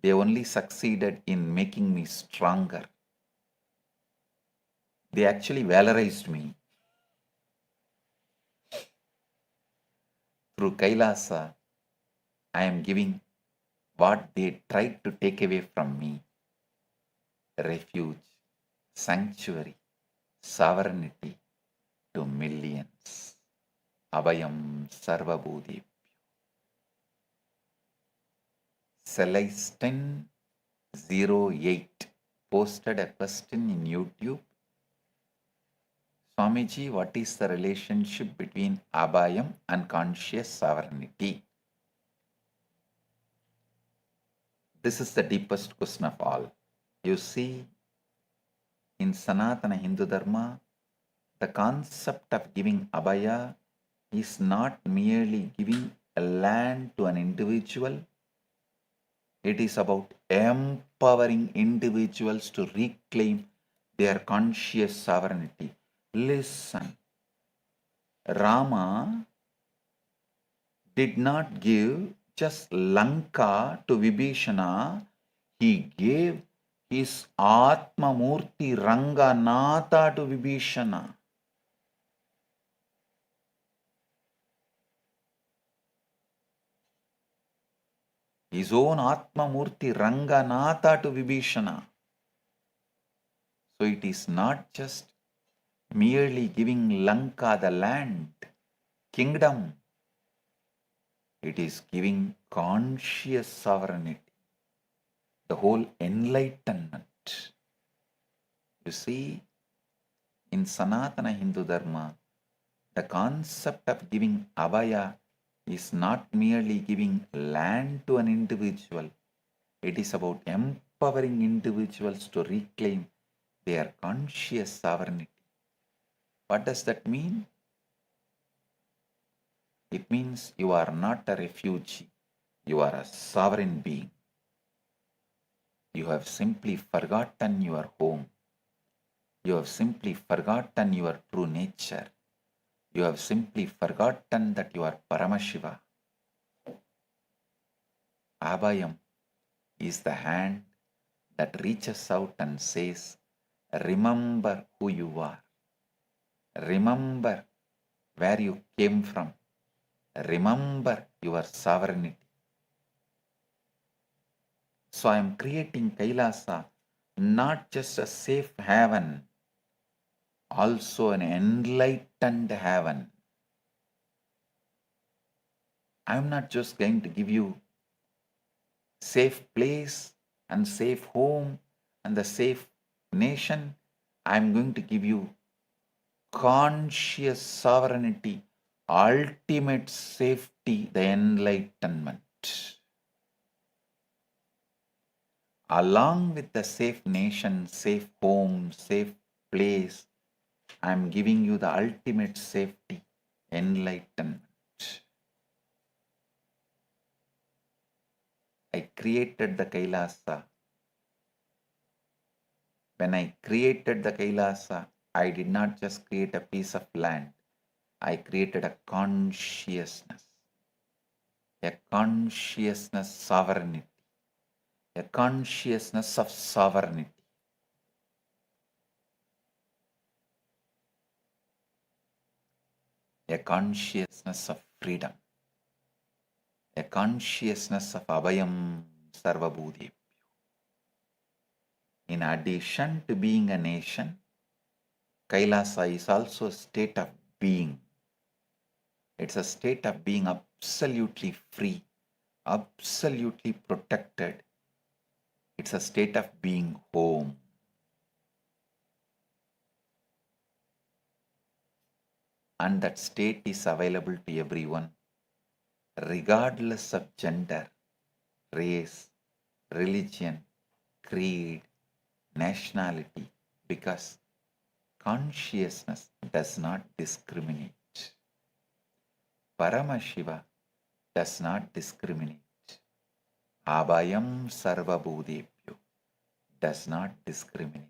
They only succeeded in making me stronger. They actually valorized me. Through Kailasa, I am giving what they tried to take away from me: refuge, sanctuary, sovereignty to millions. Abhayam Sarvabhutebhyo. Celestine08 posted a question in YouTube. Swamiji, what is the relationship between Abhayam and conscious sovereignty? This is the deepest question of all. You see, in Sanatana Hindu Dharma, the concept of giving Abhaya is not merely giving a land to an individual. It is about empowering individuals to reclaim their conscious sovereignty. Listen, Rama did not give just Lanka to Vibhishana. He gave his Atma Murti Ranganatha to Vibhishana. His own Atma Murti Ranganatha to Vibhishana. So it is not just merely giving Lanka the land, kingdom. It is giving conscious sovereignty, the whole enlightenment. You see, in Sanatana Hindu Dharma, the concept of giving abhaya is not merely giving land to an individual. It is about empowering individuals to reclaim their conscious sovereignty. What does that mean? It means you are not a refugee. You are a sovereign being. You have simply forgotten your home. You have simply forgotten your true nature. You have simply forgotten that you are Paramashiva. Abhayam is the hand that reaches out and says, remember who you are. Remember where you came from. Remember your sovereignty. So I am creating Kailasa, not just a safe haven, also an enlightened haven. I am not just going to give you safe place and safe home and the safe nation. I am going to give you conscious sovereignty, ultimate safety, the enlightenment. Along with the safe nation, safe home, safe place, I am giving you the ultimate safety, enlightenment. I created the Kailasa. When I created the Kailasa, I did not just create a piece of land. I created a consciousness sovereignty, a consciousness of sovereignty. A consciousness of freedom, a consciousness of Abhayam Sarvabhutebhyo. In addition to being a nation, Kailasa is also a state of being. It's a state of being absolutely free, absolutely protected. It's a state of being home. And that state is available to everyone, regardless of gender, race, religion, creed, nationality, because consciousness does not discriminate. Paramashiva does not discriminate. Abhayam Sarvabhutebhyo does not discriminate.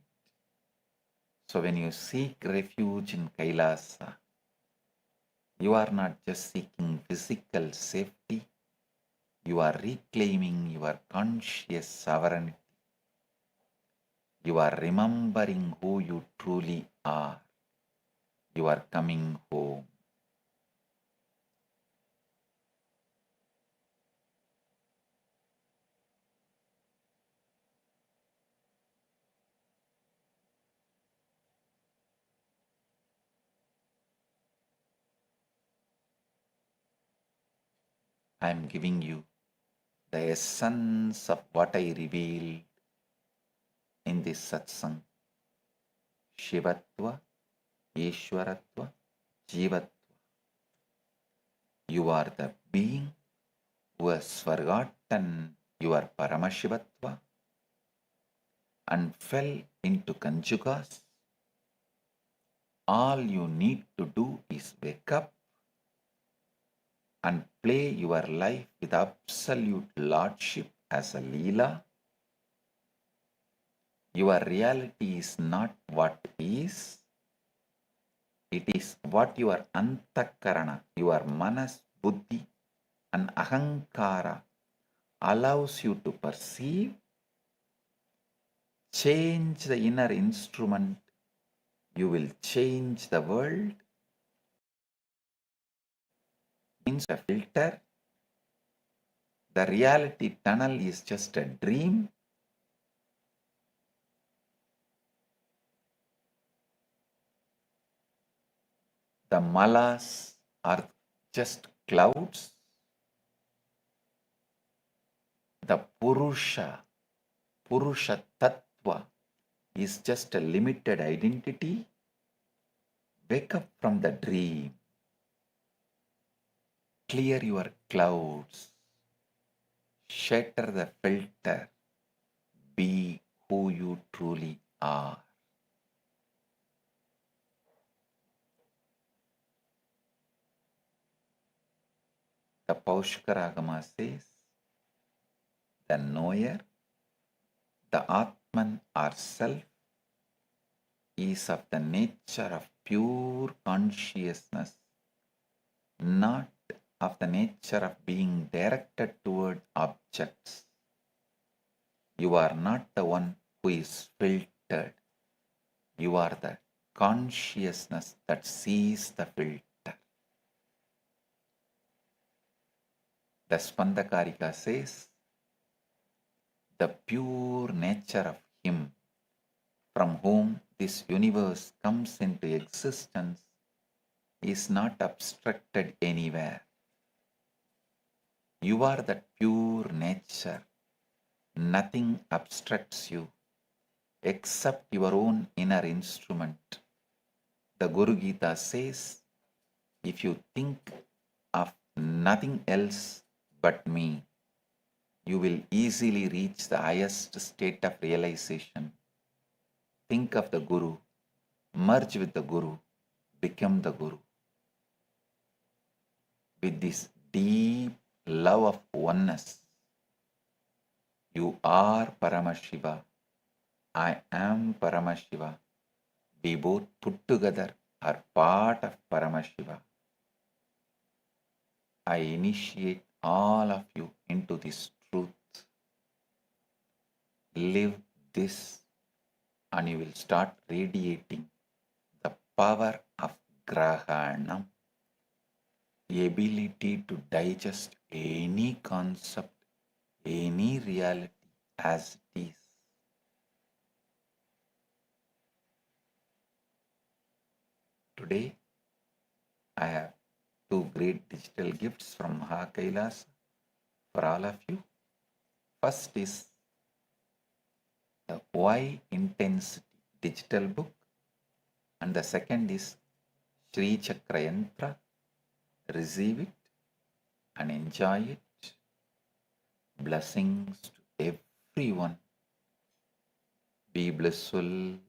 So when you seek refuge in Kailasa, you are not just seeking physical safety, you are reclaiming your conscious sovereignty. You are remembering who you truly are. You are coming home. I am giving you the essence of what I revealed in this satsang. Shivatva, Ishwaratva, Jivatva. You are the being who has forgotten your Paramashivatva and fell into Kanjugas. All you need to do is wake up and play your life with absolute lordship as a Leela. Your reality is not what is. It is what your antakarana, your manas, buddhi and ahankara allows you to perceive. Change the inner instrument, you will change the world. Means a filter. The reality tunnel is just a dream. The malas are just clouds. The Purusha Tattva is just a limited identity. Wake up from the dream. Clear your clouds. Shatter the filter. Be who you truly are. The Paushkaragama says, the knower, the Atman or self, is of the nature of pure consciousness, not of the nature of being directed toward objects. You are not the one who is filtered. You are the consciousness that sees the filter. The Spandakarika says, the pure nature of Him from whom this universe comes into existence is not abstracted anywhere. You are that pure nature. Nothing abstracts you except your own inner instrument. The Guru Gita says, if you think of nothing else but me, you will easily reach the highest state of realization. Think of the Guru, merge with the Guru, become the Guru. With this deep love of oneness, you are Paramashiva, I am Paramashiva. We both put together are part of Paramashiva. I initiate all of you into this truth. Live this and you will start radiating the power of Grahanam, the ability to digest any concept, any reality as it is. Today, I have two great digital gifts from KAILASA for all of you. First is the Why Intensity digital book, and the second is Sri Chakra Yantra. Receive it and enjoy it. Blessings to everyone. Be blissful.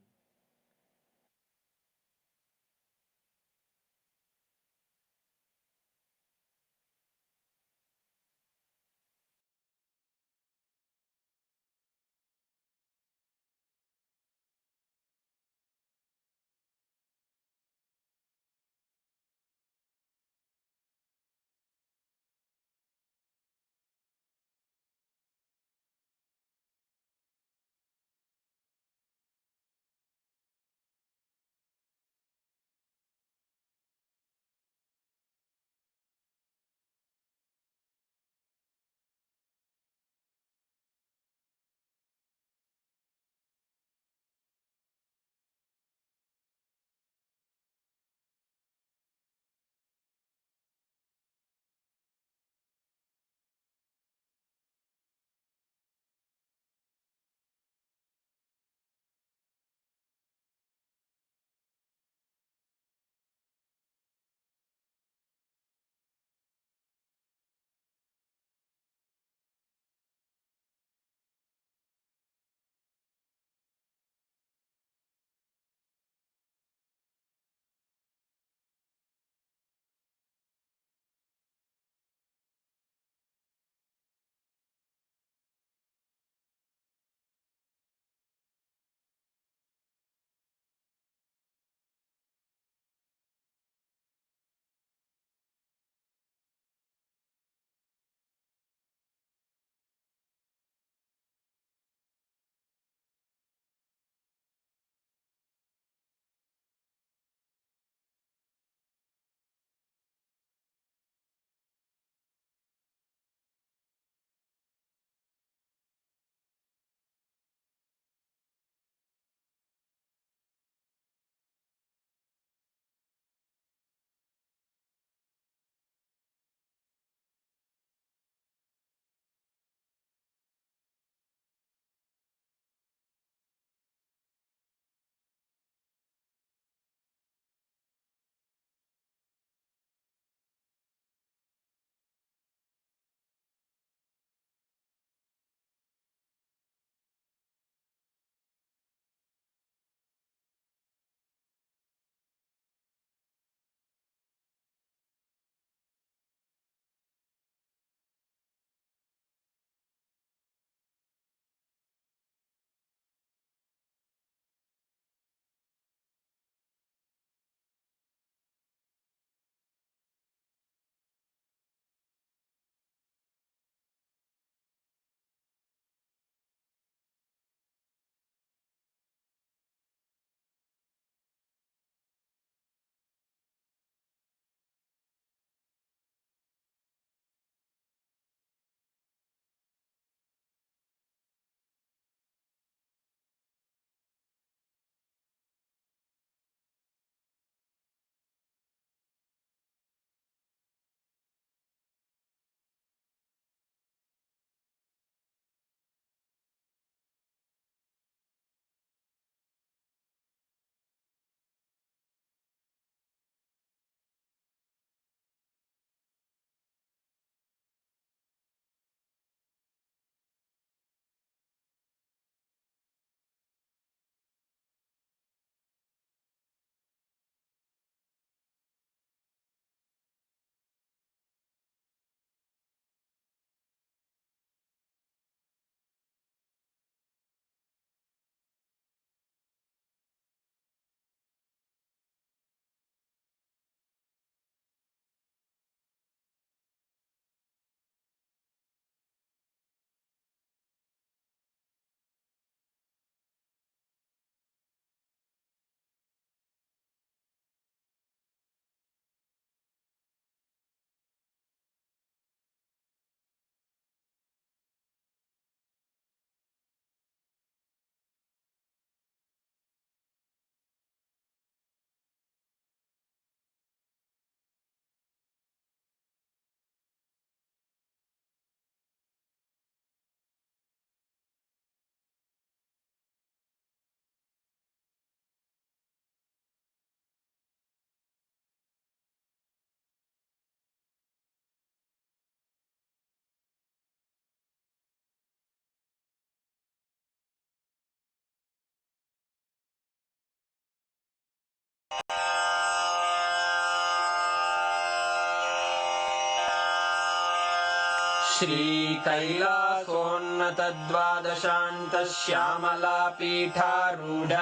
श्रीकैलासोन्नतद्वादशान्तश्यामलापीठारूढ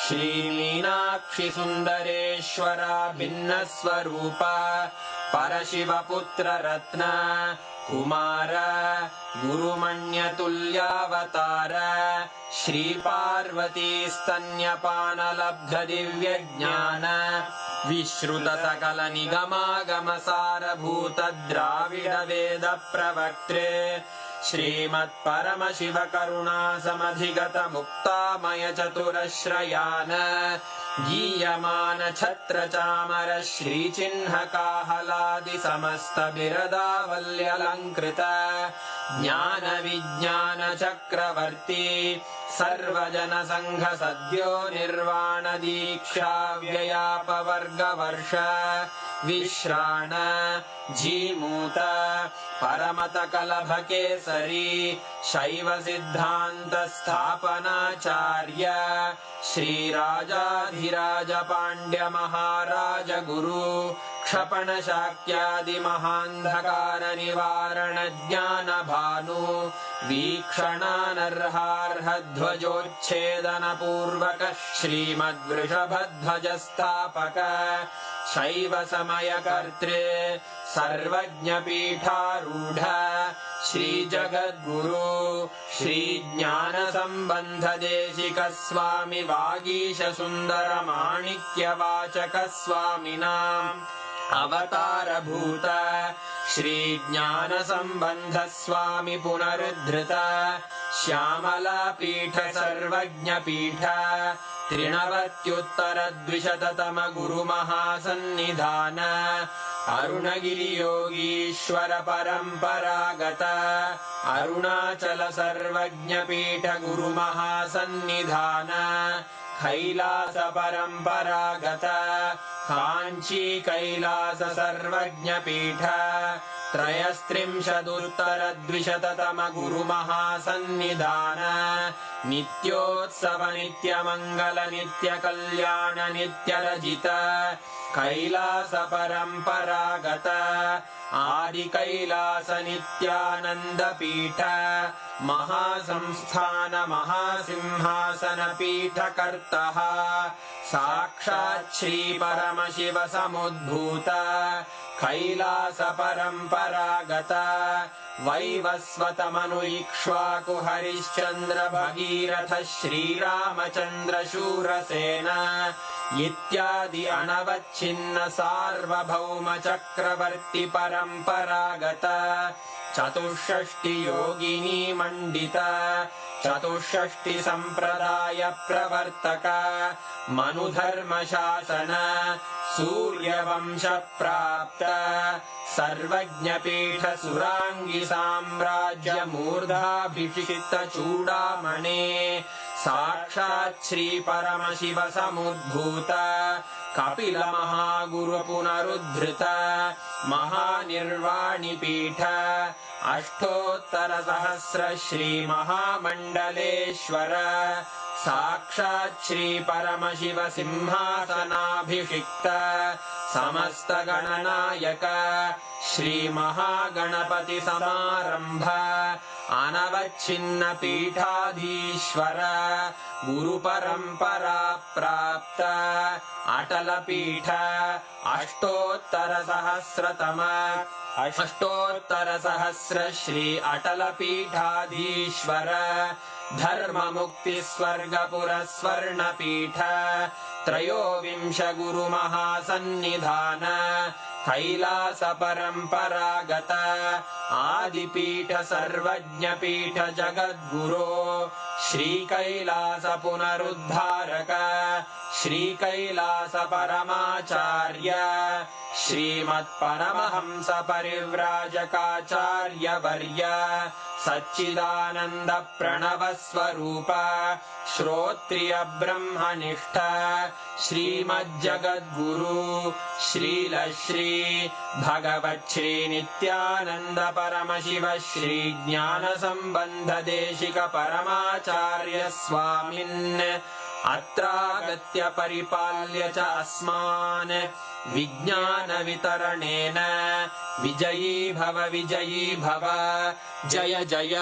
श्रीमीनाक्षि सुन्दरेश्वरा भिन्नस्वरूप परशिवपुत्ररत्न Kumar गुरुमण्यतुल्यावतार श्रीपार्वतीस्तन्यपानलब्धदिव्यज्ञान विश्रुतसकलनिगमागमसारभूत द्राविडवेदप्रवक्त्रे श्रीमत्परमशिवकरुणासमधिगत मुक्तामय चतुरश्रयान गीयमान छत्रचामर श्रीचिह्नकाहलादि समस्त बिरदावल्यलङ्कृत ज्ञान विज्ञान चक्रवर्ती सर्वजनसङ्घ सद्यो निर्वाण दीक्षा व्ययापवर्गवर्ष विश्राण जीमूत परमतकलभकेसरी शैव सिद्धान्त स्थापनाचार्य श्रीराजाधिराज पाण्ड्य महाराज गुरु क्षपण शाक्यादि महान्धकार निवारण ज्ञान भानु वीक्षणानर्हार्ह ध्वजोच्छेदन पूर्वक श्रीमद्वृषभध्वज स्थापक शैव समयकर्त्रे सर्वज्ञपीठारूढ श्रीजगद्गुरु श्रीज्ञानसम्बन्ध देशिक स्वामी वागीश सुन्दर माणिक्यवाचक स्वामिनाम् अवतारभूत श्रीज्ञानसम्बन्ध स्वामी पुनरुद्धृत श्यामलापीठ सर्वज्ञपीठ त्रिणवत्युत्तरद्विशततम गुरुमहासन्निधान अरुणगिरियोगीश्वर परम्परागत अरुणाचल सर्वज्ञपीठ गुरुमहासन्निधान कैलास परम्परागत काञ्ची कैलास सर्वज्ञपीठ त्रयस्त्रिंशदुत्तरद्विशततम गुरुमहासन्निधान नित्योत्सव नित्यमङ्गल नित्यकल्याण नित्यरजित कैलास परम्परागत आदिकैलास नित्यानन्दपीठ महासंस्थान महासिंहासन पीठकर्तः साक्षात् श्री परमशिव समुद्भूत कैलास परम्परागत वैवस्वत मनु इक्ष्वाकु हरिश्चन्द्र भगीरथ श्रीरामचन्द्र शूरसेन इत्यादि अनवच्छिन्न सार्वभौम चक्रवर्ति परम्परागत चतुष्षष्टि योगिनी मण्डित चतुष्षष्टि सम्प्रदाय प्रवर्तक मनुधर्म शासन सूर्यवंश प्राप्त सर्वज्ञपीठ सुराङ्गी साम्राज्य मूर्धाभिषिक्त चूडामणे साक्षात् श्री परमशिव समुद्भूत कपिल महागुरु पुनरुद्धृत महानिर्वाणि पीठ अष्टोत्तर सहस्र श्री महामण्डलेश्वर साक्षात् श्री परमशिव सिंहासनाभिषिक्त समस्त गणनायक श्री महागणपति समारंभ अनवच्छिन्न पीठाधीश्वर गुरु परंपरा प्राप्त अटल पीठ अष्टोत्तर सहस्र श्री अटल पीठाधीश्वर धर्म मुक्ति स्वर्गपुर स्वर्ण पीठ त्रयोविंश गुरु महासन्निधान कैलास परम्परागत आदिपीठ सर्वज्ञपीठ जगद्गुरो श्री कैलास पुनरुद्धारक श्री कैलास परमाचार्य श्रीमत्परमहंस परिव्राजकाचार्य वर्य सच्चिदानंद प्रणव स्वरूप श्रोत्रिय ब्रह्मनिष्ठ श्रीमज्जगद्गुरु श्रील श्री भगवत् श्री नित्यानंद परमशिव श्री ज्ञान संबंध देशिक परमाचार्य स्वामिन् अत्रागत्य परिपाल्य च अस्मान् विज्ञानवितरणेन विजयी भव जय जय।